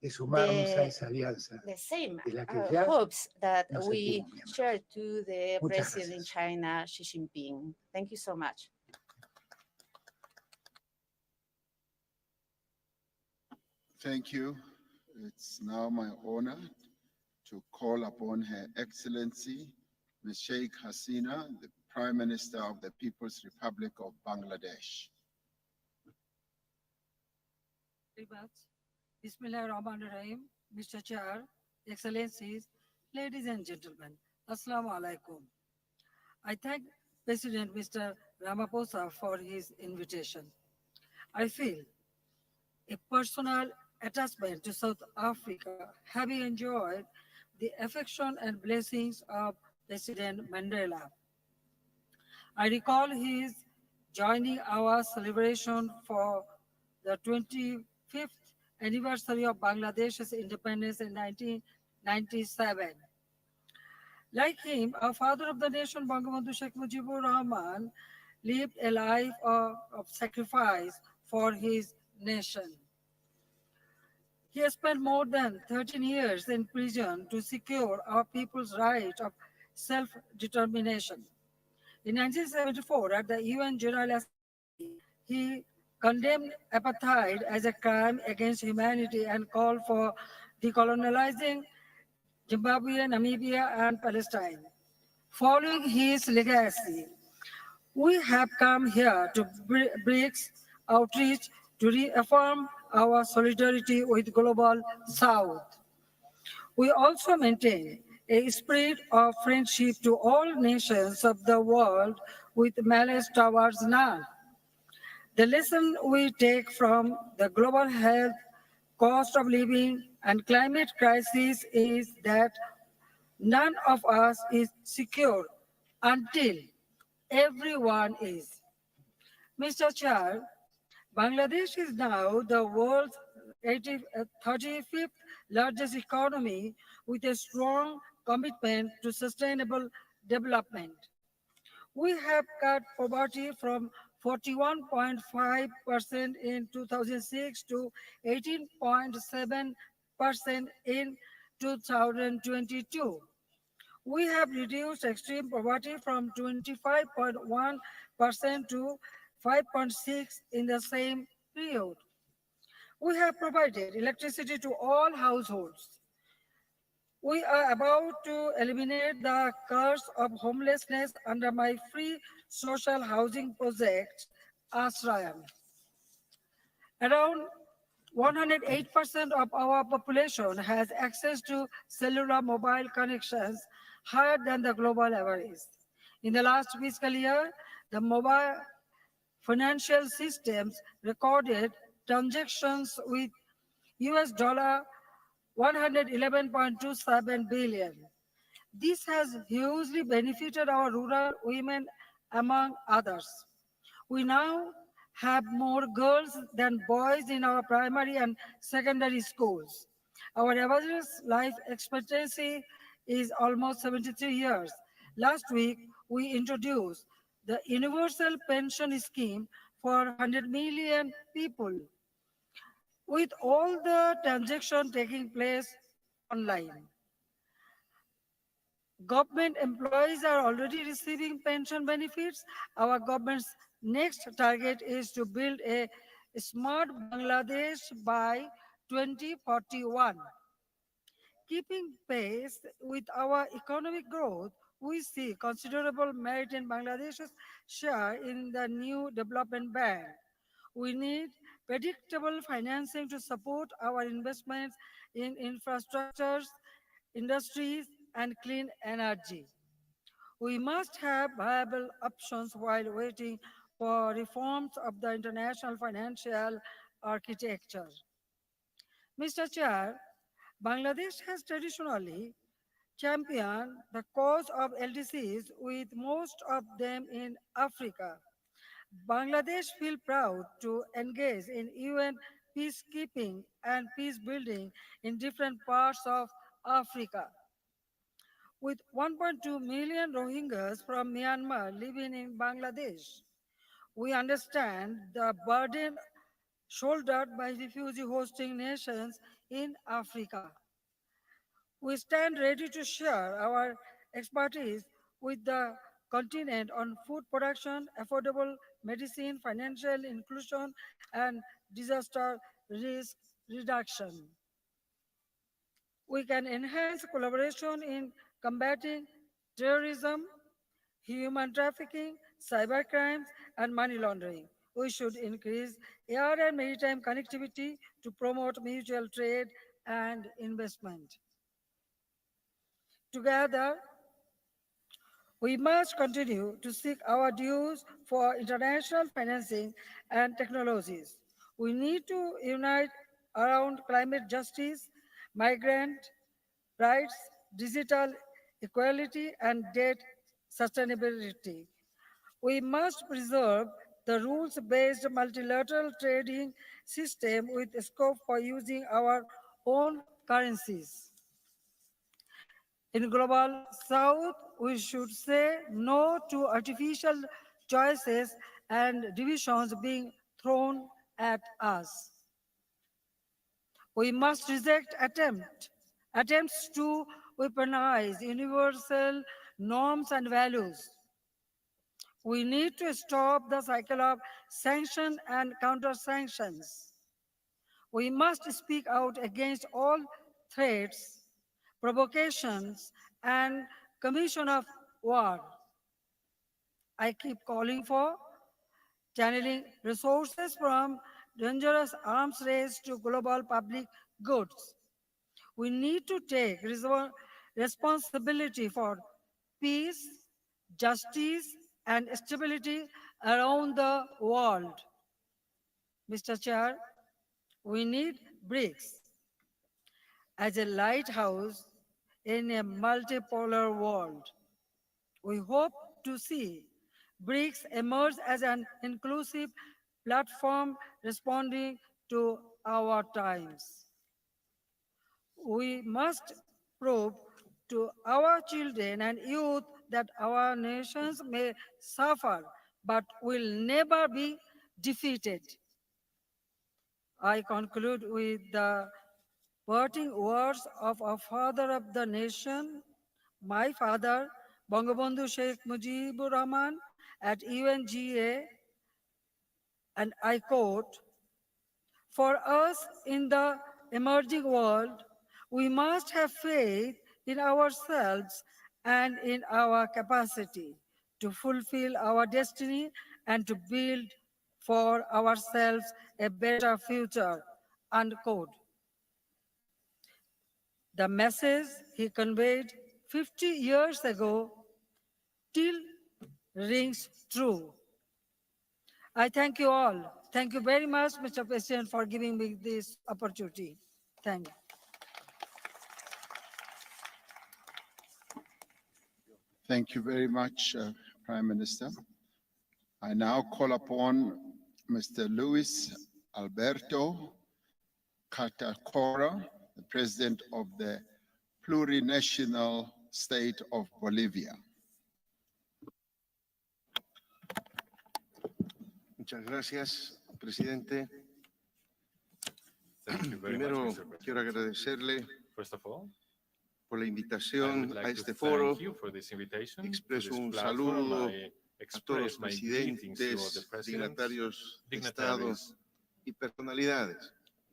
de sumarnos a the, esa alianza the same de la que ya hopes that nos we sentimos miembros. share to the Muchas president in China, Xi Jinping. Thank you so much. Thank you. It's now my honor to call upon Her Excellency, Ms. Sheikh Hasina, the Prime Minister of the People's Republic of Bangladesh. Bismillahirrahmanirrahim, Mr. Chair, Excellencies, ladies and gentlemen, Assalamu alaikum. I thank President Mr. Ramaphosa for his invitation. I feel a personal attachment to South Africa, having enjoyed the affection and blessings of President Mandela. I recall his joining our celebration for the 25th anniversary of Bangladesh's independence in 1997. Like him, our father of the nation, Bangabandhu Sheikh Mujibur Rahman, lived a life of sacrifice for his nation. He has spent more than 13 years in prison to secure our people's right of self-determination. In 1974, at the UN General Assembly, he condemned apartheid as a crime against humanity and called for decolonizing Zimbabwe, Namibia, and Palestine. Following his legacy, we have come here to BRICS Outreach to reaffirm our solidarity with Global South. We also maintain a spirit of friendship to all nations of the world with malice towards none. The lesson we take from the global health, cost of living, and climate crisis is that none of us is secure until everyone is. Mr. Chair, Bangladesh is now the world's 35th largest economy with a strong commitment to sustainable development. We have cut poverty from 41.5% in 2006 to 18.7% in 2022. We have reduced extreme poverty from 25.1% to 5.6% in the same period. We have provided electricity to all households. We are about to eliminate the curse of homelessness under my free social housing project, Ashrayam. Around 108% of our population has access to cellular mobile connections higher than the global average. In the last fiscal year, the mobile financial systems recorded transactions with US dollar 111.27 billion. This has hugely benefited our rural women, among others. We now have more girls than boys in our primary and secondary schools. Our average life expectancy is almost 73 years. Last week, we introduced the Universal Pension Scheme for 100 million people, with all the transactions taking place online. Government employees are already receiving pension benefits. Our government's next target is to build a smart Bangladesh by 2041. Keeping pace with our economic growth, we see considerable merit in Bangladesh's share in the new development bank. We need predictable financing to support our investments in infrastructures, industries, and clean energy. We must have viable options while waiting for reforms of the international financial architecture. Mr. Chair, Bangladesh has traditionally championed the cause of LDCs, with most of them in Africa. Bangladesh feels proud to engage in UN peacekeeping and peace building in different parts of Africa. With 1.2 million Rohingyas from Myanmar living in Bangladesh, we understand the burden shouldered by refugee hosting nations in Africa. We stand ready to share our expertise with the continent on food production, affordable medicine, financial inclusion, and disaster risk reduction. We can enhance collaboration in combating terrorism, human trafficking, cybercrimes, and money laundering. We should increase air and maritime connectivity to promote mutual trade and investment. Together, we must continue to seek our dues for international financing and technologies. We need to unite around climate justice, migrant rights, digital equality, and debt sustainability. We must preserve the rules-based multilateral trading system with scope for using our own currencies. In Global South, we should say no to artificial choices and divisions being thrown at us. We must reject attempts to weaponize universal norms and values. We need to stop the cycle of sanction and counter-sanctions. We must speak out against all threats, provocations, and commission of war. I keep calling for channeling resources from dangerous arms race to global public goods. We need to take responsibility for peace, justice, and stability around the world. Mr. Chair, we need BRICS as a lighthouse in a multipolar world. We hope to see BRICS emerge as an inclusive platform responding to our times. We must prove to our children and youth that our nations may suffer but will never be defeated. I conclude with the parting words of our father of the nation, my father, Bangabandhu Sheikh Mujibur Rahman, at UNGA, and I quote, "For us in the emerging world, we must have faith in ourselves and in our capacity to fulfill our destiny and to build for ourselves a better future," unquote. The message he conveyed 50 years ago still rings true. I thank you all. Thank you very much, Mr. President, for giving me this opportunity. Thank you. Thank you very much, Prime Minister. I now call upon Mr. Luis Alberto Catacora, the President of the plurinational state of Bolivia. Muchas gracias, presidente. Primero, quiero agradecerle por la invitación a este foro. Expreso un saludo a todos los presidentes, dignatarios de Estado y personalidades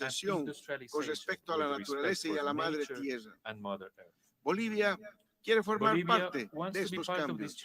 industrialización con respecto a la naturaleza y a la madre tierra. Bolivia quiere formar parte de estos cambios.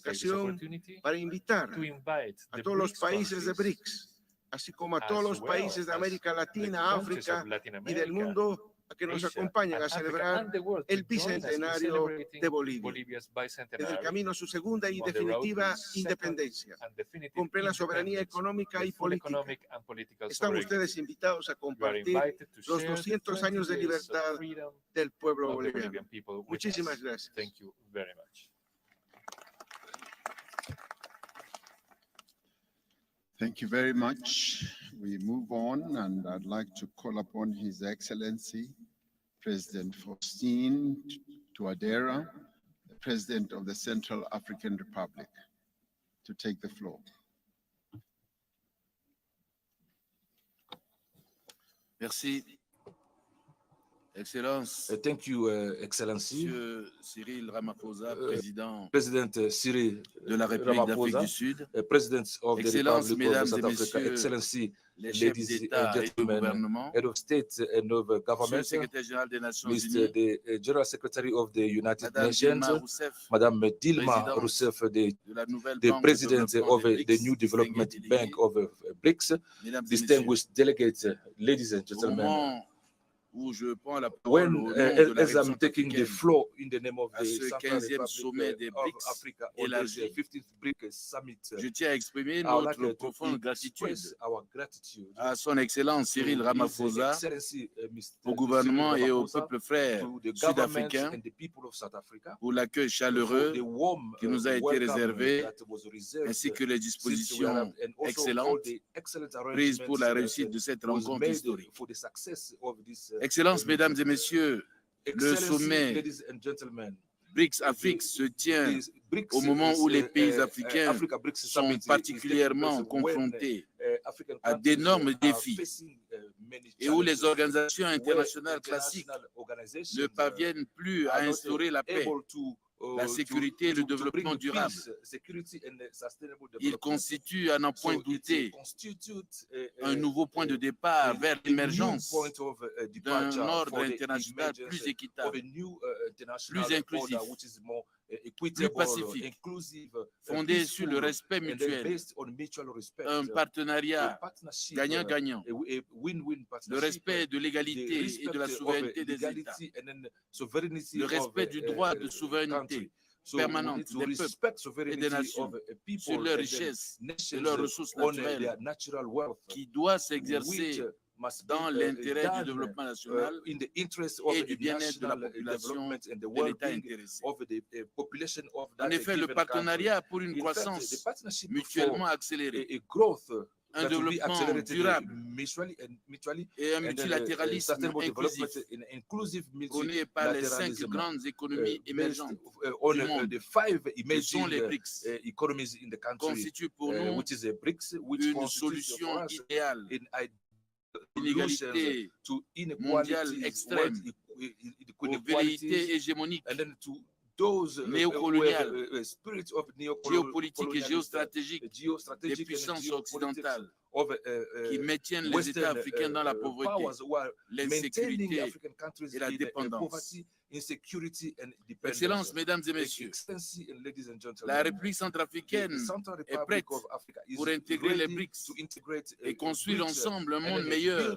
ocasión para invitar a todos los países de BRICS, así como a todos los países de América Latina, África y del mundo, a que nos acompañen a celebrar el bicentenario de Bolivia, en el camino a su segunda y definitiva independencia, con plena soberanía económica y política. Están ustedes invitados a compartir los 200 años de libertad del pueblo boliviano. Muchísimas gracias. Thank you very much. We move on, and I'd like to call upon His Excellency, President Faustin Touadera, the President of the Central African Republic, to take the floor. Merci. Excellence. Thank you, Excellency. Monsieur Cyril Ramaphosa, President Cyril de la République d'Afrique du Sud, President of the Excellences, Republic of Mesdames South et Africa, Messieurs, Excellency, les chefs ladies d'État and et de gentlemen, gouvernement, Head of State and of Monsieur Government, le Secrétaire général des Nations Mr. Unies, the General Secretary of the United Madame Nations, Dilma Rousseff, Madame Dilma présidente Rousseff, de la nouvelle the Banque de President développement of des the BRICS, new development distingués bank of BRICS, Mesdames et distinguished delegates, ladies and Au gentlemen. moment où je prends la parole When, au nom de la as I'm République taking the africaine floor in the name of à the ce Central 15e sommet Republic des of BRICS Africa, on this élargi, 15th BRICS Summit, je tiens à exprimer I would like notre to profonde gratitude express our gratitude à son Excellence Cyril to His Ramaphosa, Excellency, Mr. au gouvernement Cyril et au Ramaphosa, peuple frère to the government sud-africain and the people of South Africa, pour l'accueil for chaleureux the warm qui nous a été welcome réservé, that was reserved ainsi que les since we dispositions arrived, and also all excellentes the excellent prises pour la arrangements réussite de cette was rencontre made historique. for the success of this Excellences, Mesdames et meeting. Messieurs, le Excellency, sommet ladies and gentlemen, BRICS-Afrique se tient the BRICS, au moment où les pays africains Africa BRICS sont Summit particulièrement is taking place when, confrontés African à countries d'énormes are défis facing, many et où les challenges, organisations where internationales classiques international ne organizations parviennent plus à are not instaurer la paix, able to la sécurité et le développement bring durable. peace, security and sustainable Il development. constitue, à n'en point So it douter, constitutes un nouveau point de départ vers l'émergence point of d'un departure ordre for the international emergence plus of équitable, a new international plus inclusif, order which is more plus equitable, pacifique, inclusive, fondé sur le peaceful, respect and then mutuel, based on mutual respect, un a partenariat partnership, gagnant-gagnant, a win-win le partnership, respect de the l'égalité et respect de la of souveraineté des États, legality and then sovereignty le of respect du droit de country. souveraineté So we permanente need to des peuples respect et sovereignty des nations of people sur leurs and then richesses et nations leurs ressources on naturelles their natural wealth, qui doit which s'exercer must dans be l'intérêt du done développement national in the interest of et du bien-être de la national population development and the de l'État well-being intéressé. of the population of En that effet, le given partenariat country. pour une In fact, croissance the partnership mutuellement for accélérée, a growth un that will be développement accelerated durable mutually et un and then multilatéralisme sustainable inclusif development in inclusive prôné par les 5 multilateralism grandes économies based émergentes on du monde the 5 que sont emerging les BRICS economies in the country, constitue pour nous which is a BRICS, which une constitutes solution for us idéale in d'inégalité to mondiale inequalities, extrême, aux velléités hégémoniques, and then to those néocoloniales, spirits of géopolitiques et géostratégiques des puissances occidentales qui maintiennent les États africains dans la pauvreté, l'insécurité et la dépendance. Excellences, Mesdames et Messieurs, la République centrafricaine est prête pour intégrer les BRICS et construire ensemble un monde meilleur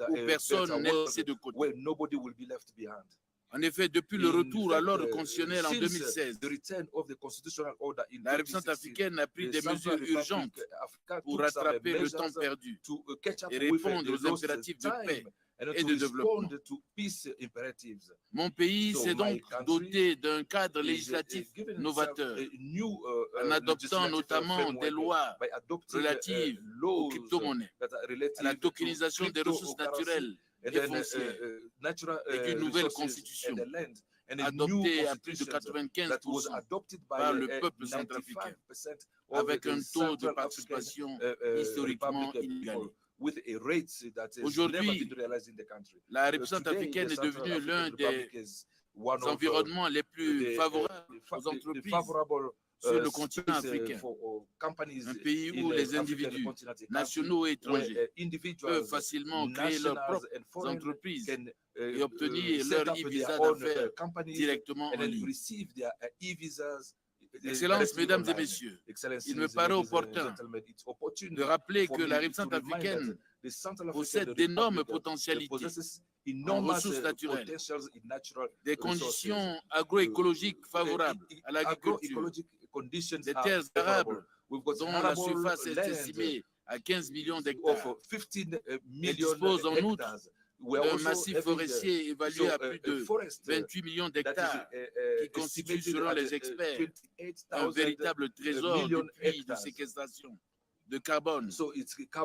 où personne n'est laissé de côté. En effet, depuis le retour à l'ordre constitutionnel en 2016, la République centrafricaine a pris des mesures urgentes pour rattraper le temps perdu et répondre aux impératifs de paix et de développement. Mon pays s'est donc doté d'un cadre législatif novateur, en adoptant notamment des lois relatives aux crypto-monnaies, à la tokenisation des ressources naturelles et foncières, et d'une nouvelle constitution adoptée à plus de 95% par le peuple centrafricain, avec un taux de participation historiquement inégalé. Aujourd'hui, la République centrafricaine est devenue l'un des environnements les plus favorables aux entreprises sur le continent africain, un pays où les individus, nationaux et étrangers, peuvent facilement créer leurs propres entreprises et obtenir leur e-visa d'affaires directement en ligne. Excellences, Mesdames et Messieurs, il me paraît opportun de rappeler que la République centrafricaine possède d'énormes potentialités en ressources naturelles, des conditions agroécologiques favorables à l'agriculture, des terres arables dont la surface est estimée à 15 millions d'hectares. Elle dispose en outre d'un massif forestier évalué à plus de 28 millions d'hectares qui constitue, selon les experts, un véritable trésor du puits de séquestration. de carbone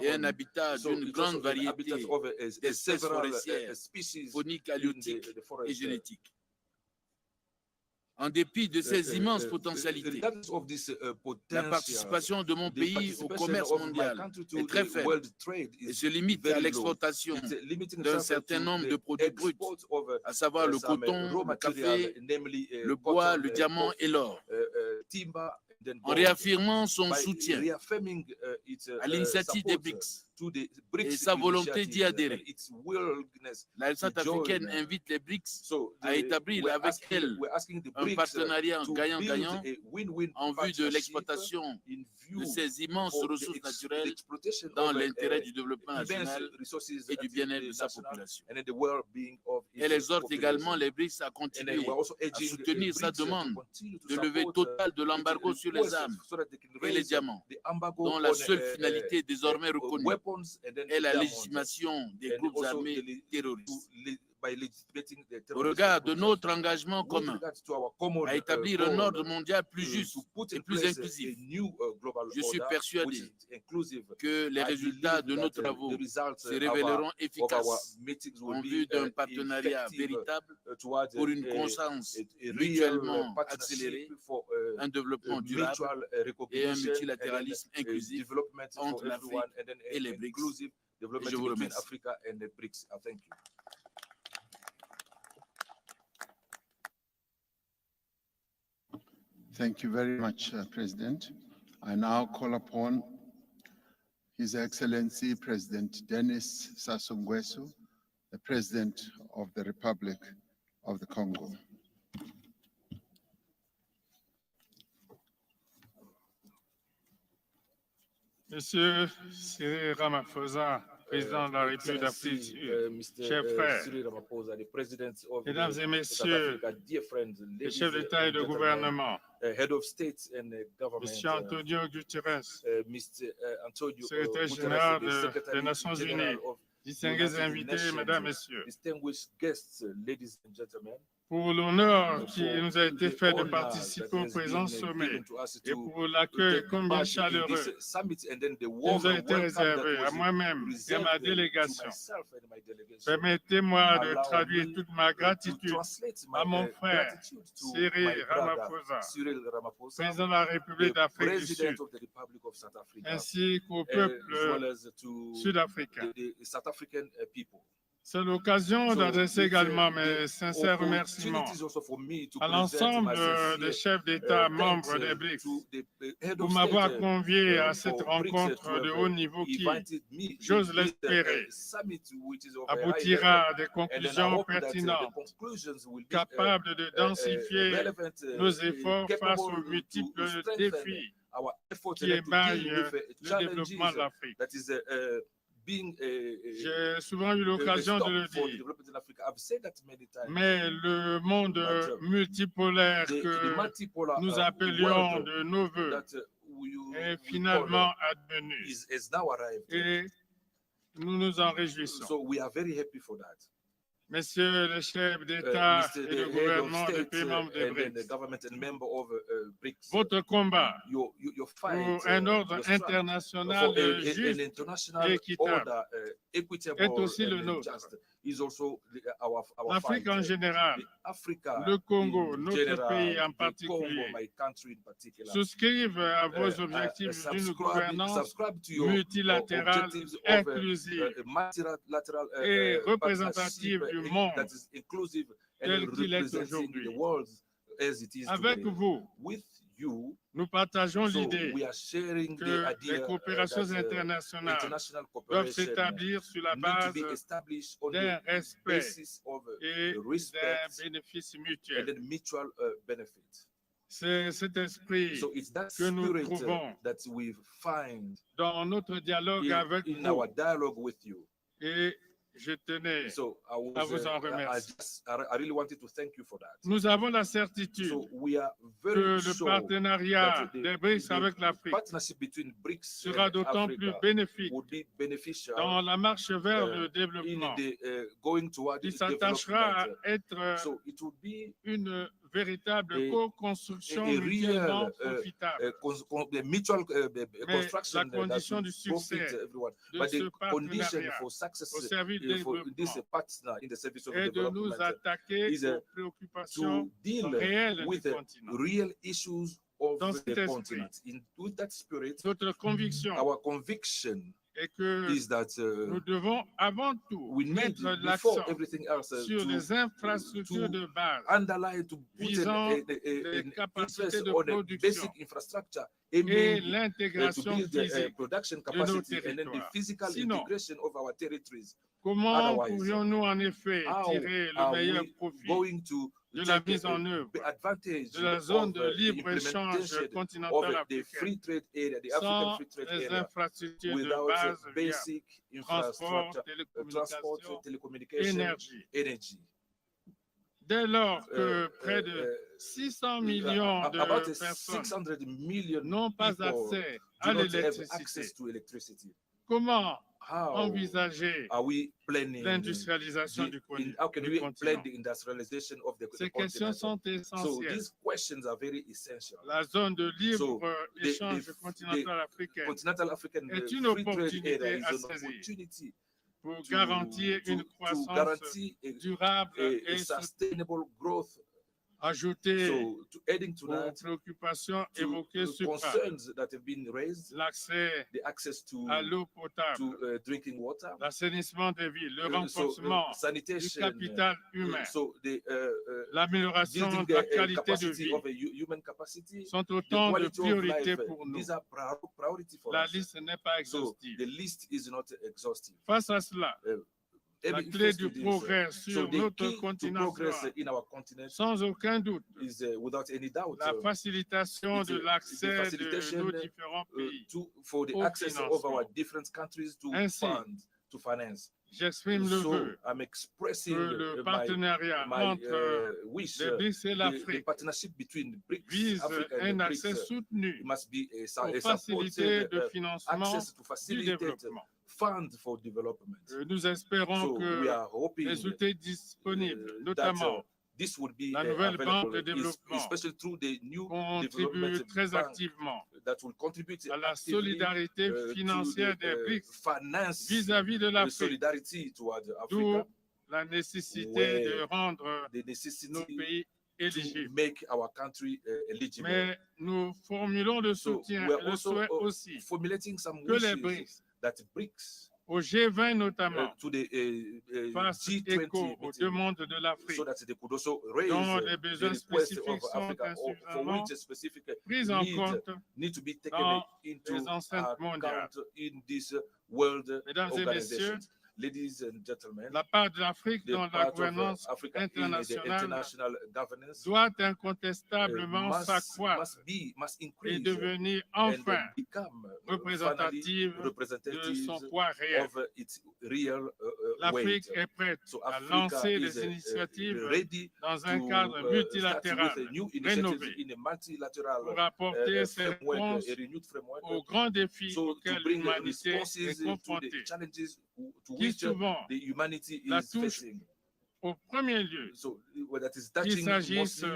et un habitat d'une grande variété d'espèces forestières, fauniques, halieutiques et génétiques. En dépit de ces immenses potentialités, la participation de mon pays au commerce mondial est très faible et se limite à l'exportation d'un certain nombre de produits bruts, à savoir le coton, le café, le bois, le diamant et l'or. En réaffirmant son soutien à l'initiative des BRICS et sa volonté d'y adhérer, la centrafricaine invite les BRICS à établir avec elle un partenariat gagnant-gagnant en vue de l'exploitation de ces immenses ressources naturelles dans l'intérêt du développement national et du bien-être de sa population. Elle exhorte également les BRICS à continuer à soutenir sa demande de levée totale de l'embargo sur les armes et les diamants, dont la seule finalité désormais reconnue est la légitimation des groupes armés terroristes. Au regard de notre engagement commun à établir un ordre mondial plus juste et plus inclusif, je suis persuadé que les résultats de nos travaux se révéleront efficaces en vue d'un partenariat véritable pour une croissance mutuellement accélérée, un développement durable et un multilatéralisme inclusif entre l'Afrique et les BRICS. Je vous remercie. Thank you very much, President. I now call upon His Excellency President Denis Sassou Nguesso, the President of the Republic of the Congo. Monsieur Cyril Ramaphosa, Président de la République d'Afrique du Sud, chers frères, Mesdames et Messieurs, les chefs d'État et de gouvernement, Monsieur Antonio Guterres, secrétaire général des Nations Unies, distingués invités, Mesdames et Messieurs, pour l'honneur qui nous a été fait de participer au présent sommet et pour l'accueil combien chaleureux qui nous a été réservé à moi-même et à ma délégation. Permettez-moi de traduire toute ma gratitude à mon frère Cyril Ramaphosa, président de la République d'Afrique du Sud, ainsi qu'au peuple sud-africain. C'est l'occasion d'adresser également mes sincères remerciements à l'ensemble des chefs d'État membres des BRICS pour m'avoir convié à cette rencontre de haut niveau qui, j'ose l'espérer, aboutira à des conclusions pertinentes, capables de densifier nos efforts face aux multiples défis qui émaillent le développement de l'Afrique. J'ai souvent eu l'occasion de le dire, mais le monde multipolaire que nous appelions de nos voeux est finalement advenu et nous nous en réjouissons. Messieurs les chefs d'État et de gouvernement des pays membres des BRICS, votre combat pour un ordre international juste et équitable est aussi le nôtre. L'Afrique en général, le Congo, notre pays en particulier, souscrivent à vos objectifs d'une gouvernance multilatérale, inclusive et représentative du monde tel qu'il est aujourd'hui. Avec vous, nous partageons l'idée que les coopérations internationales doivent s'établir sur la base d'un respect et d'un bénéfice mutuel. C'est cet esprit que nous trouvons dans notre dialogue avec vous. Et je tenais à vous en remercier. Nous avons la certitude que le partenariat des BRICS avec l'Afrique sera d'autant plus bénéfique dans la marche vers le développement. Il s'attachera à être une véritable a co-construction real mutuellement profitable. mutual Mais construction la condition that du will profit succès everyone. de But ce the condition partenariat for success au service du for this développement partner in the service of est de nous development attaquer is aux préoccupations to deal réelles with du the continent. real issues of Dans cet the esprit, continent. With that spirit, notre conviction our conviction est que is that nous devons avant tout we need, mettre before l'accent everything else, sur les infrastructures de base underline, to put visant an les capacités interest de on a production basic infrastructure et aiming to l'intégration build the physique production de nos capacity and then the territoires. physical Sinon, integration of our territories. comment Otherwise, pourrions-nous en effet how tirer le are meilleur we profit going to de la take mise en œuvre advantage de la zone of de the libre-échange implementation continentale of the free africaine trade area, the African sans free trade les area, infrastructures de without base via basic transport, infrastructure, transport, télécommunications, telecommunication, énergie. Dès lors que près de 600 millions de about personnes 600 million n'ont pas people accès do à not have l'électricité, access to electricity. comment How envisager are we planning l'industrialisation du how can we plan continent? the industrialization of the Ces questions continent? sont So essentielles. these questions are very essential. La zone de So, libre-échange continentale africaine Continental African est une free trade opportunité area à is an saisir opportunity pour to- garantir une to croissance guarantee durable a et sustainable growth. ajouter So, adding to aux that, préoccupations to évoquées sur concerns that have been raised, l'accès the access à l'eau potable, to drinking water, l'assainissement des villes, le so, renforcement du sanitation, capital humain, so the l'amélioration building de la a qualité de capacity vie of a human capacity, sont the autant de quality of priorités life, pour nous. these are priority for La us. liste n'est pas So exhaustive. the list is not exhaustive. Face à cela, la clé du progrès sur the notre key to continent progress sera, in our continent sans aucun doute, is without any doubt la facilitation it's, de the l'accès de facilitation, nos différents pays for the au access of financement. our different countries to Ainsi, to finance. J'exprime le So vœu I'm expressing que le partenariat my entre wish, les BRICS et the l'Afrique partnership between BRICS, vise Africa un and accès BRICS soutenu must be aux facilités de financement access to du facilitate développement. fund for development. Nous espérons So we que are hoping les outils disponibles, that notamment this would be la nouvelle banque de available, développement, especially through the new contribue development très bank activement that will contribute à la actively, solidarité to financière the, des BRICS finance vis-à-vis de l'Afrique, solidarity toward d'où Africa, la nécessité where de rendre the necessity nos pays to éligibles. make our country eligible. Mais nous formulons le So soutien, we are le also souhait aussi formulating some que les wishes BRICS, that BRICS au G20 notamment, to the fassent G20 écho aux meeting, demandes de l'Afrique, so that they could also raise dont les the besoins request spécifiques of sont Africa, for insuffisamment which a specific pris en compte need to be taken dans into les enceintes mondiales. account in this world Mesdames et messieurs, organization. Ladies and gentlemen, la part de l'Afrique the dans la part of gouvernance Africa in the internationale international governance doit incontestablement must s'accroître et increase devenir and enfin become représentative de representatives son poids réel. of its real L'Afrique weight. est prête So à Africa lancer is des initiatives ready dans un to cadre start multilatéral with a new initiative rénové in a multilateral pour apporter ses framework, réponses a renewed framework, aux grands défis so to auxquels bring l'humanité responses est to the confrontée, challenges to qui which souvent the humanity la is touche facing. au premier lieu, So that is qu'il touching s'agisse mostly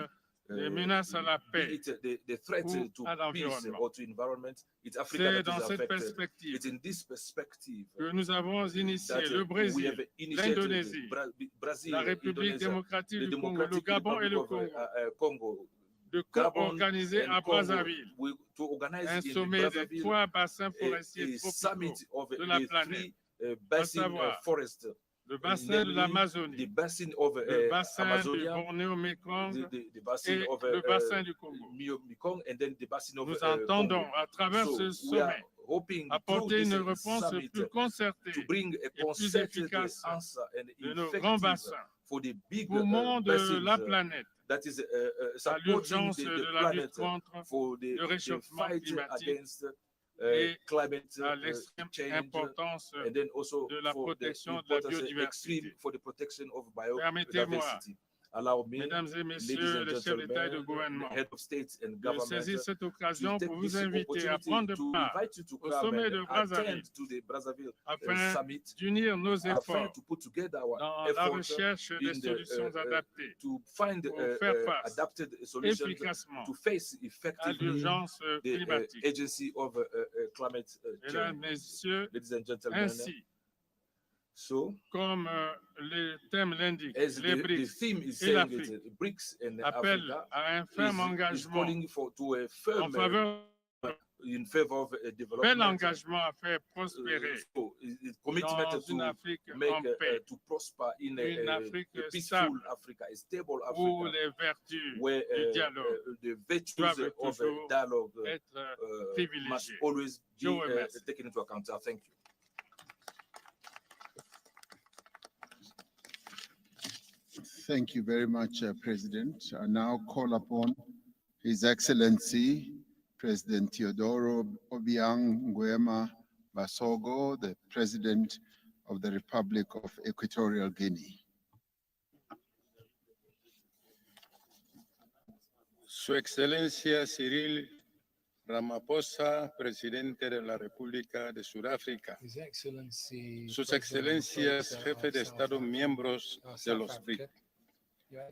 des menaces à la be paix it the threat ou to à peace l'environnement. or to environment, it's Africa C'est that dans is cette affected. perspective It's in this perspective que nous avons initié that le we Brésil, have initiated l'Indonésie, Brazil, la République Indonesia, démocratique the du Congo, le Democratic Gabon et le Republic of Congo, Congo, de Gabon co-organiser and à Congo, Brazzaville to organize un in sommet des Brazzaville 3 bassins a forestiers tropicaux summit of de la the planète, three basin savoir forests, le bassin de namely l'Amazonie, the basin of le bassin du Amazonia, Bornéo-Mékong the basin et of le bassin du Congo. Mekong, and then the basin of Nous entendons Congo. à travers So ce we are sommet hoping apporter through une this réponse summit plus concertée to bring a et plus concerted efficace answer and de nos grands effective bassins, for the big poumons de basins la planète, that is à supporting l'urgence the de la lutte planet contre for the le réchauffement fight climatique against et climate à l'extrême change, importance and then also de la for the protection de la importance biodiversité. extreme for the protection of Permettez-moi biodiversity. Mesdames et messieurs les chefs d'État et de gouvernement, je saisis cette occasion pour vous inviter à prendre part au sommet de Brazzaville afin d'unir nos efforts dans la recherche des solutions adaptées pour faire face efficacement à l'urgence climatique. Mesdames, messieurs, ainsi, comme le thème l'indique, les BRICS et l'Afrique appellent à un ferme engagement en faveur bel engagement à faire prospérer dans une Afrique en paix, une Afrique stable où les vertus du dialogue doivent toujours être privilégiées. Je vous remercie. Thank you very much, President. I now call upon His Excellency, President Teodoro Obiang Nguema Basogo, the President of the Republic of Equatorial Guinea. Su Excelencia Cyril Ramaphosa, Presidente de la República de Sudáfrica. Sus Excelencias, Jefe de Estado, miembros de los BRICS.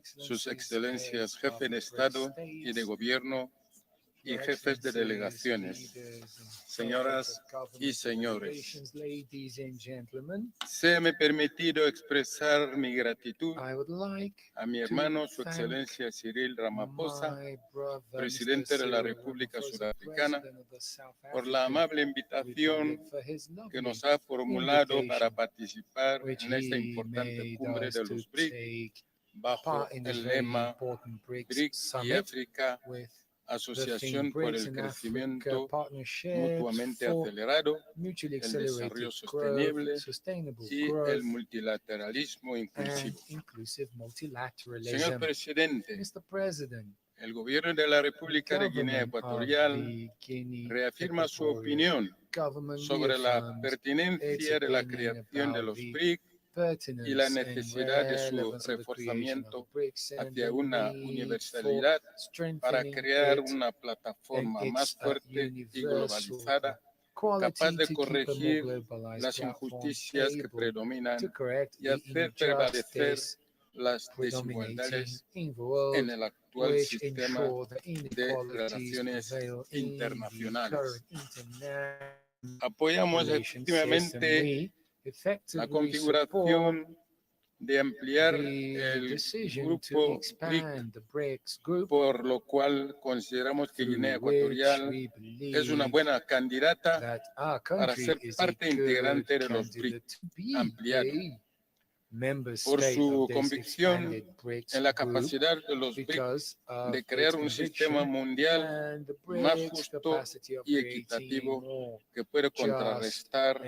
Sus Excelencias, Jefe de Estado y de Gobierno y jefes de delegaciones, señoras y señores, se me ha permitido expresar mi gratitud a mi hermano, Su Excelencia Cyril Ramaphosa, Presidente de la República Sudafricana, por la amable invitación que nos ha formulado para participar en esta importante cumbre de los BRICS bajo el lema BRICS y África, Asociación por el Crecimiento Mutuamente Acelerado, el Desarrollo Sostenible y el Multilateralismo Inclusivo. Señor Presidente, el Gobierno de la República de Guinea Ecuatorial reafirma su opinión sobre la pertinencia de la creación de los BRICS y la necesidad de su reforzamiento hacia una universalidad para crear una plataforma más fuerte y globalizada, capaz de corregir las injusticias que predominan y hacer prevalecer las desigualdades en el actual sistema de relaciones internacionales. Apoyamos efectivamente la configuración de ampliar el grupo BRICS, por lo cual consideramos que Guinea Ecuatorial es una buena candidata para ser parte integrante de los BRICS ampliados. Por su convicción en la capacidad de los BRICS de crear un sistema mundial más justo y equitativo que puede contrarrestar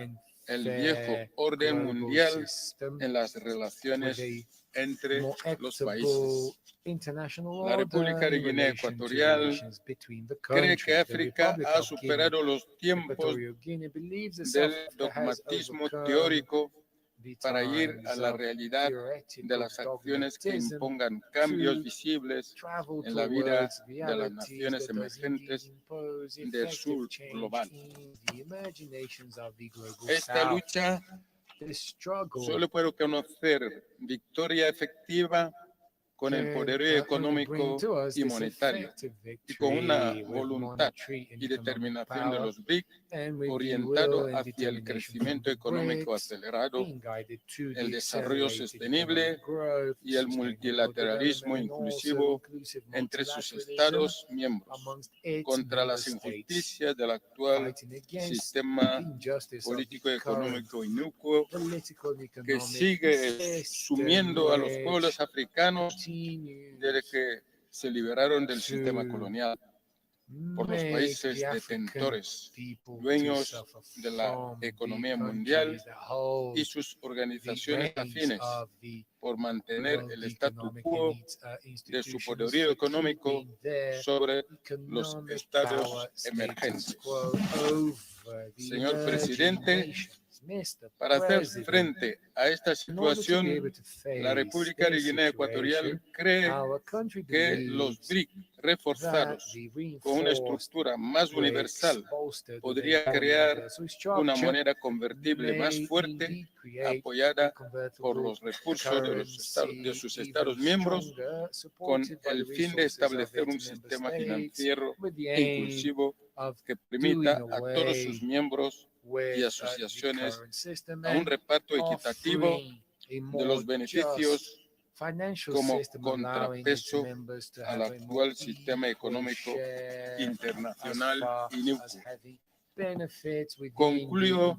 el viejo orden mundial en las relaciones entre los países. La República de Guinea Ecuatorial cree que África ha superado los tiempos del dogmatismo teórico para ir a la realidad de las acciones que impongan cambios visibles en la vida de las naciones emergentes del sur global. Esta lucha solo puede conocer victoria efectiva con el poderío económico y monetario y con una voluntad y determinación de los BRICS orientado hacia el crecimiento económico acelerado, el desarrollo sostenible y el multilateralismo inclusivo entre sus estados miembros, contra las injusticias del actual sistema político y económico inicuo que sigue sumiendo a los pueblos africanos desde que se liberaron del sistema colonial por los países detentores, dueños de la economía mundial y sus organizaciones afines, por mantener el statu quo de su poderío económico sobre los estados emergentes. Señor Presidente, Para hacer frente a esta situación, la República de Guinea Ecuatorial cree que los BRIC reforzados con una estructura más universal podría crear una moneda convertible más fuerte, apoyada por los recursos de sus Estados miembros, con el fin de establecer un sistema financiero inclusivo que permita a todos sus miembros y asociaciones a un reparto equitativo de los beneficios como contrapeso al actual sistema económico internacional inicuo. Concluyo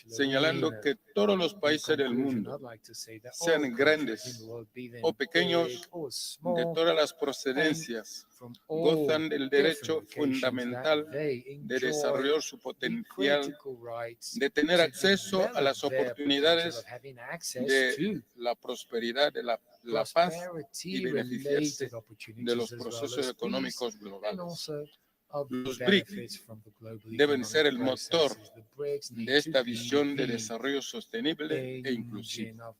señalando que todos los países del mundo, sean grandes o pequeños, de todas las procedencias, gozan del derecho fundamental de desarrollar su potencial, de tener acceso a las oportunidades de la prosperidad, de la paz y beneficiarse de los procesos económicos globales. Los BRICS deben ser el motor de esta visión de desarrollo sostenible e inclusivo.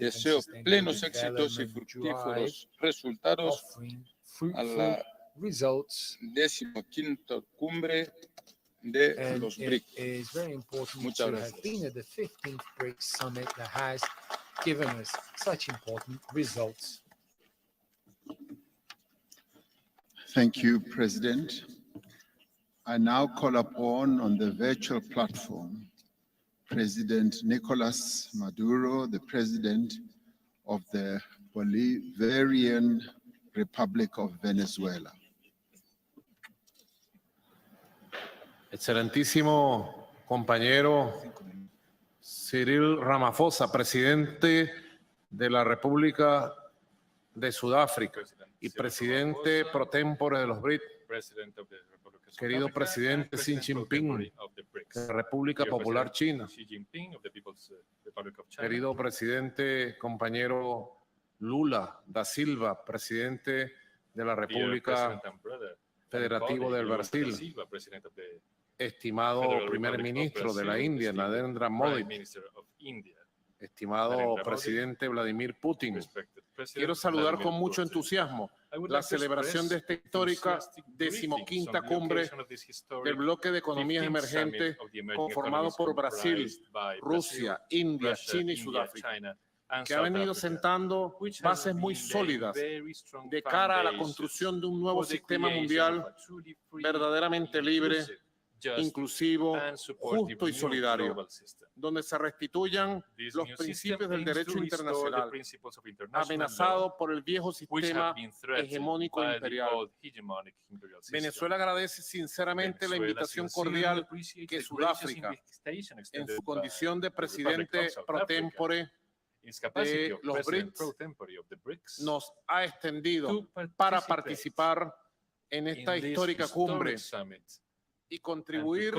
Deseo plenos éxitos y fructíferos resultados a la 15ª cumbre de los BRICS. Muchas gracias. Thank you, President. I now call upon on the virtual platform, President Nicolas Maduro, the President of the Bolivarian Republic of Venezuela. Excelentísimo compañero Cyril Ramaphosa, presidente de la República de Sudáfrica y presidente pro tempore de los BRICS, querido presidente Xi Jinping de la República Popular China, querido presidente compañero Lula da Silva, presidente de la República Federativa del Brasil, estimado primer ministro de la India, Narendra Modi, estimado presidente Vladimir Putin. Quiero saludar con mucho entusiasmo la celebración de esta histórica 15ª cumbre del bloque de economías emergentes conformado por Brasil, Rusia, India, China y Sudáfrica, que ha venido sentando bases muy sólidas de cara a la construcción de un nuevo sistema mundial verdaderamente libre, inclusivo, justo y solidario, donde se restituyan los principios del derecho internacional, amenazado por el viejo sistema hegemónico imperial. Venezuela agradece sinceramente la invitación cordial que Sudáfrica, en su condición de presidente pro tempore de los BRICS, nos ha extendido para participar en esta histórica cumbre y contribuir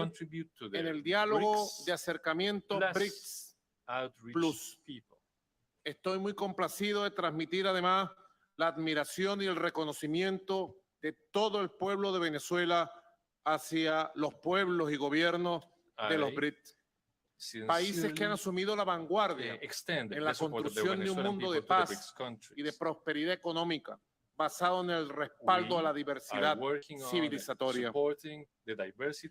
en el diálogo de acercamiento BRICS Plus. Estoy muy complacido de transmitir además la admiración y el reconocimiento de todo el pueblo de Venezuela hacia los pueblos y gobiernos de los BRICS. Países que han asumido la vanguardia en la construcción de un mundo de paz y de prosperidad económica, basado en el respaldo a la diversidad civilizatoria.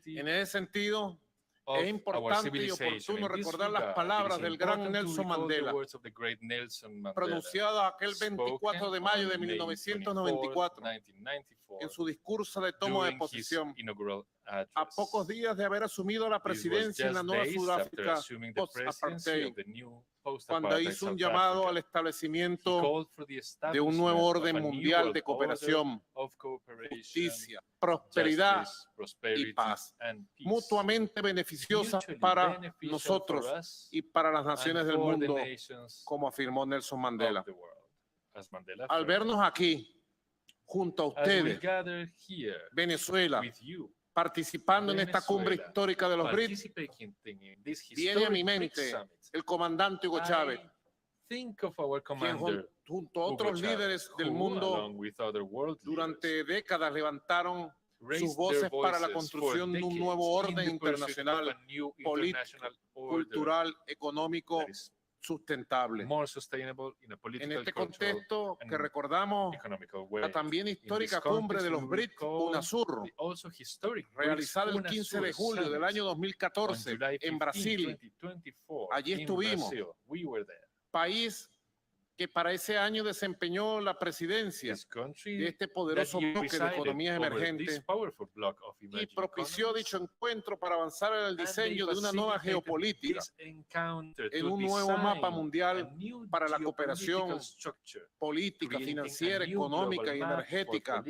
En ese sentido, es importante y oportuno recordar las palabras del gran Nelson Mandela, pronunciadas aquel 24 de mayo de 1994, en su discurso de toma de posesión, a pocos días de haber asumido la presidencia en la nueva Sudáfrica post-apartheid, cuando hizo un llamado al establecimiento de un nuevo orden mundial de cooperación, justicia, prosperidad y paz, mutuamente beneficiosa para nosotros y para las naciones del mundo, como afirmó Nelson Mandela. Al vernos aquí, junto a ustedes, Venezuela, participando en esta cumbre histórica de los BRICS, viene a mi mente el comandante Hugo Chávez, quien junto a otros líderes del mundo durante décadas levantaron sus voces para la construcción de un nuevo orden internacional político, cultural, económico, sustentable. En este contexto que recordamos la también histórica cumbre de los BRICS UNASUR, realizada el 15 de julio del año 2014 en Brasil. Allí estuvimos, país que para ese año desempeñó la presidencia de este poderoso bloque de economías emergentes y propició dicho encuentro para avanzar en el diseño de una nueva geopolítica, en un nuevo mapa mundial para la cooperación política, financiera, económica y energética,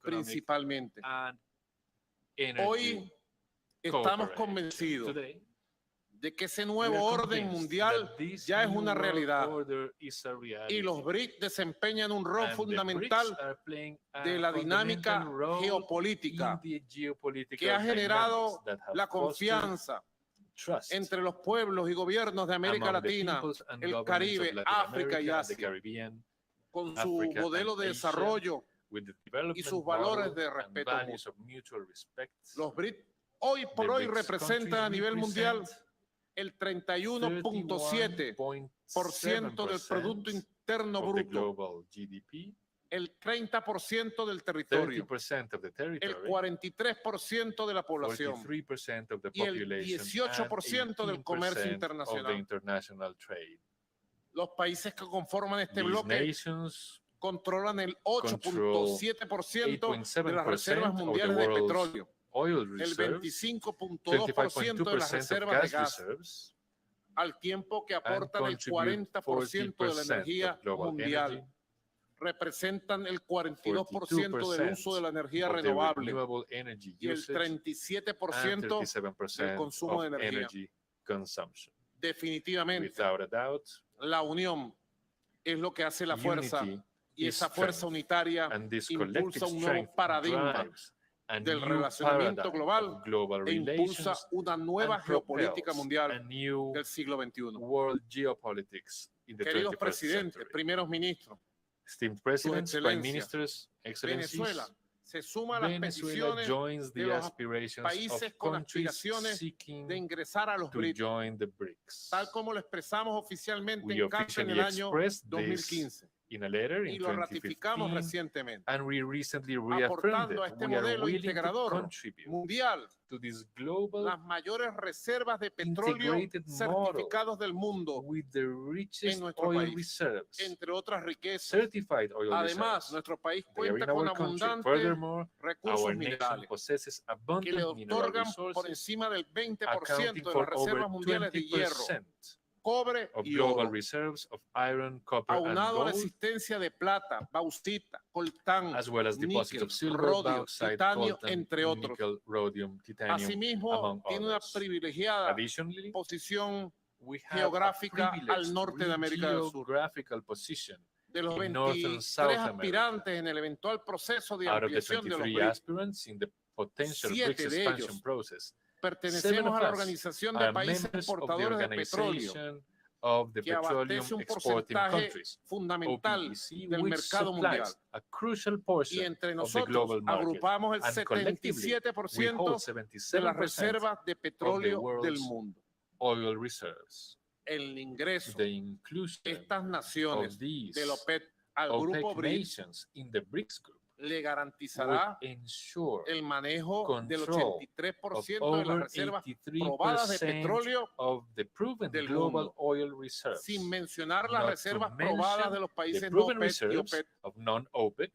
principalmente. Hoy estamos convencidos de que ese nuevo orden mundial ya es una realidad y los BRICS desempeñan un rol fundamental de la dinámica geopolítica que ha generado la confianza entre los pueblos y gobiernos de América Latina, el Caribe, África y Asia, con su modelo de desarrollo y sus valores de respeto mutuo. Los BRICS hoy por hoy representan a nivel mundial el 31.7% del Producto Interno Bruto, el 30% del territorio, el 43% de la población y el 18% del comercio internacional. Los países que conforman este bloque controlan el 8.7% de las reservas mundiales de petróleo, el 25.2% de las reservas de gas, al tiempo que aportan el 40% de la energía mundial, representan el 42% del uso de la energía renovable y el 37% del consumo de energía. Definitivamente, la unión es lo que hace la fuerza, y esa fuerza unitaria impulsa un nuevo paradigma del relacionamiento global e impulsa una nueva geopolítica mundial del siglo XXI. Queridos presidentes, primeros ministros, sus excelencias, Venezuela se suma a las peticiones de los países con aspiraciones de ingresar a los BRICS, tal como lo expresamos oficialmente en carta en el año 2015. Y lo ratificamos recientemente, aportando a este modelo integrador mundial las mayores reservas de petróleo certificados del mundo en nuestro país, entre otras riquezas. Además, nuestro país cuenta con abundantes recursos minerales que le otorgan por encima del 20% de las reservas mundiales de hierro, cobre y oro, aunado a la existencia de plata, bauxita, coltán, níquel, rodio, titanio, entre otros. Asimismo, tiene una privilegiada posición geográfica al norte de América del Sur. De los 23 aspirantes en el eventual proceso de ampliación de los BRICS, 7 de ellos pertenecemos a la Organización de Países Exportadores de Petróleo, que abastece un porcentaje fundamental del mercado mundial. Y entre nosotros agrupamos el 77% de las reservas de petróleo del mundo. El ingreso de estas naciones del OPEC al grupo BRICS le garantizará el manejo del 83% de las reservas probadas de petróleo del mundo, sin mencionar las reservas probadas de los países no OPEC y OPEC.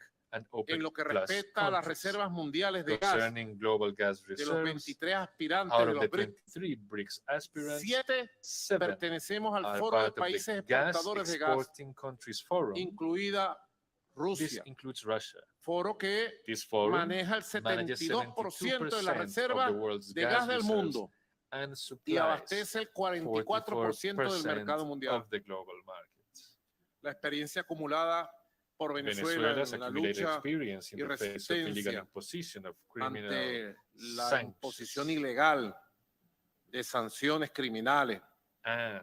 En lo que respecta a las reservas mundiales de gas, de los 23 aspirantes de los BRICS, 7 pertenecemos al Foro de Países Exportadores de Gas, incluida Rusia, foro que maneja el 72% de las reservas de gas del mundo y abastece el 44% del mercado mundial. La experiencia acumulada por Venezuela en la lucha y resistencia ante la imposición ilegal de sanciones criminales,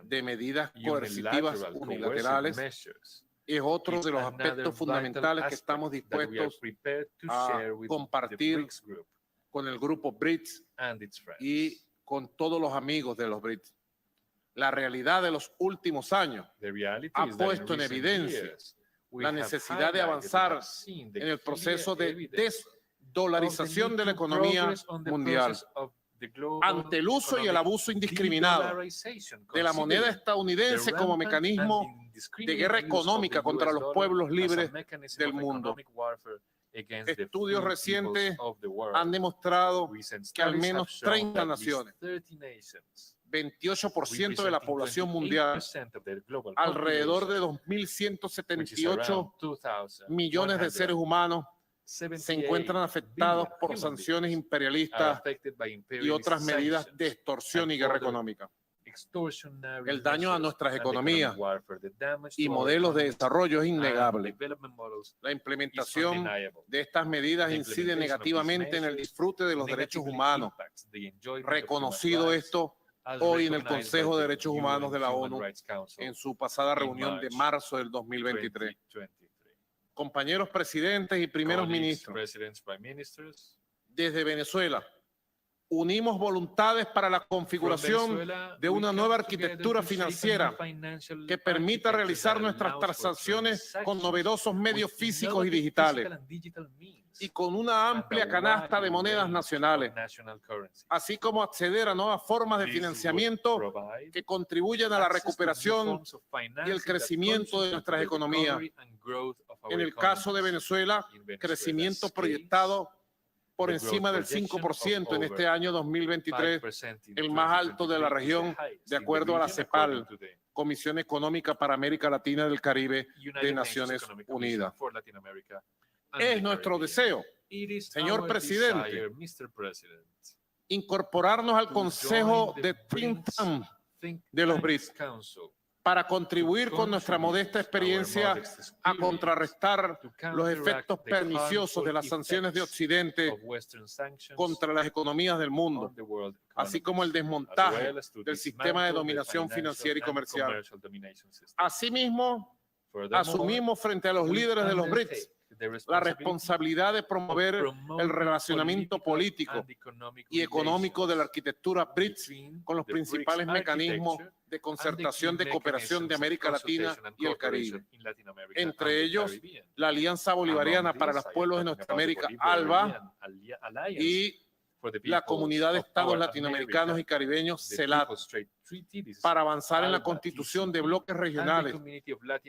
de medidas coercitivas unilaterales, es otro It's de los another aspectos vital fundamentales que aspect estamos that we are dispuestos prepared to a share with the compartir BRICS group con el grupo BRICS and its friends. y con todos los amigos de los BRICS. La realidad de los últimos años The reality ha is that in puesto en recent evidencia years, we la have necesidad de highlighted, we avanzar have seen the en el clear proceso de evidence desdolarización de la economía mundial ante el uso y el abuso indiscriminado de la moneda estadounidense como mecanismo de guerra económica contra los pueblos libres del mundo. Estudios recientes han demostrado que al menos 30 naciones, 28% de la población mundial, alrededor de 2.178 millones de seres humanos, se encuentran afectados por sanciones imperialistas y otras medidas de extorsión y guerra económica. El daño a nuestras economías y modelos de desarrollo es innegable. La implementación de estas medidas incide negativamente en el disfrute de los derechos humanos. Reconocido esto hoy en el Consejo de Derechos Humanos de la ONU en su pasada reunión de marzo del 2023. Compañeros presidentes y primeros ministros, desde Venezuela, unimos voluntades para la configuración de una nueva arquitectura financiera que permita realizar nuestras transacciones con novedosos medios físicos y digitales y con una amplia canasta de monedas nacionales, así como acceder a nuevas formas de financiamiento que contribuyan a la recuperación y el crecimiento de nuestras economías. En el caso de Venezuela, crecimiento proyectado por encima del 5% en este año 2023, el más alto de la región, de acuerdo a la CEPAL, Comisión Económica para América Latina y el Caribe de Naciones Unidas. Es nuestro deseo, señor presidente, incorporarnos al Consejo de Think Tank de los BRICS para contribuir con nuestra modesta experiencia a contrarrestar los efectos perniciosos de las sanciones de Occidente contra las economías del mundo, así como el desmontaje del sistema de dominación financiera y comercial. Asimismo, asumimos frente a los líderes de los BRICS la responsabilidad de promover el relacionamiento político y económico de la arquitectura BRICS con los principales mecanismos de concertación de cooperación de América Latina y el Caribe. Entre ellos, la Alianza Bolivariana para los Pueblos de Nuestra América, ALBA, y la Comunidad de Estados Latinoamericanos y Caribeños, CELAT, para avanzar en la constitución de bloques regionales,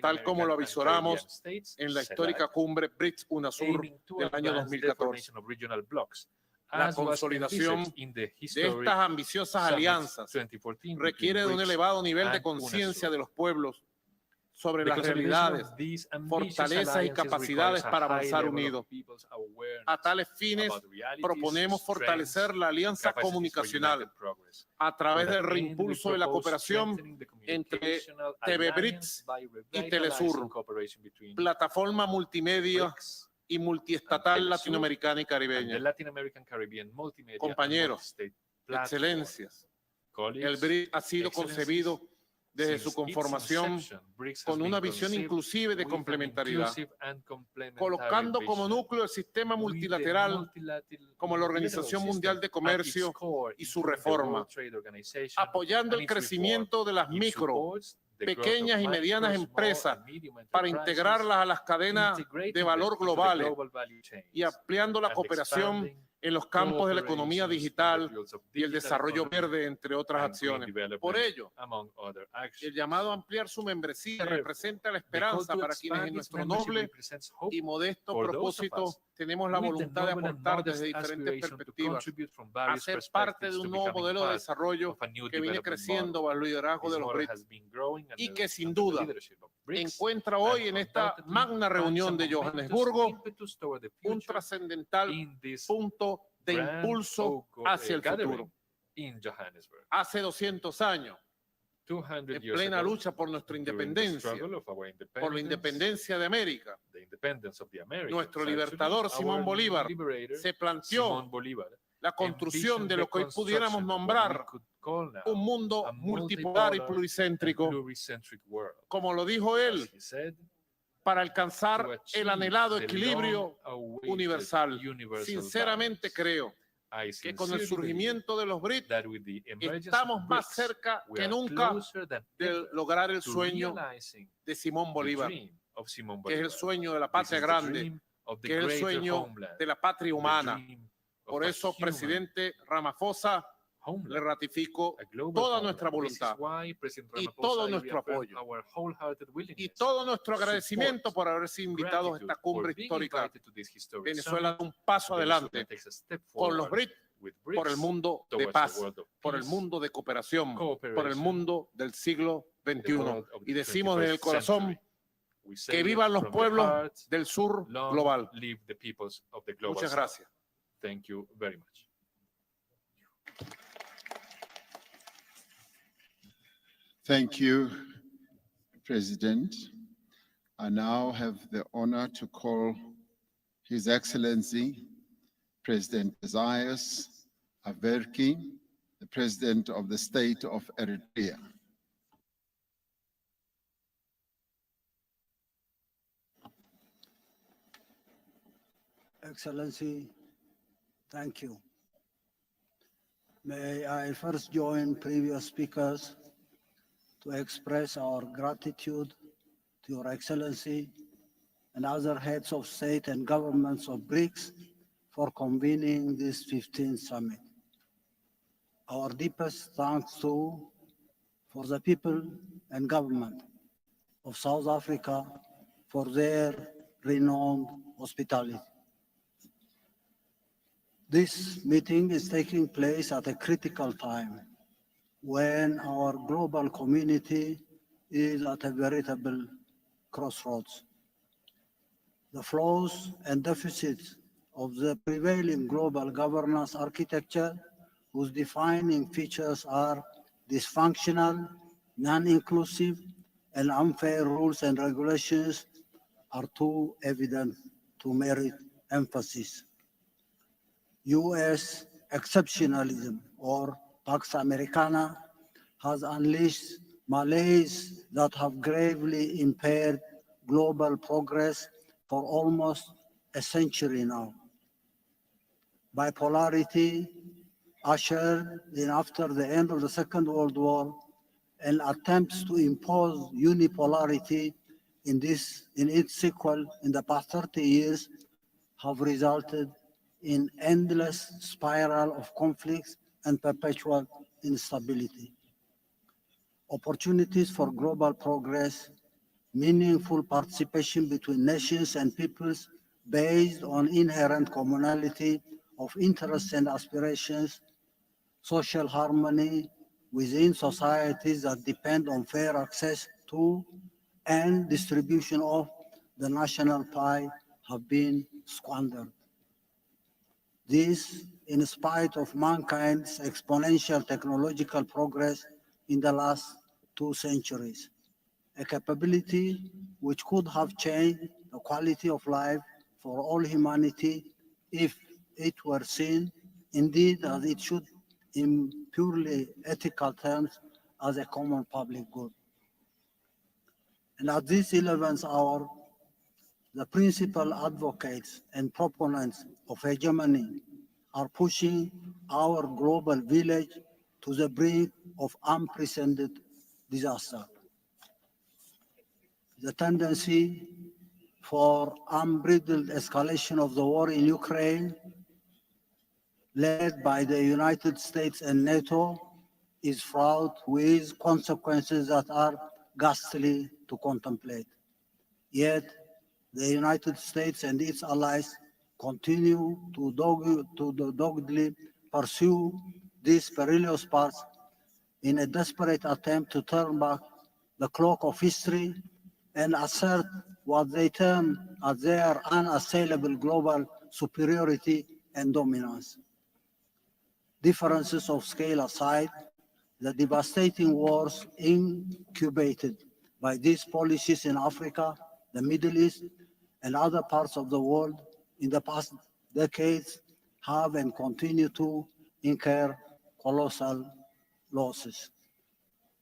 tal como lo avisoramos en la histórica cumbre BRICS-UNASUR del año 2014. La consolidación de estas ambiciosas alianzas requiere de un elevado nivel de conciencia de los pueblos sobre las realidades, fortalezas y capacidades para avanzar unidos. A tales fines, proponemos fortalecer la alianza comunicacional a través del reimpulso de la cooperación entre TV BRICS y Telesur, plataforma multimedia y multiestatal latinoamericana y caribeña. Compañeros, excelencias, el BRICS ha sido concebido desde su conformación con una visión inclusiva de complementariedad, colocando como núcleo el sistema multilateral como la Organización Mundial de Comercio y su reforma, apoyando el crecimiento de las micro, pequeñas y medianas empresas para integrarlas a las cadenas de valor globales y ampliando la cooperación en los campos de la economía digital y el desarrollo verde, entre otras acciones. Por ello, el llamado a ampliar su membresía representa la esperanza para quienes en nuestro noble y modesto propósito tenemos la voluntad de aportar desde diferentes perspectivas, a ser parte de un nuevo modelo de desarrollo que viene creciendo bajo el liderazgo de los BRICS y que sin duda encuentra hoy en esta magna reunión de Johannesburgo un trascendental punto de impulso hacia el futuro. Hace 200 años, en plena lucha por nuestra independencia, por la independencia de América, nuestro libertador Simón Bolívar se planteó la construcción de lo que hoy pudiéramos nombrar un mundo multipolar y pluricéntrico. Como lo dijo él, para alcanzar el anhelado equilibrio universal. Sinceramente creo que con el surgimiento de los BRICS estamos más cerca que nunca de lograr el sueño de Simón Bolívar, que es el sueño de la patria grande, que es el sueño de la patria humana. Por eso, presidente Ramaphosa, le ratifico toda nuestra voluntad y todo nuestro apoyo y todo nuestro agradecimiento por haberse invitado a esta cumbre histórica. Venezuela da un paso adelante con los BRICS por el mundo de paz, por el mundo de cooperación, por el mundo del siglo XXI. Y decimos desde el corazón que vivan los pueblos del sur global. Muchas gracias. Thank you very much. Thank you, President. I now have the honor to call His Excellency President Isaias Afwerki, the President of the State of Eritrea. Excellency, thank you. May I first join previous speakers to express our gratitude to Your Excellency and other heads of state and governments of BRICS for convening this 15th summit. Our deepest thanks too for the people and government of South Africa for their renowned hospitality. This meeting is taking place at a critical time when our global community is at a veritable crossroads. The flaws and deficits of the prevailing global governance architecture, whose defining features are dysfunctional, non-inclusive, and unfair rules and regulations, are too evident to merit emphasis. US exceptionalism, or Pax Americana, has unleashed malaise that have gravely impaired global progress for almost a century now. Bipolarity, ushered in after the end of the Second World War, and attempts to impose unipolarity in its sequel in the past 30 years have resulted in endless spiral of conflicts and perpetual instability. Opportunities for global progress, meaningful participation between nations and peoples based on inherent commonality of interests and aspirations, social harmony within societies that depend on fair access to and distribution of the national pie have been squandered. This, in spite of mankind's exponential technological progress in the last 2 centuries, a capability which could have changed the quality of life for all humanity if it were seen, indeed, as it should in purely ethical terms, as a common public good. And at this 11th hour, the principal advocates and proponents of hegemony are pushing our global village to the brink of unprecedented disaster. The tendency for unbridled escalation of the war in Ukraine, led by the United States and NATO, is fraught with consequences that are ghastly to contemplate. Yet, the United States and its allies continue to doggedly pursue these perilous paths in a desperate attempt to turn back the clock of history and assert what they term as their unassailable global superiority and dominance. Differences of scale aside, the devastating wars incubated by these policies in Africa, the Middle East, and other parts of the world in the past decades have and continue to incur colossal losses.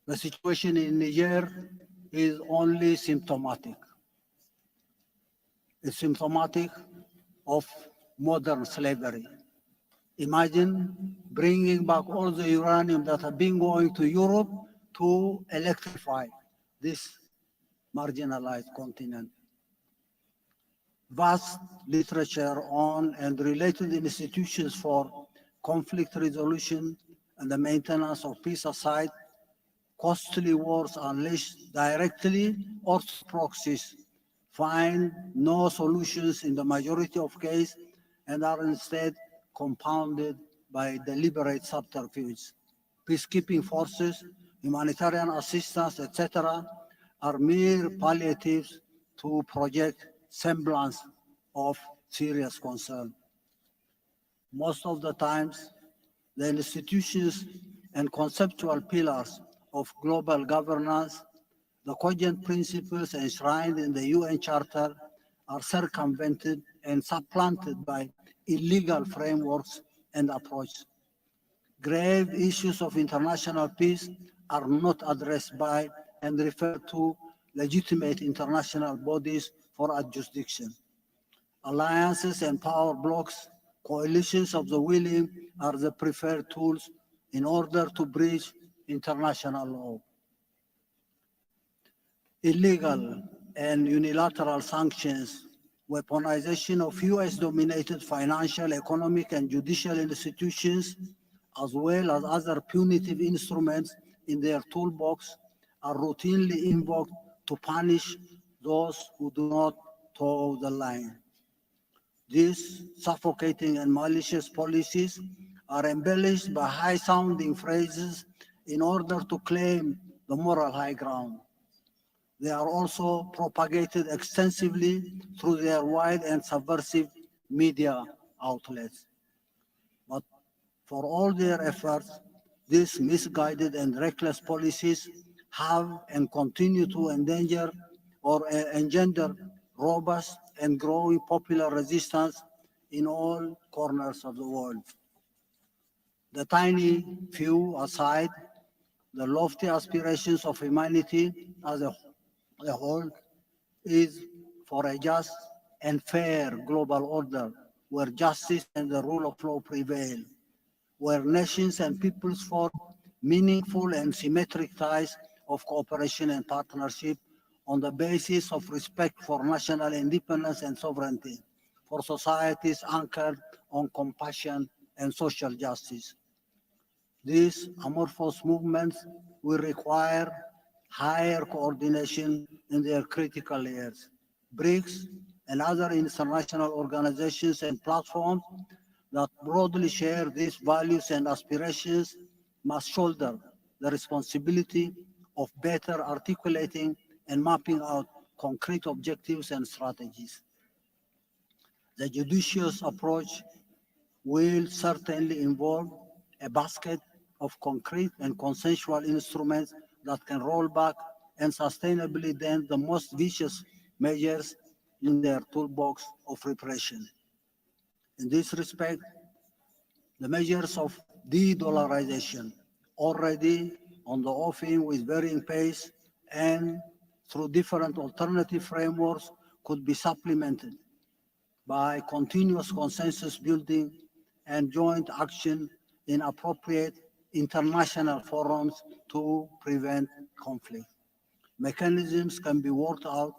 The situation in Niger is only symptomatic. is symptomatic of modern slavery. Imagine bringing back all the uranium that have been going to Europe to electrify this marginalized continent. Vast literature on and related institutions for conflict resolution and the maintenance of peace aside, costly wars unleashed directly or through proxies find no solutions in the majority of cases and are instead compounded by deliberate subterfuge. Peacekeeping forces, humanitarian assistance, etc., are mere palliatives to project semblance of serious concern. Most of the times, the institutions and conceptual pillars of global governance, the cogent principles enshrined in the UN Charter, are circumvented and supplanted by illegal frameworks and approaches. Grave issues of international peace are not addressed by and referred to legitimate international bodies for adjudication. Alliances and power blocs, coalitions of the willing are the preferred tools in order to breach international law. Illegal and unilateral sanctions, weaponization of US-dominated financial, economic, and judicial institutions, as well as other punitive instruments in their toolbox, are routinely invoked to punish those who do not toe the line. These suffocating and malicious policies are embellished by high-sounding phrases in order to claim the moral high ground. They are also propagated extensively through their wide and subversive media outlets. But for all their efforts, these misguided and reckless policies have and continue to endanger or engender robust and growing popular resistance in all corners of the world. The tiny few aside, the lofty aspirations of humanity as a whole is for a just and fair global order where justice and the rule of law prevail, where nations and peoples form meaningful and symmetric ties of cooperation and partnership on the basis of respect for national independence and sovereignty, for societies anchored on compassion and social justice. These amorphous movements will require higher coordination in their critical layers. BRICS and other international organizations and platforms that broadly share these values and aspirations must shoulder the responsibility of better articulating and mapping out concrete objectives and strategies. The judicious approach will certainly involve a basket of concrete and consensual instruments that can roll back and sustainably dent the most vicious measures in their toolbox of repression. In this respect, the measures of de-dollarization, already on the offing with varying pace and through different alternative frameworks, could be supplemented by continuous consensus building and joint action in appropriate international forums to prevent conflict. Mechanisms can be worked out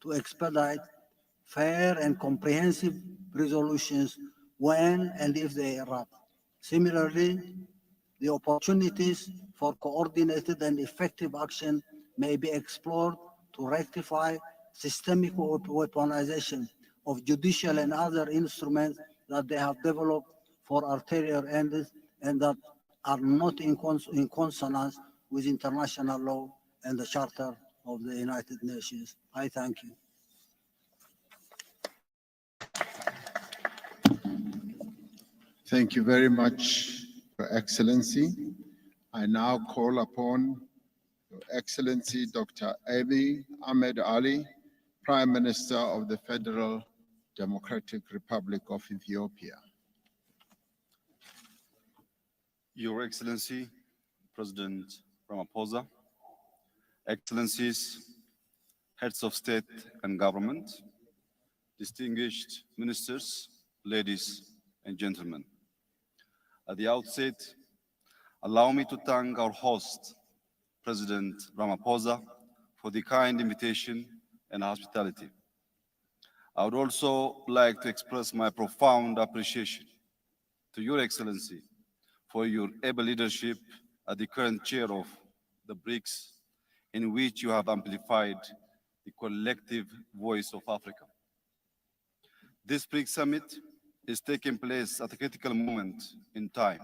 to expedite fair and comprehensive resolutions when and if they erupt. Similarly, the opportunities for coordinated and effective action may be explored to rectify systemic weaponization of judicial and other instruments that they have developed for ulterior ends and that are not in consonance with international law and the Charter of the United Nations. I thank you. Thank you very much, Your Excellency. I now call upon Your Excellency Dr. Abiy Ahmed Ali, Prime Minister of the Federal Democratic Republic of Ethiopia. Your Excellency, President Ramaphosa, Excellencies, Heads of State and Government, distinguished ministers, ladies and gentlemen. At the outset, allow me to thank our host, President Ramaphosa, for the kind invitation and hospitality. I would also like to express my profound appreciation to Your Excellency for your able leadership as the current chair of the BRICS, in which you have amplified the collective voice of Africa. This BRICS summit is taking place at a critical moment in time,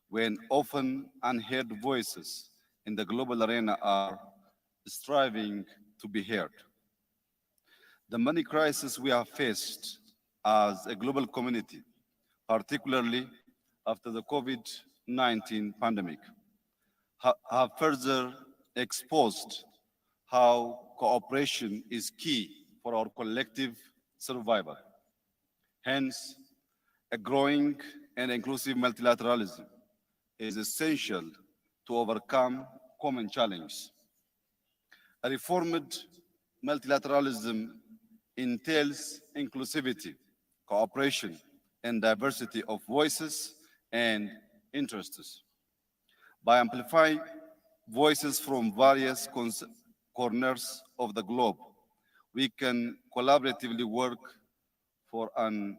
when often unheard voices in the global arena are striving to be heard. The many crises we have faced as a global community, particularly after the COVID-19 pandemic, have further exposed how cooperation is key for our collective survival. Hence, a growing and inclusive multilateralism is essential to overcome common challenges. A reformed multilateralism entails inclusivity, cooperation, and diversity of voices and interests. By amplifying voices from various corners of the globe, we can collaboratively work for an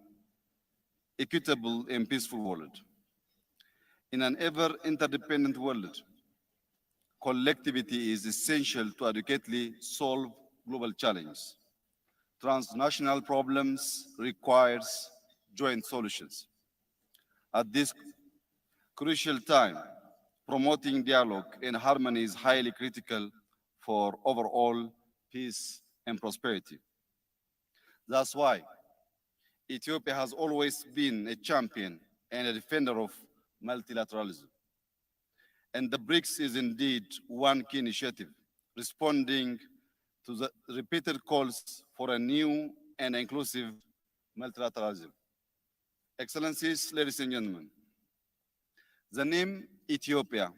equitable and peaceful world. In an ever-interdependent world, collectivity is essential to adequately solve global challenges. Transnational problems requires joint solutions. At this crucial time, promoting dialogue and harmony is highly critical for overall peace and prosperity. That's why Ethiopia has always been a champion and a defender of multilateralism. And the BRICS is indeed one key initiative, responding to the repeated calls for a new and inclusive multilateralism. Excellencies, ladies and gentlemen, the name Ethiopia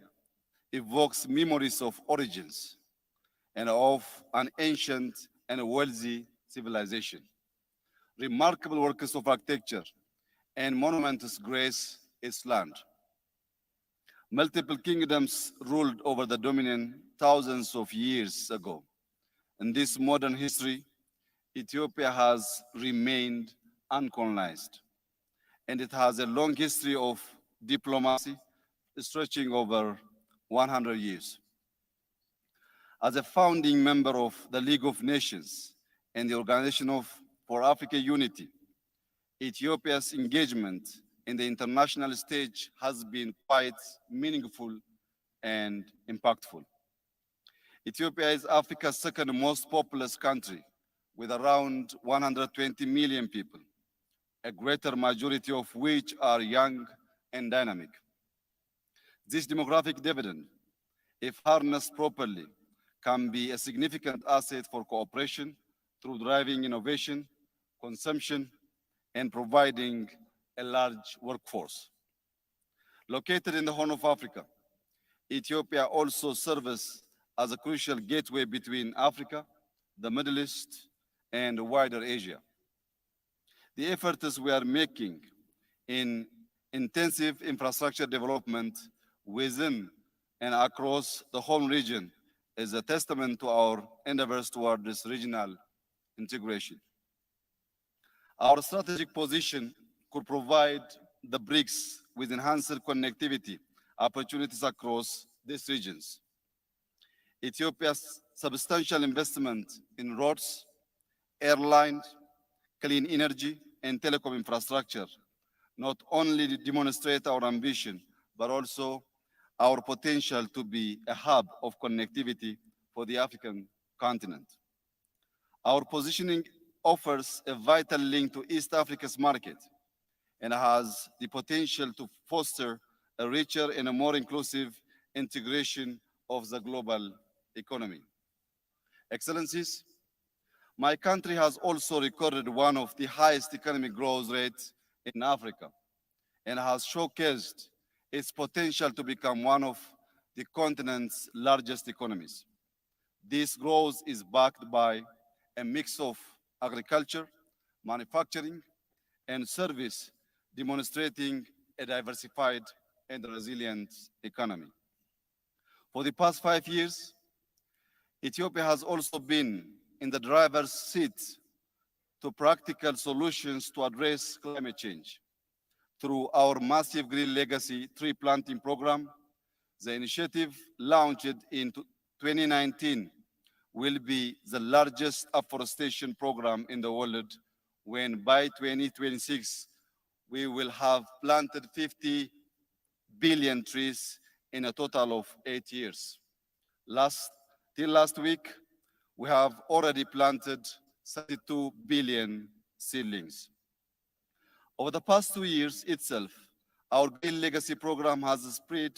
evokes memories of origins and of an ancient and wealthy civilization. Remarkable works of architecture and monuments grace its land. Multiple kingdoms ruled over the dominion thousands of years ago. In this modern history, Ethiopia has remained uncolonized, and it has a long history of diplomacy stretching over 100 years. As a founding member of the League of Nations and the Organization for African Unity, Ethiopia's engagement in the international stage has been quite meaningful and impactful. Ethiopia is Africa's second most populous country, with around 120 million people, a greater majority of which are young and dynamic. This demographic dividend, if harnessed properly, can be a significant asset for cooperation through driving innovation, consumption, and providing a large workforce. Located in the Horn of Africa, Ethiopia also serves as a crucial gateway between Africa, the Middle East, and wider Asia. The efforts we are making in intensive infrastructure development within and across the home region is a testament to our endeavors toward this regional integration. Our strategic position could provide the BRICS with enhanced connectivity opportunities across these regions. Ethiopia's substantial investment in roads, airlines, clean energy, and telecom infrastructure not only demonstrate our ambition, but also our potential to be a hub of connectivity for the African continent. Our positioning offers a vital link to East Africa's market and has the potential to foster a richer and a more inclusive integration of the global economy. Excellencies, my country has also recorded one of the highest economic growth rates in Africa and has showcased its potential to become one of the continent's largest economies. This growth is backed by a mix of agriculture, manufacturing, and service, demonstrating a diversified and resilient economy. For the past 5 years, Ethiopia has also been in the driver's seat to practical solutions to address climate change. Through our massive Green Legacy tree planting program, the initiative launched in 2019 will be the largest afforestation program in the world, when by 2026, we will have planted 50 billion trees in a total of 8 years. Till last week, we have already planted 32 billion seedlings. Over the past 2 years itself, our Green Legacy program has spread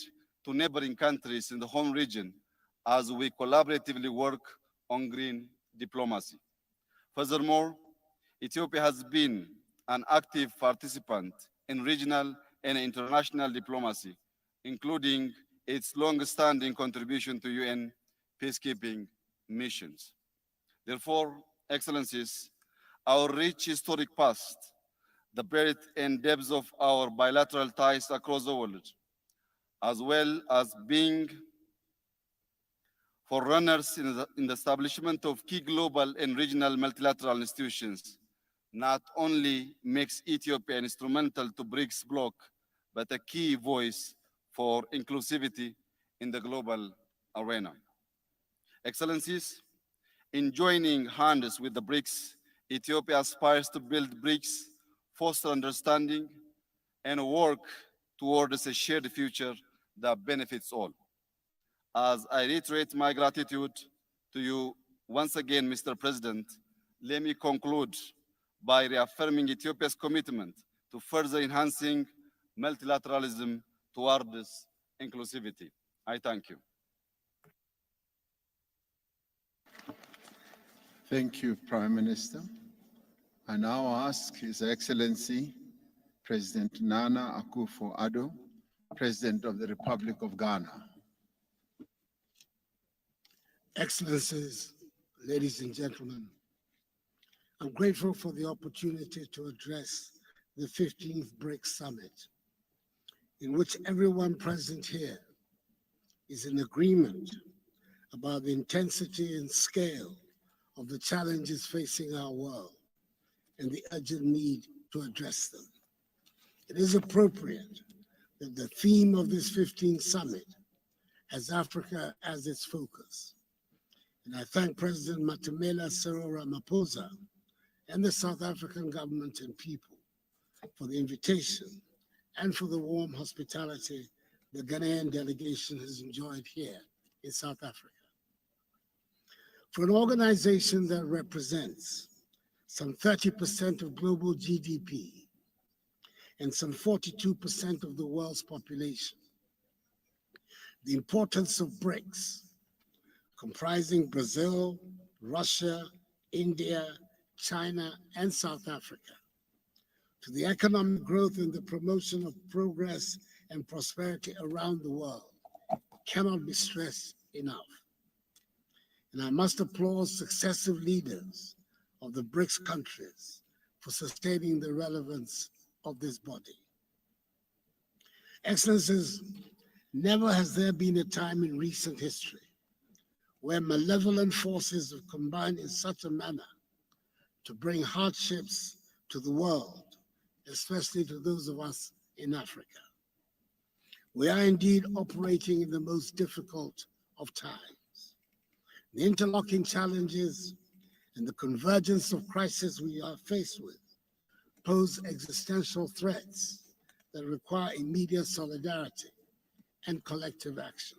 to neighboring countries in the home region as we collaboratively work on green diplomacy. Furthermore, Ethiopia has been an active participant in regional and international diplomacy, including its long-standing contribution to UN peacekeeping missions. Therefore, Excellencies, our rich historic past, the breadth and depth of our bilateral ties across the world, as well as being forerunners in the establishment of key global and regional multilateral institutions, not only makes Ethiopia instrumental to BRICS bloc, but a key voice for inclusivity in the global arena. Excellencies, in joining hands with the BRICS, Ethiopia aspires to build BRICS, foster understanding, and work towards a shared future that benefits all. As I reiterate my gratitude to you once again, Mr. President, let me conclude by reaffirming Ethiopia's commitment to further enhancing multilateralism towards inclusivity. I thank you. Thank you, Prime Minister. I now ask His Excellency, President Nana Akufo-Addo, President of the Republic of Ghana. Excellencies, ladies and gentlemen, I'm grateful for the opportunity to address the 15th BRICS Summit, in which everyone present here is in agreement about the intensity and scale of the challenges facing our world and the urgent need to address them. It is appropriate that the theme of this 15th summit has Africa as its focus. And I thank President Matamela Cyril Ramaphosa and the South African government and people for the invitation and for the warm hospitality the Ghanaian delegation has enjoyed here in South Africa. For an organization that represents some 30% of global GDP and some 42% of the world's population, the importance of BRICS, comprising Brazil, Russia, India, China, and South Africa, to the economic growth and the promotion of progress and prosperity around the world cannot be stressed enough. And I must applaud successive leaders of the BRICS countries for sustaining the relevance of this body. Excellencies, never has there been a time in recent history where malevolent forces have combined in such a manner to bring hardships to the world, especially to those of us in Africa. We are indeed operating in the most difficult of times. The interlocking challenges and the convergence of crises we are faced with pose existential threats that require immediate solidarity and collective action.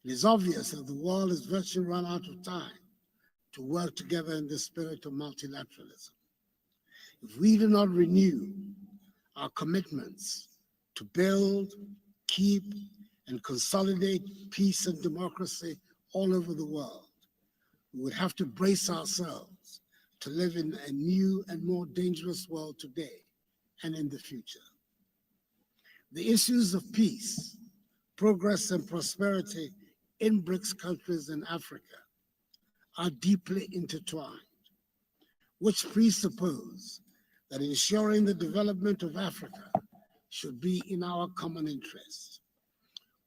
It is obvious that the world has virtually run out of time to work together in the spirit of multilateralism. If we do not renew our commitments to build, keep, and consolidate peace and democracy all over the world, we would have to brace ourselves to live in a new and more dangerous world today and in the future. The issues of peace, progress, and prosperity in BRICS countries in Africa are deeply intertwined. which presuppose that ensuring the development of Africa should be in our common interest,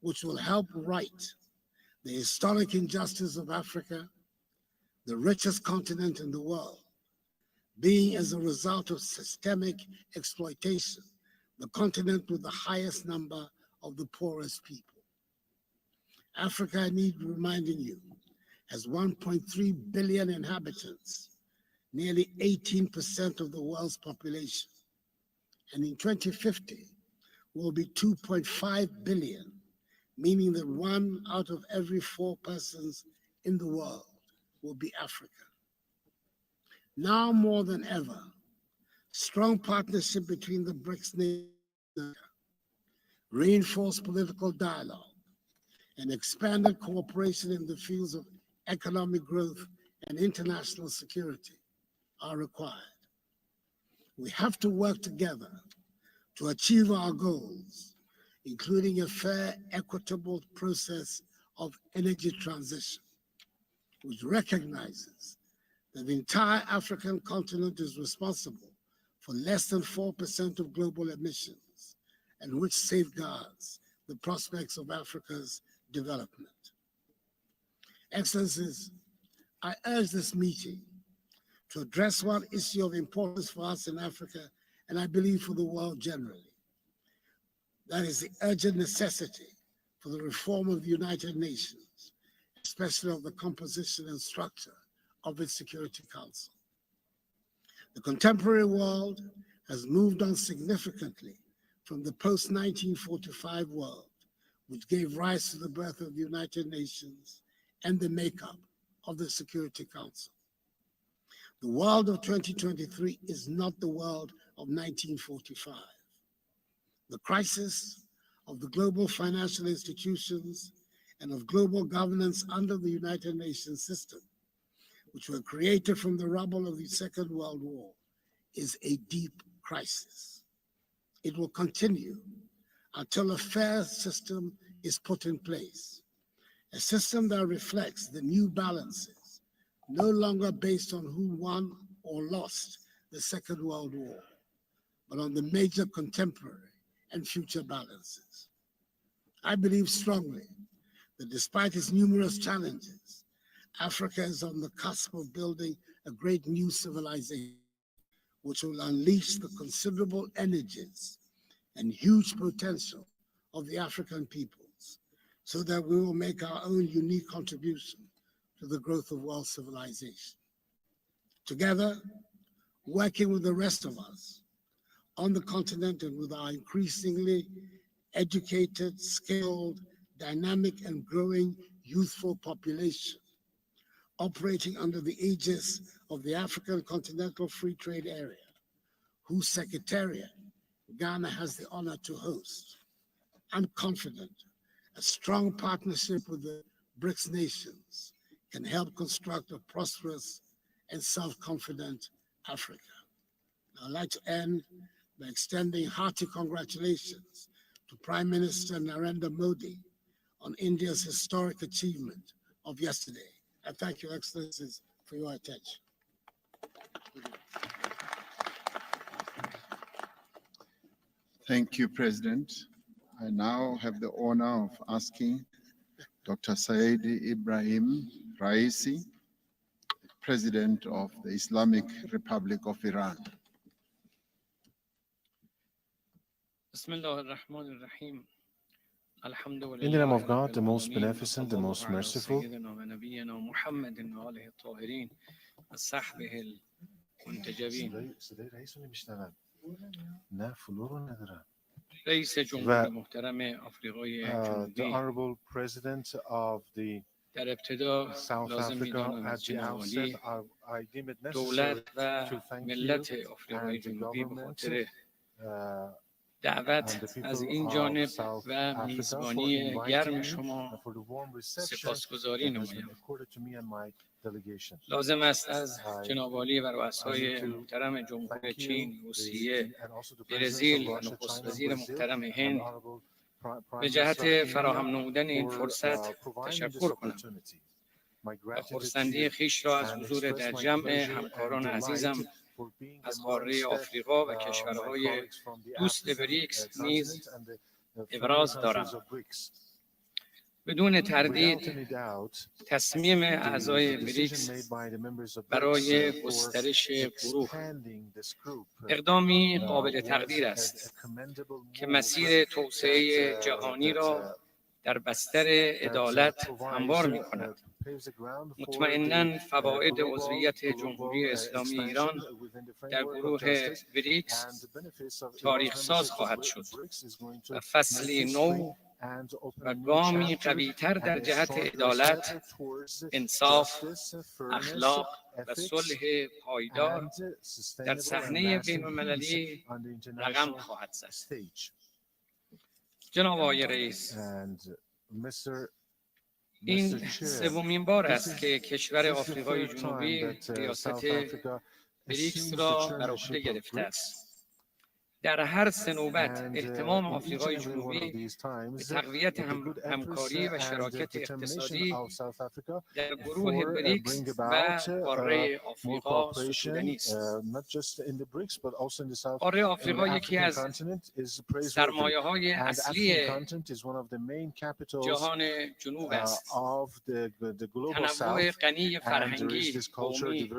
which will help right the historic injustice of Africa, the richest continent in the world, being as a result of systemic exploitation, the continent with the highest number of the poorest people. Africa, I need reminding you, has 1.3 billion inhabitants, nearly 18% of the world's population. And in 2050, will be 2.5 billion, meaning that 1 out of every 4 persons in the world will be African. Now more than ever, strong partnership between the BRICS nations, reinforced political dialogue, and expanded cooperation in the fields of economic growth and international security are required. We have to work together to achieve our goals, including a fair, equitable process of energy transition, which recognizes that the entire African continent is responsible for less than 4% of global emissions, and which safeguards the prospects of Africa's development. Excellencies, I urge this meeting to address one issue of importance for us in Africa, and I believe for the world generally. That is the urgent necessity for the reform of the United Nations, especially of the composition and structure of its Security Council. The contemporary world has moved on significantly from the post-1945 world, which gave rise to the birth of the United Nations and the makeup of the Security Council. The world of 2023 is not the world of 1945. The crisis of the global financial institutions and of global governance under the United Nations system, which were created from the rubble of the Second World War, is a deep crisis. It will continue until a fair system is put in place, a system that reflects the new balances, no longer based on who won or lost the Second World War, but on the major contemporary and future balances. I believe strongly that despite its numerous challenges, Africa is on the cusp of building a great new civilization, which will unleash the considerable energies and huge potential of the African peoples, so that we will make our own unique contribution to the growth of world civilization. Together, working with the rest of us on the continent and with our increasingly educated, skilled, dynamic, and growing youthful population, operating under the aegis of the African Continental Free Trade Area, whose Secretariat Ghana has the honor to host. I'm confident a strong partnership with the BRICS nations can help construct a prosperous and self-confident Africa. I'd like to end by extending hearty congratulations to Prime Minister Narendra Modi on India's historic achievement of yesterday. I thank your excellencies for your attention. Thank you, President. I now have the honor of asking Dr. Saidi Ibrahim Raisi, President of the Islamic Republic of Iran. In the name of God, the most beneficent, the most merciful. The Honorable President of the South Africa, at the outset, I deem it necessary to thank you and the government دعوت از این جانب و میزبانی گرم شما سپاسگزاری نمایم. لازم است از جناب عالی و رؤسای محترم جمهوری چین، روسیه، برزیل و نخست وزیر محترم هند به جهت فراهم نمودن این فرصت تشکر کنم. و خرسندی خویش را از حضور در جمع همکاران عزیزم از قاره آفریقا و کشورهای دوست بریکس نیز ابراز دارم. بدون تردید تصمیم اعضای بریکس برای گسترش گروه اقدامی قابل تقدیر است که مسیر توسعه جهانی را در بستر عدالت هموار می کند. مطمئناً فواید عضویت جمهوری اسلامی ایران در گروه بریکس تاریخ ساز خواهد شد و فصلی نو و گامی قوی‌تر در جهت عدالت، انصاف، اخلاق و صلح پایدار در صحنه بین‌المللی رقم خواهد زد. جناب آقای رئیس، این سومین بار است که کشور آفریقای جنوبی ریاست بریکس را بر عهده گرفته است. در هر سه نوبت اهتمام آفریقای جنوبی به تقویت همکاری و شراکت اقتصادی در گروه بریکس و قاره آفریقا ستودنی است. قاره آفریقا یکی از سرمایه‌های اصلی جهان جنوب است. تنوع غنی فرهنگی، قومی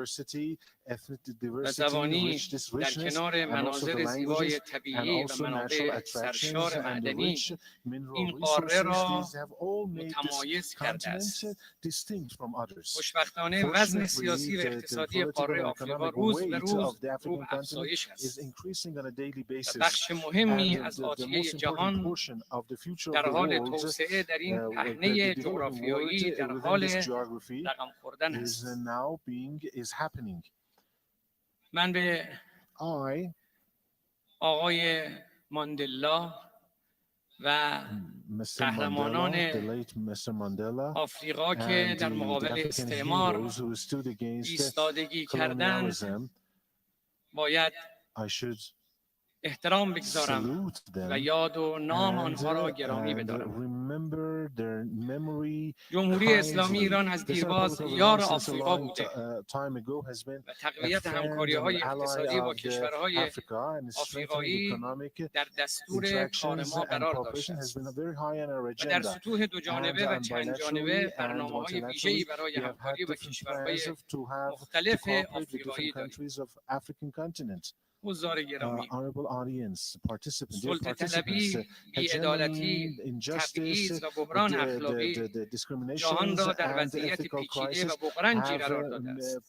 و زبانی در کنار مناظر زیبای طبیعی و منابع سرشار معدنی این قاره را متمایز کرده است. خوشبختانه وزن سیاسی و اقتصادی قاره آفریقا روز به روز رو به افزایش است و بخش مهمی از آتیه جهان در حال توسعه در این پهنه جغرافیایی در حال رقم خوردن است. من به آقای ماندلا و قهرمانان آفریقا که در مقابل استعمار ایستادگی کردند باید احترام بگذارم و یاد و نام آنها را گرامی بدارم. جمهوری اسلامی ایران از دیرباز یار آفریقا بوده و تقویت همکاری‌های اقتصادی با کشورهای آفریقایی در دستور کار ما قرار داشته است و در سطوح دو جانبه و چند جانبه برنامه‌های ویژه‌ای برای همکاری با کشورهای مختلف آفریقایی داریم. حضار گرامی، سلطه طلبی، بی‌عدالتی، تبعیض و بحران اخلاقی جهان را در وضعیت پیچیده و بحرانجی قرار داده است.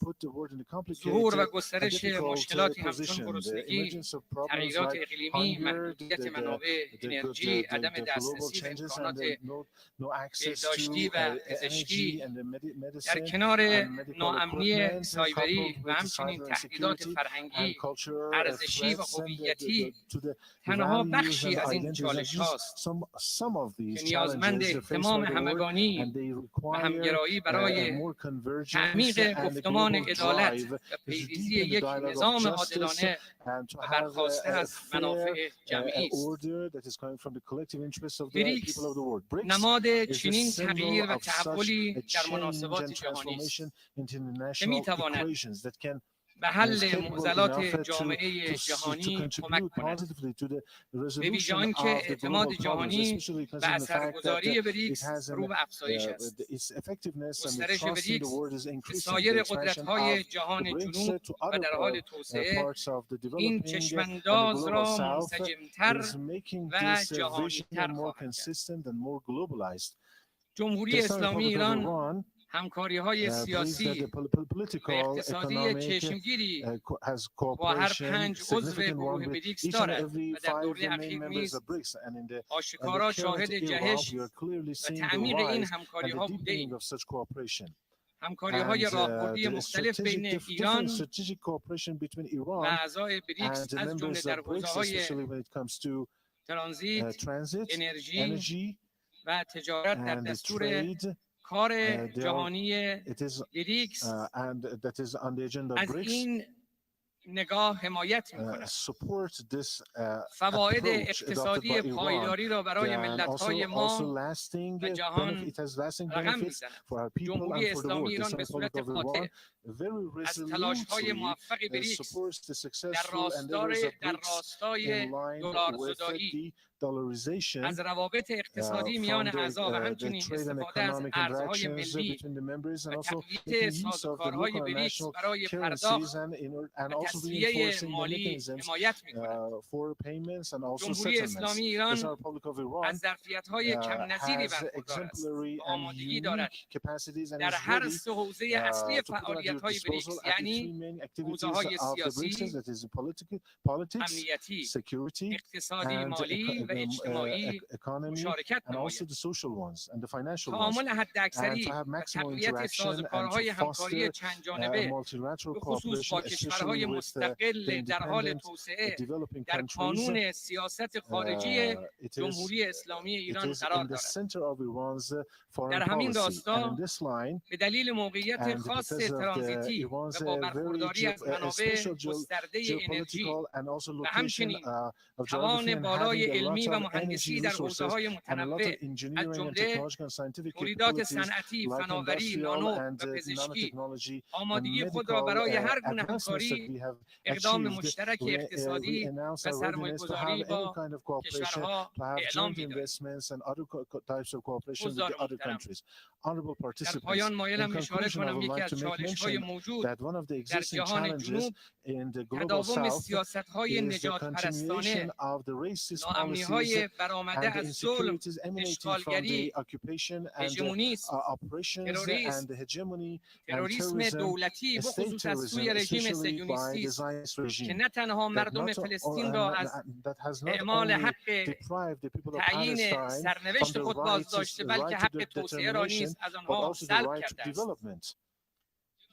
ظهور و گسترش مشکلاتی همچون گرسنگی، تغییرات اقلیمی، محدودیت منابع انرژی، عدم دسترسی به امکانات بهداشتی و پزشکی در کنار ناامنی سایبری و همچنین تهدیدات فرهنگی، ارزشی و هویتی تنها بخشی از این چالش هاست که نیازمند اهتمام همگانی و همگرایی برای تعمیق گفتمان عدالت و پیریزی یک نظام عادلانه و برخاسته از منافع جمعی است. بریکس نماد چنین تغییر و تحولی در مناسبات جهانی است که میتواند به حل معضلات جامعه جهانی کمک کند. به ویژه آنکه اعتماد جهانی به اثرگذاری بریکس رو به افزایش است. گسترش بریکس به سایر قدرت‌های جهان جنوب و در حال توسعه این چشمانداز را منسجم‌تر و جهانی‌تر خواهد کرد. جمهوری اسلامی ایران همکاری‌های سیاسی و اقتصادی چشمگیری با هر 5 عضو گروه بریکس دارد و در دوره اخیر نیز آشکارا شاهد جهش و تعمیق این همکاری‌ها بوده‌ایم. همکاری‌های راهبردی مختلف بین ایران و اعضای بریکس از جمله در حوزه‌های ترانزیت، انرژی و تجارت در دستور کار جهانی بریکس از این نگاه حمایت می‌کنم. support this فواید approach adopted by اقتصادی Iran, پایداری را برای then ملت‌های also ما lasting و جهان it has lasting رقم benefits می‌زند. for our people جمهوری and for the اسلامی world. The ایران به Republic صورت of Iran قاطع very از تلاش‌های resolutely موفق بریکس supports the در successful endeavors of در BRICS راستای in line دلار with زدایی the dollarization از روابط اقتصادی میان from اعضا و the همچنین trade and استفاده از economic ارزهای interactions ملی between the members and و also تقویت making use of the سازوکارهای local and بریکس national برای currencies پرداخت and و also تسویه reinforcing the مالی mechanisms حمایت می‌کند. for payments and also جمهوری settlements. اسلامی The ایران Republic of Iran از ظرفیت‌های کم نظیری has برخوردار است exemplary و and آمادگی دارد unique capacities and در is هر ready سه حوزه اصلی to put at your فعالیت‌های disposal بریکس at the three یعنی main activities حوزه‌های of the BRICS, سیاسی، that is politics, امنیتی، security, اقتصادی، and مالی و اجتماعی economy, مشارکت and also نماید. the social ones and the financial ones, تعامل and حداکثری to have و maximum تقویت interaction and سازوکارهای to همکاری foster چند جانبه multilateral به خصوص با cooperation, کشورهای especially with the مستقل در حال independent توسعه developing در countries. کانون سیاست خارجی It جمهوری اسلامی it ایران is قرار in the دارد. center of Iran's foreign در همین policy, and in راستا this line, به دلیل موقعیت and خاص because of ترانزیتی Iran's و با very برخورداری از منابع special گسترده انرژی geopolitical and also و location همچنین of geography توان and بالای having a علمی lot و of مهندسی energy در resources حوزه‌های and a lot of متنوع از engineering and جمله technological and scientific تولیدات capabilities صنعتی، like فناوری، industrial نانو and و پزشکی nanotechnology and آمادگی خود را medical برای هر گونه advancements that همکاری، we have اقدام achieved. مشترک We اقتصادی announce و our readiness to have سرمایه‌گذاری any با kind of cooperation, کشورها to have اعلام joint می‌داریم. investments and other types of cooperation with حضار the other محترم، countries. Honorable در participants, پایان in مایلم اشاره conclusion, I کنم would یکی like از to make چالش‌های mention موجود that one of the در existing جهان challenges جنوب in the global تداوم south سیاست‌های is the نجات continuation پرستانه، of the racist policies ناامنی‌های برآمده and the از ظلم، insecurities emanating from اشغالگری، the occupation and هژمونیسم، oppressions تروریسم، and the hegemony and تروریسم terrorism, دولتی state بخصوص از terrorism, سوی رژیم especially by صهیونیستی the است Zionist که regime, نه تنها that مردم not فلسطین را از that has not اعمال only حق deprived the people of تعیین Palestine from سرنوشت the خود بازداشته بلکه right to حق توسعه را نیز determination, از but آنها also the سلب right to کرده است. development.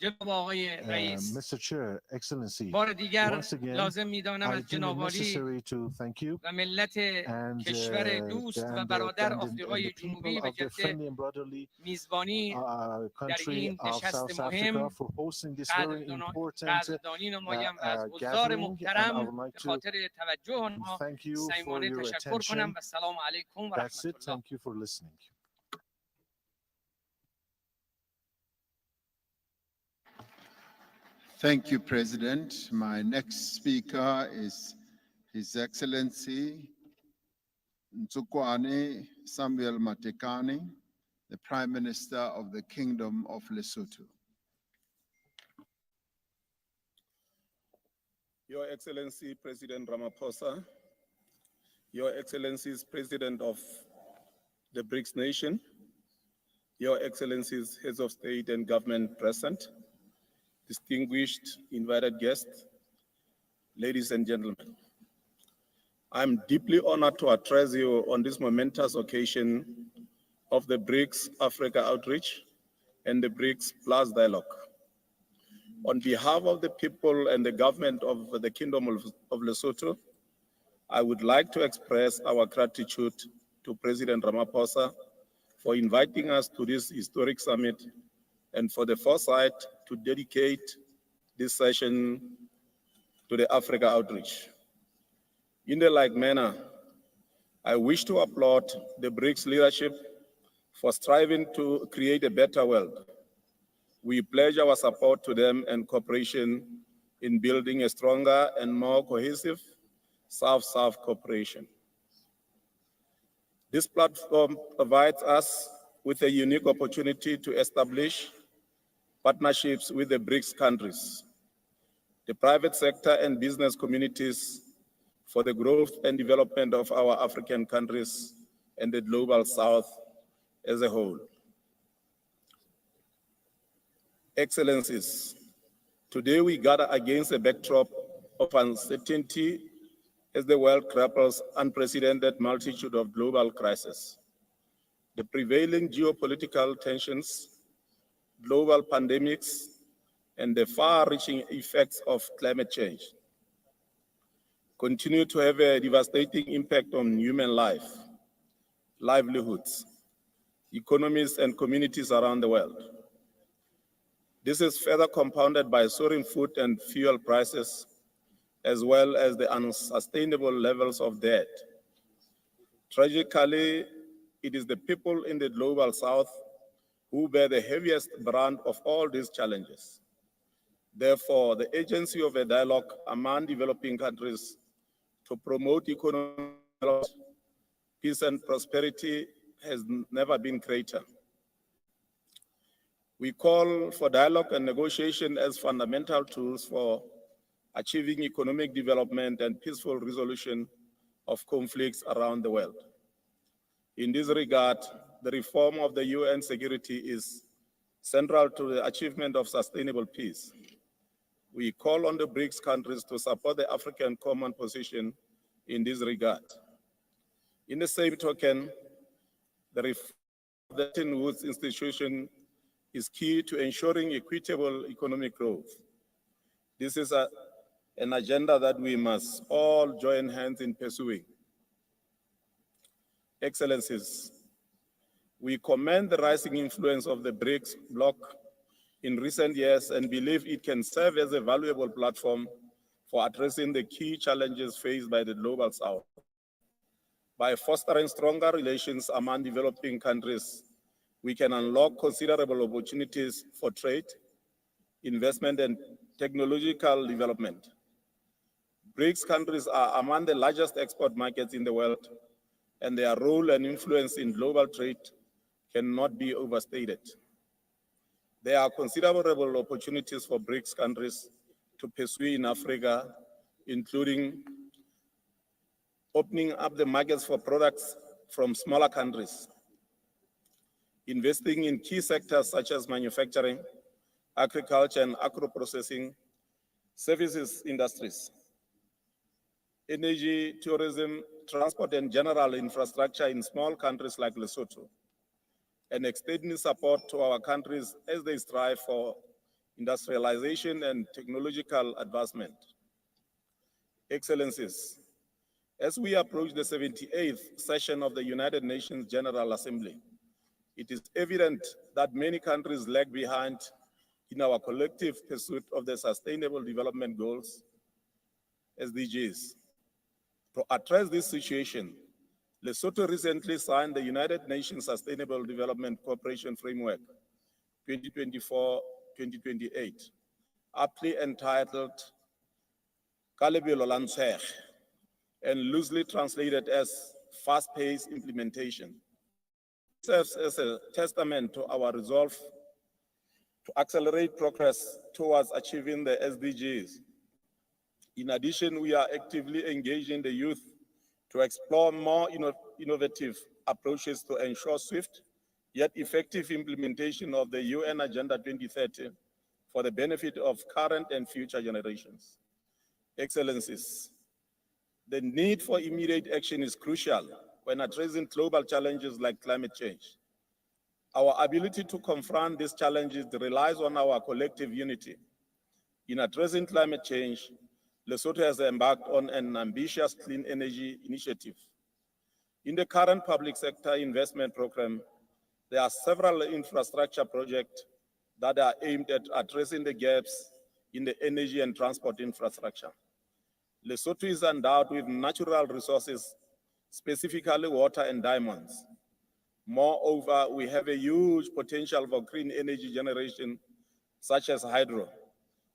جناب آقای رئیس، Mr. Chair, Excellency, بار دیگر once again, لازم می‌دانم I از deem it جنابعالی necessary to thank you و ملت and کشور دوست و برادر آفریقای the جنوبی people و of the جلسه friendly and brotherly میزبانی در country این of نشست South مهم Africa for hosting this very important قدردانی نمایم و از حضار gathering, and I محترم would like به to خاطر توجه آنها thank you for صمیمانه your تشکر کنم attention. و سلام علیکم و That's رحمت it. الله. Thank you for listening. Thank you, President. My next speaker is His Excellency Ntsukwane Samuel Matekane, the Prime Minister of the Kingdom of Lesotho. Your Excellency President Ramaphosa, Your Excellencies President of the BRICS nation, Your Excellencies Heads of State and Government present, distinguished invited guests, ladies and gentlemen. I'm deeply honored to address you on this momentous occasion of the BRICS-Africa Outreach and the BRICS Plus Dialogue. On behalf of the people and the government of the Kingdom of Lesotho, I would like to express our gratitude to President Ramaphosa for inviting us to this historic summit and for the foresight to dedicate this session to the Africa Outreach. In the like manner, I wish to applaud the BRICS leadership for striving to create a better world. We pledge our support to them and cooperation in building a stronger and more cohesive South-South cooperation. This platform provides us with a unique opportunity to establish partnerships with the BRICS countries, the private sector and business communities for the growth and development of our African countries and the global South as a whole. Excellencies, today we gather against a backdrop of uncertainty as the world grapples unprecedented multitude of global crises. The prevailing geopolitical tensions, global pandemics, and the far-reaching effects of climate change continue to have a devastating impact on human life, livelihoods, economies, and communities around the world. This is further compounded by soaring food and fuel prices as well as the unsustainable levels of debt. Tragically, it is the people in the global south who bear the heaviest brand of all these challenges. Therefore, the agency of a dialogue among developing countries to promote economic peace and prosperity has never been greater. We call for dialogue and negotiation as fundamental tools for achieving economic development and peaceful resolution of conflicts around the world. In this regard, the reform of the UN security is central to the achievement of sustainable peace. We call on the BRICS countries to support the African common position in this regard. In the same token, the reform of the Bretton Woods institution is key to ensuring equitable economic growth. This is an agenda that we must all join hands in pursuing. Excellencies, we commend the rising influence of the BRICS bloc in recent years and believe it can serve as a valuable platform for addressing the key challenges faced by the global south. By fostering stronger relations among developing countries, we can unlock considerable opportunities for trade, investment, and technological development. BRICS countries are among the largest export markets in the world, and their role and influence in global trade cannot be overstated. There are considerable opportunities for BRICS countries to pursue in Africa, including opening up the markets for products from smaller countries, investing in key sectors such as manufacturing, agriculture and agro-processing, services industries, energy, tourism, transport, and general infrastructure in small countries like Lesotho, and extending support to our countries as they strive for industrialization and technological advancement. Excellencies, as we approach the 78th session of the United Nations General Assembly, it is evident that many countries lag behind in our collective pursuit of the Sustainable Development Goals, SDGs. To address this situation, Lesotho recently signed the United Nations Sustainable Development Cooperation Framework 2024-2028, aptly entitled Kalebelo la Ntshege, and loosely translated as fast-paced implementation. It serves as a testament to our resolve to accelerate progress towards achieving the SDGs. In addition, we are actively engaging the youth to explore more innovative approaches to ensure swift yet effective implementation of the UN Agenda 2030 for the benefit of current and future generations. Excellencies, the need for immediate action is crucial when addressing global challenges like climate change. Our ability to confront these challenges relies on our collective unity. In addressing climate change, Lesotho has embarked on an ambitious clean energy initiative. In the current public sector investment program, there are several infrastructure projects that are aimed at addressing the gaps in the energy and transport infrastructure. Lesotho is endowed with natural resources, specifically water and diamonds. Moreover, we have a huge potential for green energy generation, such as hydro,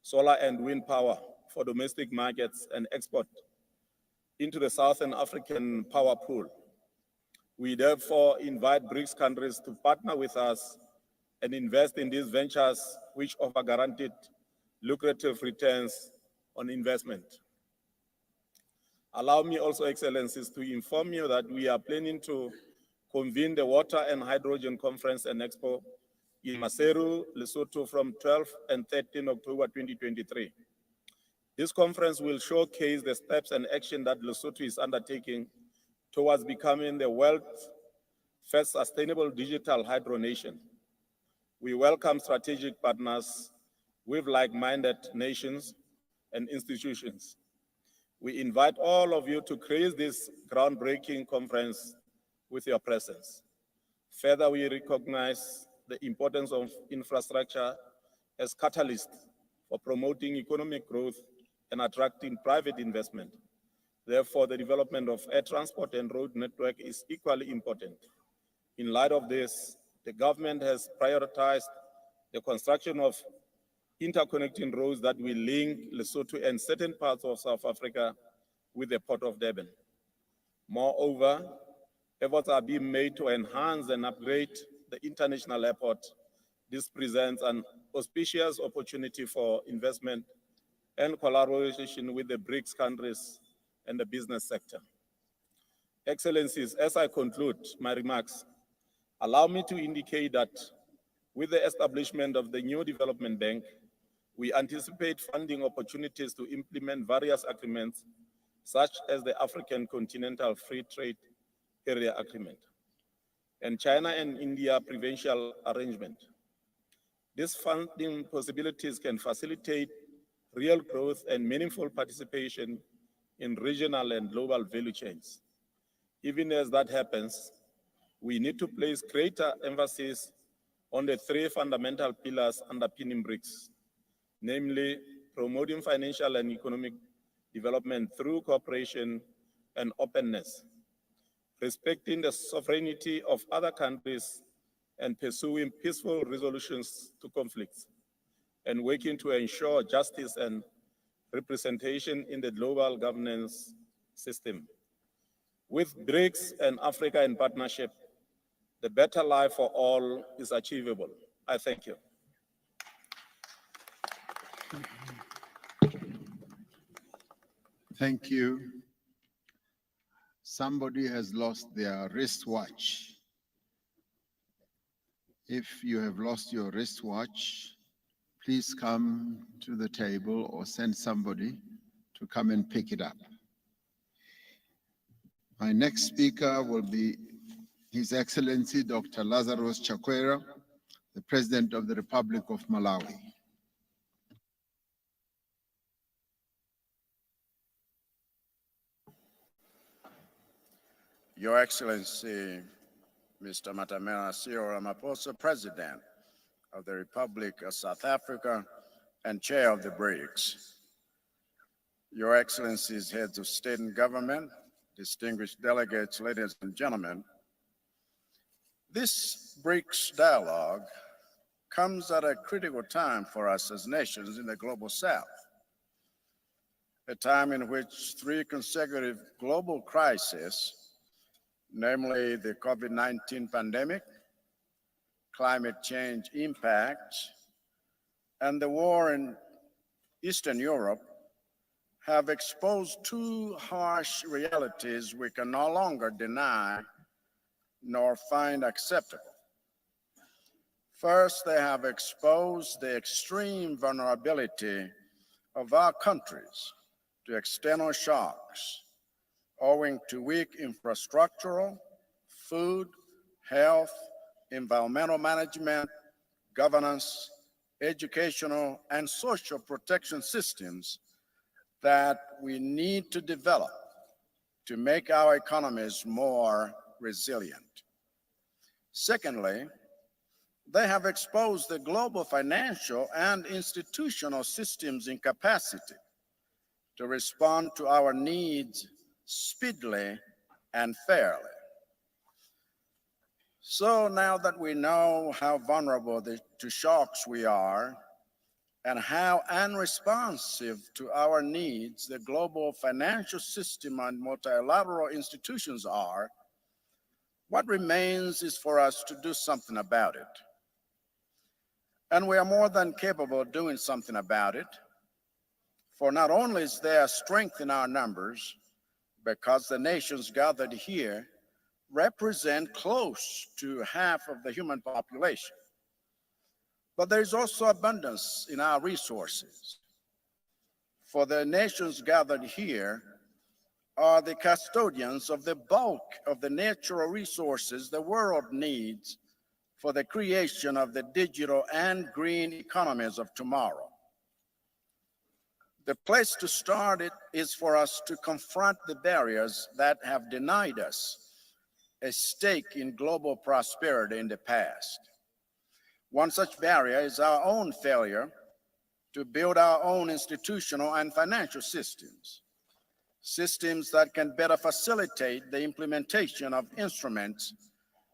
solar and wind power for domestic markets and export into the Southern African power pool. We therefore invite BRICS countries to partner with us and invest in these ventures which offer guaranteed lucrative returns on investment. Allow me also, Excellencies, to inform you that we are planning to convene the Water and Hydrogen Conference and Expo in Maseru, Lesotho from 12 and 13 October 2023. This conference will showcase the steps and action that Lesotho is undertaking towards becoming the world's first sustainable digital hydro nation. We welcome strategic partners with like-minded nations and institutions. We invite all of you to grace this groundbreaking conference with your presence. Further, we recognize the importance of infrastructure as catalyst for promoting economic growth and attracting private investment. Therefore, the development of air transport and road network is equally important. In light of this, the government has prioritized the construction of interconnecting roads that will link Lesotho and certain parts of South Africa with the Port of Durban. Moreover, efforts are being made to enhance and upgrade the international airport. This presents an auspicious opportunity for investment and collaboration with the BRICS countries and the business sector. Excellencies, as I conclude my remarks, allow me to indicate that with the establishment of the new development bank, we anticipate funding opportunities to implement various agreements, such as the African Continental Free Trade Area Agreement and China and India Provincial Arrangement. These funding possibilities can facilitate real growth and meaningful participation in regional and global value chains. Even as that happens, we need to place greater emphasis on the three fundamental pillars underpinning BRICS, namely promoting financial and economic development through cooperation and openness, respecting the sovereignty of other countries and pursuing peaceful resolutions to conflicts, and working to ensure justice and representation in the global governance system. With BRICS and Africa in partnership, the better life for all is achievable. I thank you. Thank you. Somebody has lost their wristwatch. If you have lost your wristwatch, please come to the table or send somebody to come and pick it up. My next speaker will be His Excellency Dr. Lazarus Chakwera, the President of the Republic of Malawi. Your Excellency, Mr. Matamela Cyril Ramaphosa, President of the Republic of South Africa and Chair of the BRICS. Your Excellencies, Heads of State and Government, distinguished delegates, ladies and gentlemen, this BRICS dialogue comes at a critical time for us as nations in the global South, a time in which three consecutive global crises, namely the COVID-19 pandemic, climate change impact, and the war in Eastern Europe, have exposed two harsh realities we can no longer deny nor find acceptable. First, they have exposed the extreme vulnerability of our countries to external shocks owing to weak infrastructural, food, health, environmental management, governance, educational, and social protection systems that we need to develop to make our economies more resilient. Secondly, they have exposed the global financial and institutional systems' incapacity to respond to our needs speedily and fairly. So now that we know how vulnerable to shocks we are and how unresponsive to our needs the global financial system and multilateral institutions are, what remains is for us to do something about it. And we are more than capable of doing something about it, for not only is there strength in our numbers, because the nations gathered here represent close to half of the human population, but there is also abundance in our resources. For the nations gathered here are the custodians of the bulk of the natural resources the world needs for the creation of the digital and green economies of tomorrow. The place to start it is for us to confront the barriers that have denied us a stake in global prosperity in the past. One such barrier is our own failure to build our own institutional and financial systems, systems that can better facilitate the implementation of instruments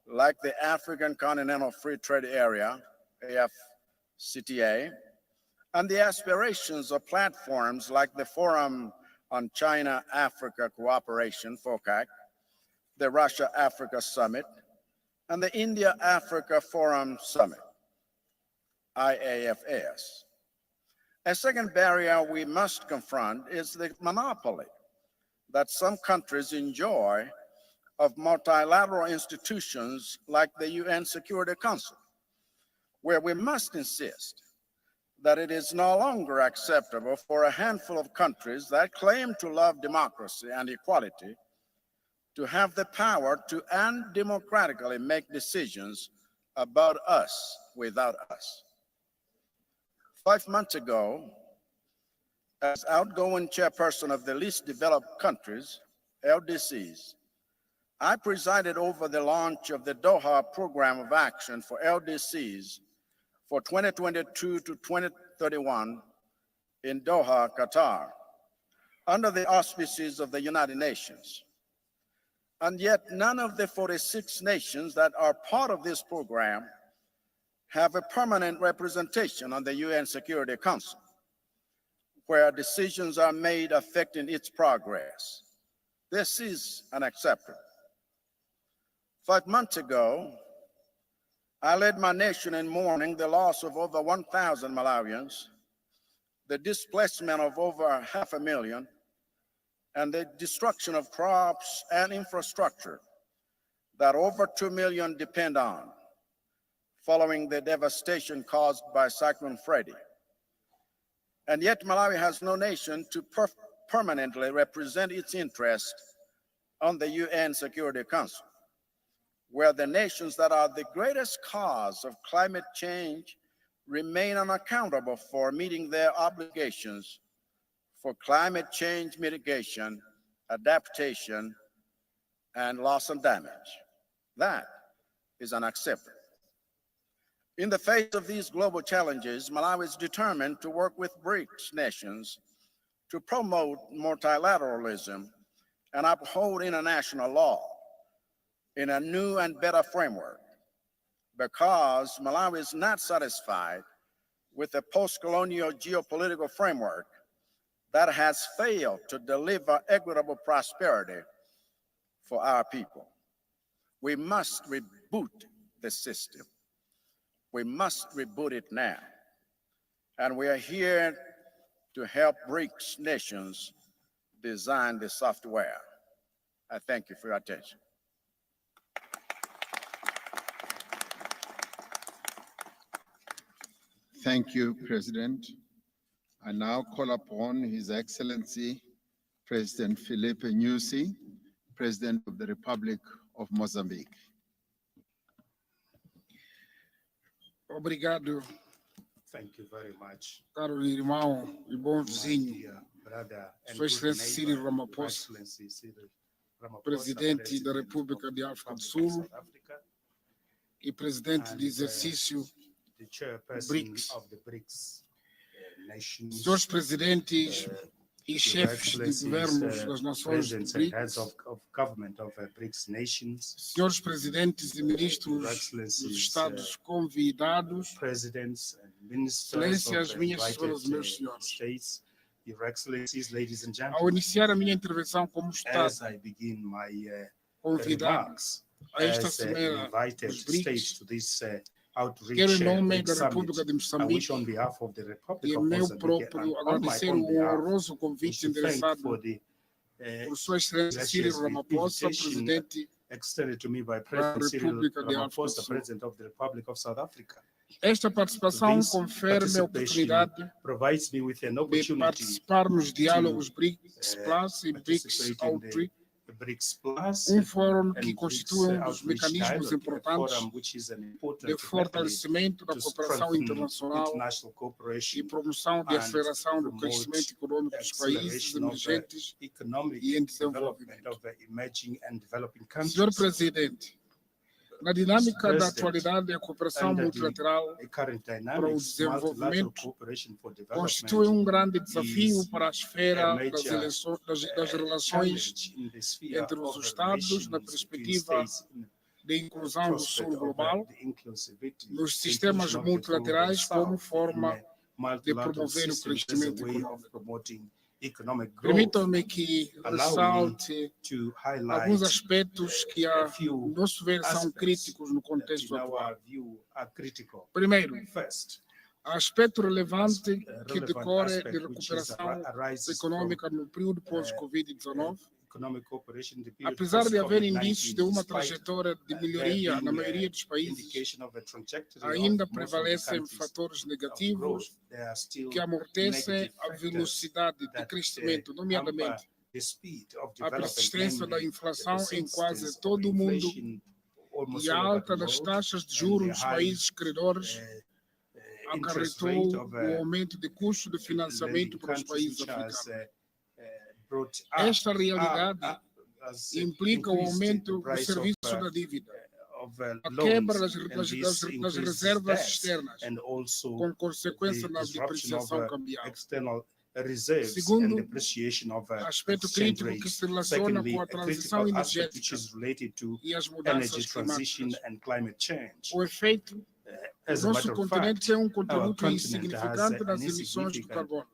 like the African Continental Free Trade Area, AFCTA, and the aspirations of platforms like the Forum on China-Africa Cooperation, FOCAC, the Russia-Africa Summit, and the India-Africa Forum Summit, IAFS. A second barrier we must confront is the monopoly that some countries enjoy of multilateral institutions like the UN Security Council, where we must insist that it is no longer acceptable for a handful of countries that claim to love democracy and equality to have the power to undemocratically make decisions about us without us. 5 months ago, as outgoing chairperson of the least developed countries, LDCs, I presided over the launch of the Doha Program of Action for LDCs for 2022 to 2031 in Doha, Qatar, under the auspices of the United Nations. And yet none of the 46 nations that are part of this program have a permanent representation on the UN Security Council, where decisions are made affecting its progress. This is unacceptable. 5 months ago, I led my nation in mourning the loss of over 1,000 Malawians, the displacement of over 500,000, and the destruction of crops and infrastructure that over 2 million depend on, following the devastation caused by Cyclone Freddy. And yet Malawi has no nation to permanently represent its interest on the UN Security Council, where the nations that are the greatest cause of climate change remain unaccountable for meeting their obligations for climate change mitigation, adaptation, and loss and damage. That is unacceptable. In the face of these global challenges, Malawi is determined to work with BRICS nations to promote multilateralism and uphold international law in a new and better framework, because Malawi is not satisfied with a post-colonial geopolitical framework that has failed to deliver equitable prosperity for our people. We must reboot the system. We must reboot it now. And we are here to help BRICS nations design the software. I thank you for your attention. Thank you, President. I now call upon His Excellency, President Filipe Nyusi, President of the Republic of Mozambique. Obrigado. Thank you very much. Caro irmão e bom vizinho, Sua Excelência Cyril Ramaphosa, Presidente da República de África do Sul e Presidente de exercício BRICS. Senhores Presidentes e chefes de governos das nações BRICS, senhores Presidentes e Ministros dos Estados convidados, Excelências, minhas senhoras e meus senhores. Ao iniciar a minha intervenção como Estado convidado a esta Cimeira dos BRICS, quero, em nome da República de Moçambique e em meu próprio, agradecer o honroso convite endereçado por Sua Excelência Cyril Ramaphosa, Presidente da República de África do Sul. Esta participação confere-me a oportunidade de participar nos diálogos BRICS Plus e BRICS Outreach, fórum que constitui dos mecanismos importantes de fortalecimento da cooperação internacional e promoção de aceleração do crescimento econômico dos países emergentes e em desenvolvimento. Senhor Presidente, Na dinâmica da atualidade, a cooperação multilateral para o desenvolvimento constitui grande desafio para a esfera das relações entre os Estados na perspectiva de inclusão do Sul global nos sistemas multilaterais como forma de promover o crescimento econômico. Permitam-me que ressalte alguns aspectos que, a nosso ver, são críticos no contexto atual. Primeiro, aspecto relevante que decorre de recuperação econômica no período pós-Covid-19, apesar de haver indícios de uma trajetória de melhoria na maioria dos países, ainda prevalecem fatores negativos que amortecem a velocidade de crescimento, nomeadamente a persistência da inflação em quase todo o mundo e a alta das taxas de juros dos países credores acarretou o aumento de custo de financiamento para os países africanos. Esta realidade implica o aumento do serviço da dívida, a quebra das reservas externas, com consequência na depreciação cambial. Segundo aspecto crítico que se relaciona com a transição energética e as mudanças climáticas. O efeito o nosso continente tem contributo insignificante nas emissões de carbono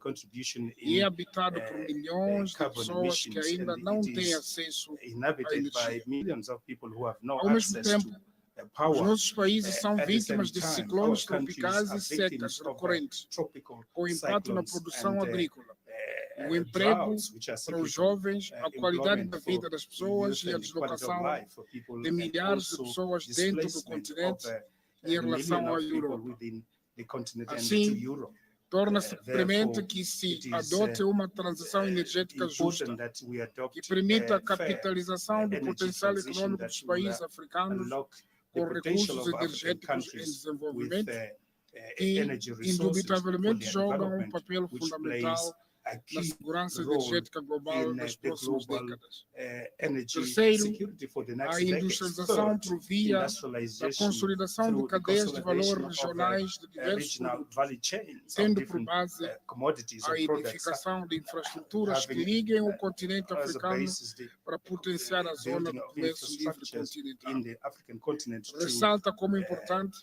e é habitado por milhões de pessoas que ainda não têm acesso à energia. Ao mesmo tempo, os nossos países são vítimas de ciclones tropicais e secas recorrentes, com impacto na produção agrícola, o emprego para os jovens, a qualidade da vida das pessoas e a deslocação de milhares de pessoas dentro do continente em relação à Europa. Assim, torna-se premente que se adote uma transição energética justa, que permita a capitalização do potencial econômico dos países africanos com recursos energéticos em desenvolvimento, que indubitavelmente jogam papel fundamental na segurança energética global nas próximas décadas. Terceiro, a industrialização por via da consolidação de cadeias de valor regionais de diversos produtos, tendo por base a edificação de infraestruturas que liguem o continente africano para potenciar a zona do comércio livre continental. Ressalta como importante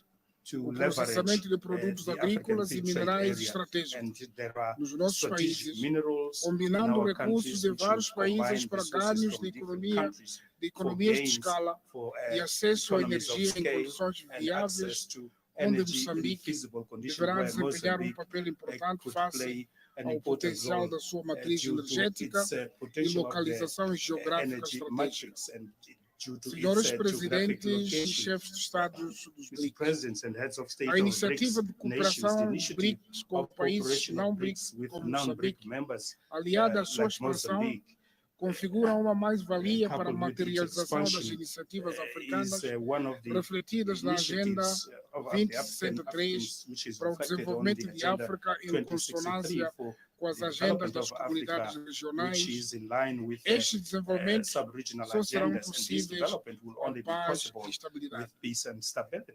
o processamento de produtos agrícolas e minerais estratégicos nos nossos países, combinando recursos de vários países para ganhos de economias de escala e acesso à energia em condições viáveis, onde Moçambique deverá desempenhar papel importante face ao potencial da sua matriz energética e localização geográfica estratégica. Senhores presidentes e chefes de Estado dos BRICS, a iniciativa de cooperação dos BRICS com países não BRICS, como Moçambique, aliada à sua expansão, configura uma mais-valia para a materialização das iniciativas africanas refletidas na Agenda 2063 para o desenvolvimento de África em consonância com as agendas das comunidades regionais. Estes desenvolvimentos só serão possíveis com paz e estabilidade.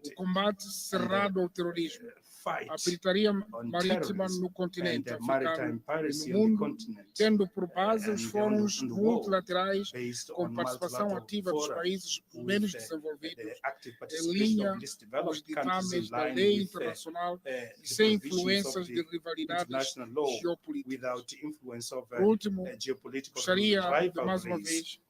O combate cerrado ao terrorismo, a pirataria marítima no continente africano e no mundo, tendo por base os fóruns multilaterais com participação ativa dos países menos desenvolvidos, em linha com os ditames da lei internacional e sem influências de rivalidades geopolíticas. Por último, gostaria de mais uma vez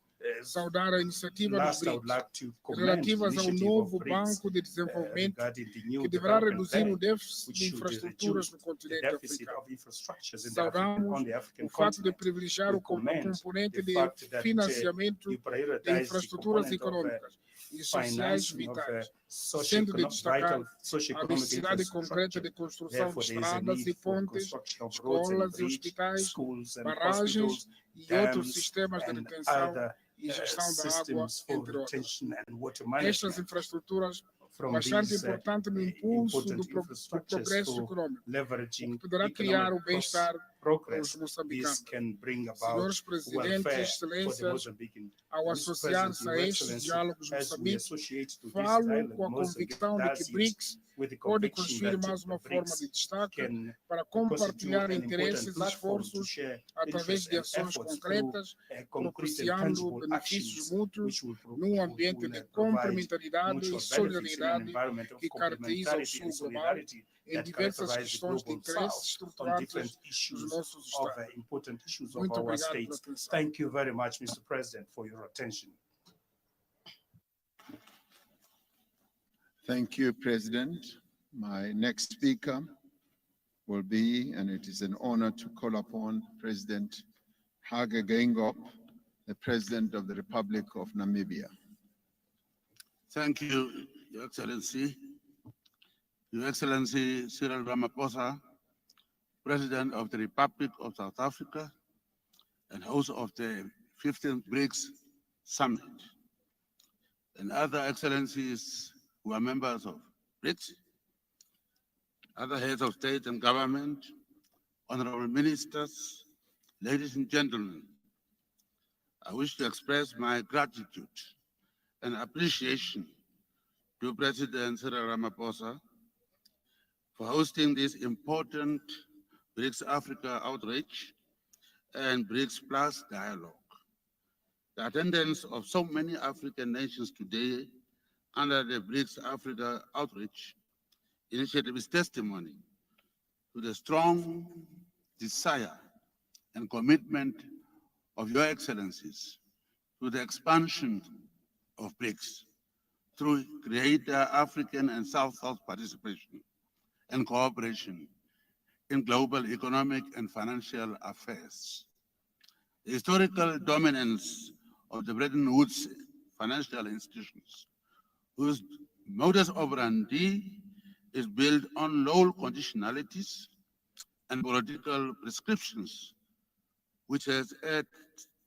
saudar a iniciativa dos BRICS relativas ao novo Banco de Desenvolvimento que deverá reduzir o déficit de infraestruturas no continente africano. Saudamos o fato de privilegiar o componente de financiamento de infraestruturas econômicas e sociais vitais, sendo de destacar a necessidade concreta de construção de estradas e pontes, escolas e hospitais, barragens e outros sistemas de detenção e gestão da água, entre outros. Estas infraestruturas bastante importantes no impulso do progresso econômico, que poderá criar o bem-estar progress this can bring about welfare for the Mozambican. Ao associar-se a estes diálogos Moçambique, falo com a convicção de que BRICS pode construir mais uma forma de destaque para compartilhar interesses e esforços através de ações concretas, propiciando benefícios mútuos num ambiente de complementaridade e solidariedade que caracteriza o Sul global em diversas questões de interesse estruturantes dos nossos Estados. Muito obrigado pela atenção. Thank you very much, Mr. President, for your attention. Thank you, President. My next speaker will be, and it is an honor to call upon President Hage Geingob, the President of the Republic of Namibia. Thank you, Your Excellency. Your Excellency Cyril Ramaphosa, President of the Republic of South Africa and host of the 15th BRICS Summit, and other excellencies who are members of BRICS, other heads of state and government, honorable ministers, ladies and gentlemen, I wish to express my gratitude and appreciation to President Cyril Ramaphosa for hosting this important BRICS-Africa Outreach and BRICS Plus dialogue. The attendance of so many African nations today under the BRICS-Africa Outreach initiative is testimony to the strong desire and commitment of Your Excellencies to the expansion of BRICS through greater African and South-South participation and cooperation in global economic and financial affairs. The historical dominance of the Bretton Woods financial institutions, whose modus operandi is built on low conditionalities and political prescriptions, which has at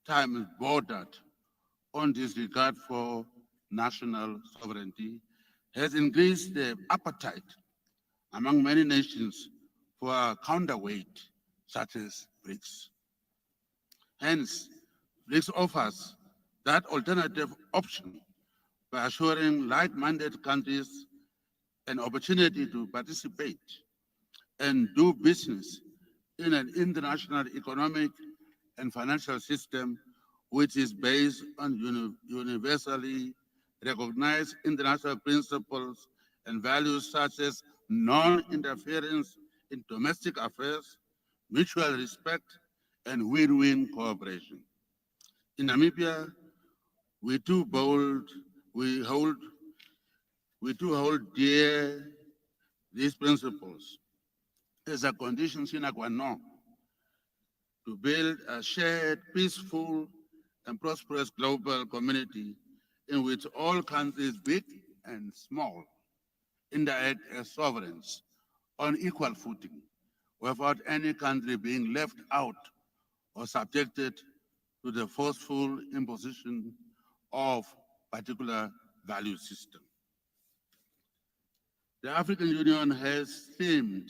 times bordered on disregard for national sovereignty, has increased the appetite among many nations for a counterweight such as BRICS. Hence, BRICS offers that alternative option by assuring like-minded countries an opportunity to participate and do business in an international economic and financial system which is based on universally recognized international principles and values such as non-interference in domestic affairs, mutual respect, and win-win cooperation. In Namibia, we do hold dear these principles as a condition sine qua non to build a shared, peaceful, and prosperous global community in which all countries, big and small, interact as sovereigns on equal footing, without any country being left out or subjected to the forceful imposition of particular value system. The African Union has themed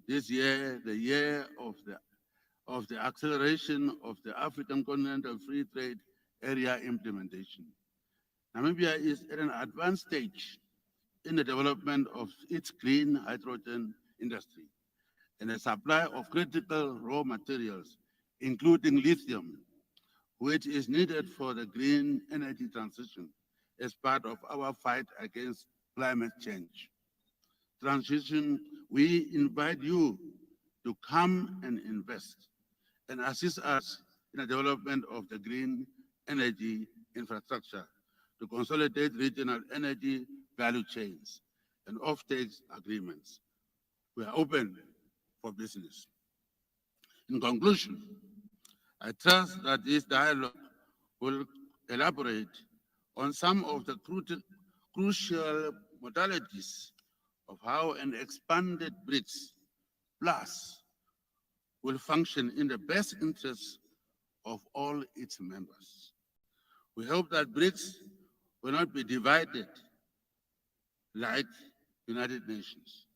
this year the year of the acceleration of the African Continental Free Trade Area implementation. Namibia is at an advanced stage in the development of its clean hydrogen industry and the supply of critical raw materials, including lithium, which is needed for the green energy transition as part of our fight against climate change. We invite you to come and invest and assist us in the development of the green energy infrastructure to consolidate regional energy value chains and offtake agreements. We are open for business. In conclusion, I trust that this dialogue will elaborate on some of the crucial modalities of how an expanded BRICS Plus will function in the best interests of all its members. We hope that BRICS will not be divided like United Nations,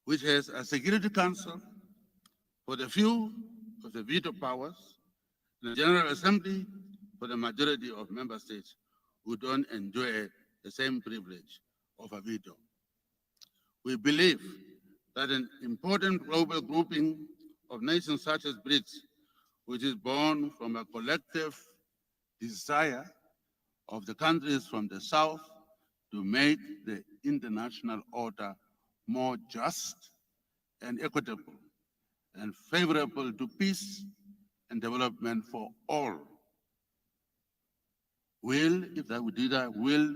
which has a Security Council for the few of the veto powers, the General Assembly for the majority of member states who don't enjoy the same privilege of a veto. We believe that an important global grouping of nations such as BRICS, which is born from a collective desire of the countries from the South to make the international order more just and equitable and favorable to peace and development for all, will, if that we do that, will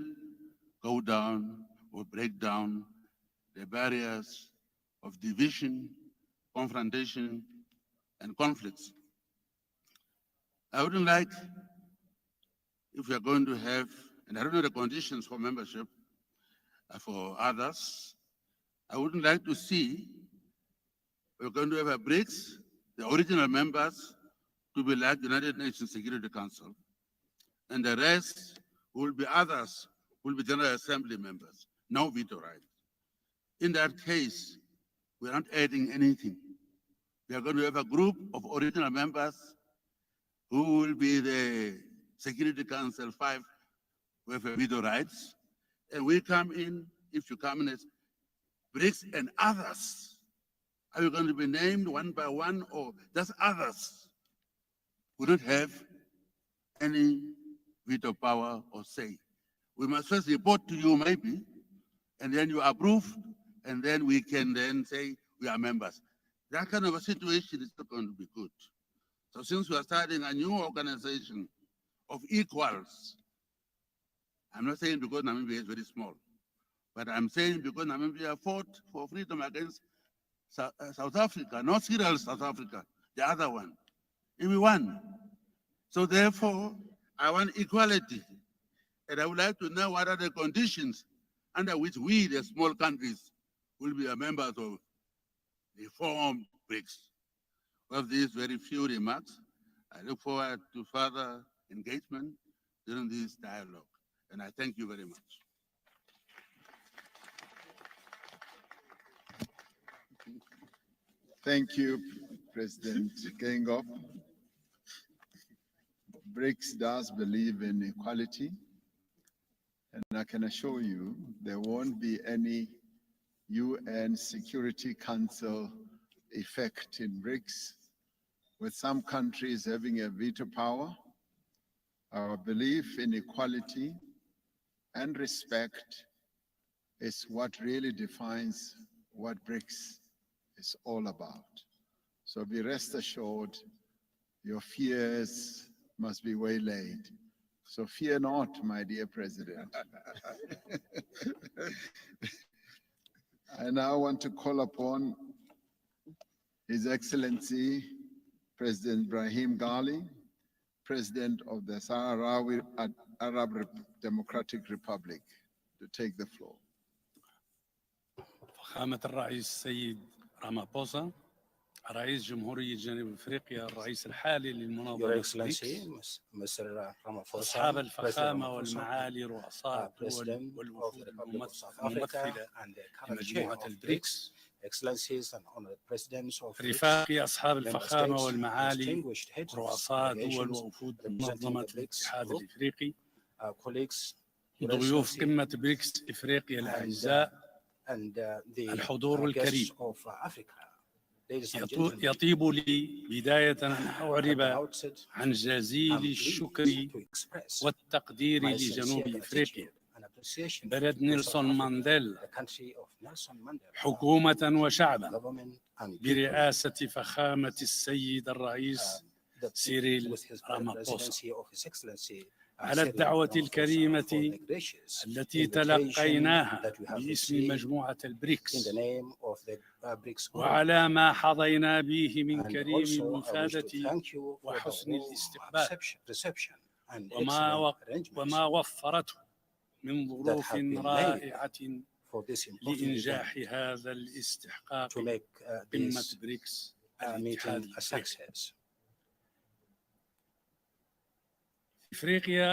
go down or break down the barriers of division, confrontation, and conflicts. I wouldn't like, if we are going to have, and I don't know the conditions for membership for others, I wouldn't like to see we're going to have a BRICS, the original members, to be like the United Nations Security Council, and the rest will be others, will be General Assembly members, no veto right. In that case, we're not adding anything. We are going to have a group of original members who will be the Security Council 5 with veto rights, and we come in, if you come in as BRICS and others. Are you going to be named one by one or just others? We don't have any veto power or say. We must first report to you maybe, and then you approve, and then we can then say we are members. That kind of a situation is not going to be good. So since we are starting a new organization of equals, I'm not saying because Namibia is very small, but I'm saying because Namibia fought for freedom against South Africa, not serial South Africa, the other one. And we won. So therefore, I want equality. And I would like to know what are the conditions under which we, the small countries, will be members of the formed BRICS. With these very few remarks, I look forward to further engagement during this dialogue. And I thank you very much. Thank you, President Gengo. BRICS does believe in equality, and I can assure you there won't be any UN Security Council effect in BRICS, with some countries having a veto power. Our belief in equality and respect is what really defines what BRICS is all about. So be rest assured, your fears must be waylaid. So fear not, my dear President. I now want to call upon His Excellency, President Ibrahim Ghali, President of the Sahrawi Arab Democratic Republic, to take the floor. فخامة الرئيس السيد رامابوسا، رئيس جمهورية جنوب أفريقيا، الرئيس الحالي للمنظمة أصحاب الفخامة والمعالي رؤساء الدول والوفود الممثلة لمجموعة البريكس، رفاقي أصحاب الفخامة والمعالي رؤساء دول ووفود منظمة الاتحاد الإفريقي، ضيوف قمة بريكس إفريقيا الأعزاء، الحضور الكريم، يطيب لي بداية أن أعرب عن جزيل الشكر والتقدير لجنوب أفريقيا، بلد نيلسون مانديلا، حكومة وشعبا برئاسة فخامة السيد الرئيس سيريل رامابوسا، على الدعوة الكريمة التي تلقيناها باسم مجموعة البريكس، وعلى ما حظينا به من كريم المفادة وحسن الاستقبال، وما وفرته من ظروف رائعة لإنجاح هذا الاستحقاق قمة بريكس الاتحاد الأفريقي. إفريقيا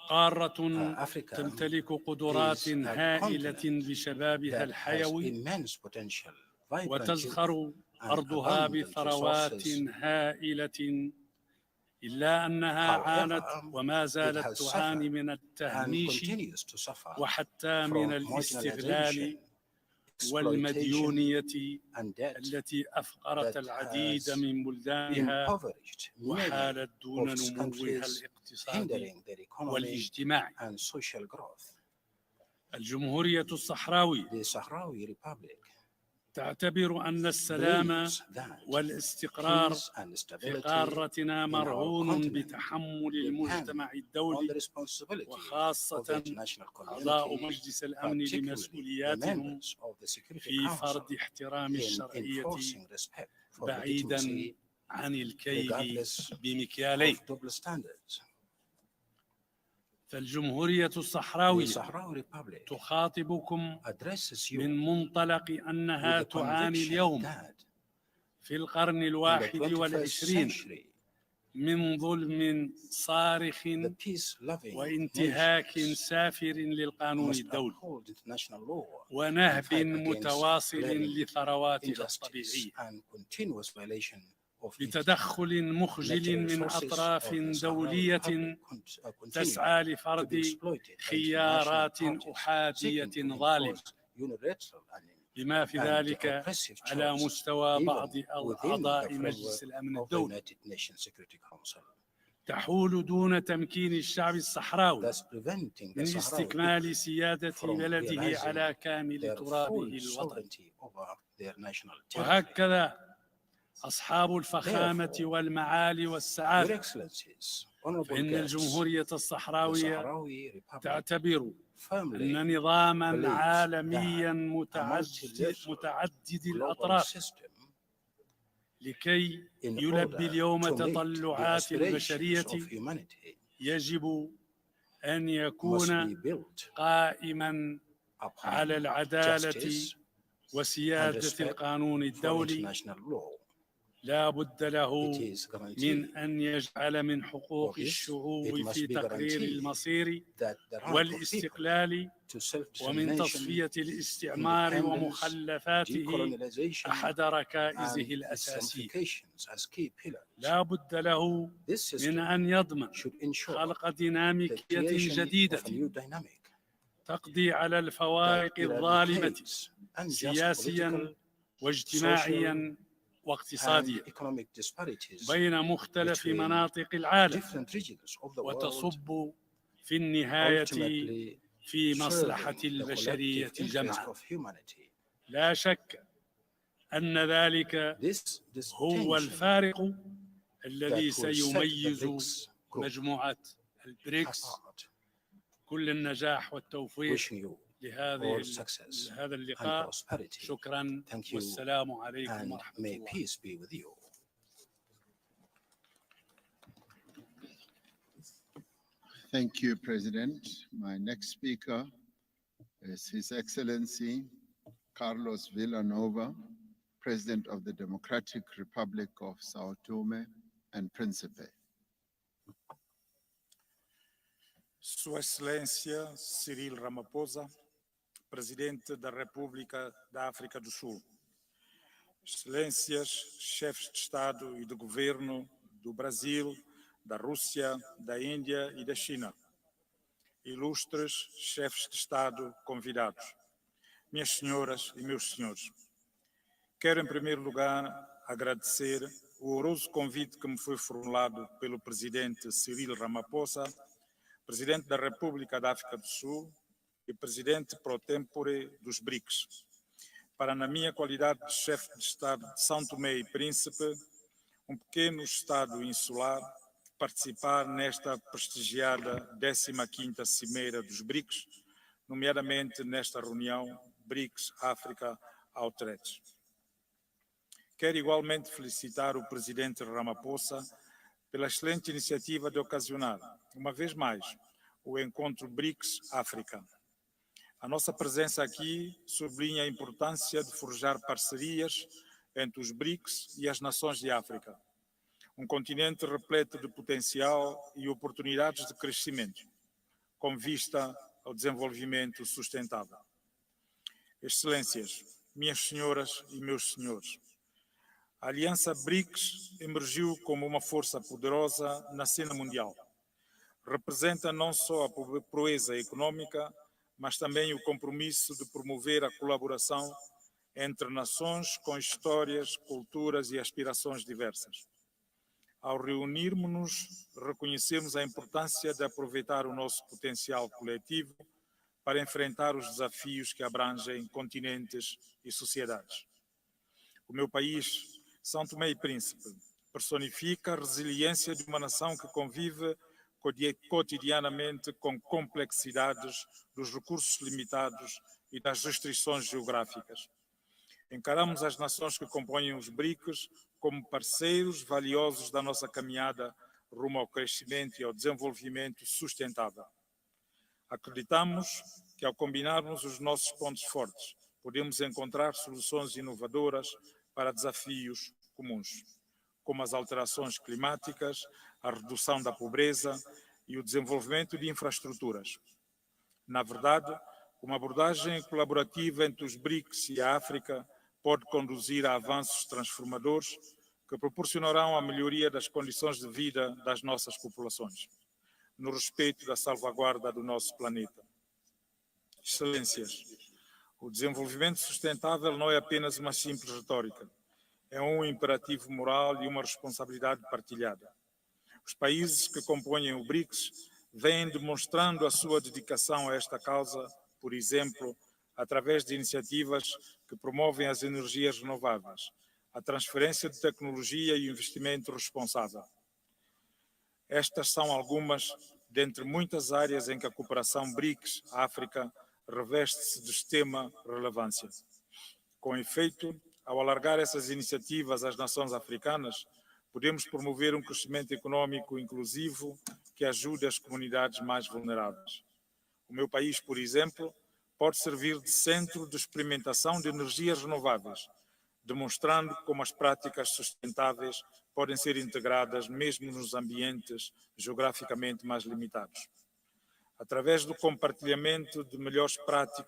قارة تمتلك قدرات هائلة بشبابها الحيوي، وتزخر أرضها بثروات هائلة، إلا أنها عانت وما زالت تعاني من التهميش وحتى من الاستغلال والمديونية التي أفقرت العديد من بلدانها وحالت دون نموها الاقتصادي والاجتماعي. الجمهورية الصحراوية تعتبر أن السلام والاستقرار في قارتنا مرهون بتحمل المجتمع الدولي وخاصة أعضاء مجلس الأمن لمسؤولياتهم في فرض احترام الشرعية بعيدا عن الكيل بمكيالين. فالجمهورية الصحراوية تخاطبكم من منطلق أنها تعاني اليوم في القرن الواحد والعشرين من ظلم صارخ وانتهاك سافر للقانون الدولي ونهب متواصل لثرواتها الطبيعية بتدخل مخجل من أطراف دولية تسعى لفرض خيارات أحادية ظالمة، بما في ذلك على مستوى بعض أعضاء مجلس الأمن الدولي، تحول دون تمكين الشعب الصحراوي من استكمال سيادة بلده على كامل ترابه الوطني. وهكذا أصحاب الفخامة والمعالي والسعادة، فإن الجمهورية الصحراوية تعتبر أن نظاماً عالمياً متعدد الأطراف لكي يلبي اليوم تطلعات البشرية يجب أن يكون قائماً على العدالة وسيادة القانون الدولي. لا بد له من أن يجعل من حقوق الشعوب في تقرير المصير والاستقلال ومن تصفية الاستعمار ومخلفاته أحد ركائزه الأساسية. لا بد له من أن يضمن خلق ديناميكية جديدة تقضي على الفوارق الظالمة سياسياً واجتماعياً واقتصادية بين مختلف مناطق العالم، وتصب في النهاية في مصلحة البشرية جمعاء. لا شك أن ذلك هو الفارق الذي سيميز مجموعة البريكس. كل النجاح والتوفيق لهذا اللقاء. شكرا والسلام عليكم ورحمة الله. Thank you, President. My next speaker is His Excellency Carlos Villanova, President of the Democratic Republic of Sao Tome and Principe. Sua Excelência Cyril Ramaphosa, Presidente da República da África do Sul, Excelências, chefes de Estado e de Governo do Brasil, da Rússia, da Índia e da China, ilustres chefes de Estado convidados, minhas senhoras e meus senhores, quero em primeiro lugar agradecer o honroso convite que me foi formulado pelo Presidente Cyril Ramaphosa, Presidente da República da África do Sul e Presidente pro tempore dos BRICS, para, na minha qualidade de chefe de Estado de São Tomé e Príncipe, um pequeno Estado insular, participar nesta prestigiada 15ª Cimeira dos BRICS, nomeadamente nesta reunião BRICS-Africa Outreach. Quero igualmente felicitar o Presidente Ramaphosa pela excelente iniciativa de ocasionar, uma vez mais, o encontro BRICS-África. A nossa presença aqui sublinha a importância de forjar parcerias entre os BRICS e as nações de África, um continente repleto de potencial e oportunidades de crescimento, com vista ao desenvolvimento sustentável. Excelências, minhas senhoras e meus senhores, A aliança BRICS emergiu como uma força poderosa na cena mundial. Representa não só a proeza econômica, mas também o compromisso de promover a colaboração entre nações com histórias, culturas e aspirações diversas. Ao reunirmos-nos, reconhecemos a importância de aproveitar o nosso potencial coletivo para enfrentar os desafios que abrangem continentes e sociedades. O meu país, São Tomé e Príncipe, personifica a resiliência de uma nação que convive cotidianamente com complexidades dos recursos limitados e das restrições geográficas. Encaramos as nações que compõem os BRICS como parceiros valiosos da nossa caminhada rumo ao crescimento e ao desenvolvimento sustentável. Acreditamos que, ao combinarmos os nossos pontos fortes, podemos encontrar soluções inovadoras para desafios comuns, como as alterações climáticas, a redução da pobreza e o desenvolvimento de infraestruturas. Na verdade, uma abordagem colaborativa entre os BRICS e a África pode conduzir a avanços transformadores que proporcionarão a melhoria das condições de vida das nossas populações, no respeito da salvaguarda do nosso planeta. Excelências, o desenvolvimento sustentável não é apenas uma simples retórica, é um imperativo moral e uma responsabilidade partilhada. Os países que compõem o BRICS vêm demonstrando a sua dedicação a esta causa, por exemplo, através de iniciativas que promovem as energias renováveis, a transferência de tecnologia e o investimento responsável. Estas são algumas dentre muitas áreas em que a cooperação BRICS-África reveste-se de extrema relevância. Com efeito, ao alargar essas iniciativas às nações africanas, podemos promover um crescimento econômico inclusivo que ajude as comunidades mais vulneráveis. O meu país, por exemplo, pode servir de centro de experimentação de energias renováveis, demonstrando como as práticas sustentáveis podem ser integradas mesmo nos ambientes geograficamente mais limitados. Através do compartilhamento de melhores práticas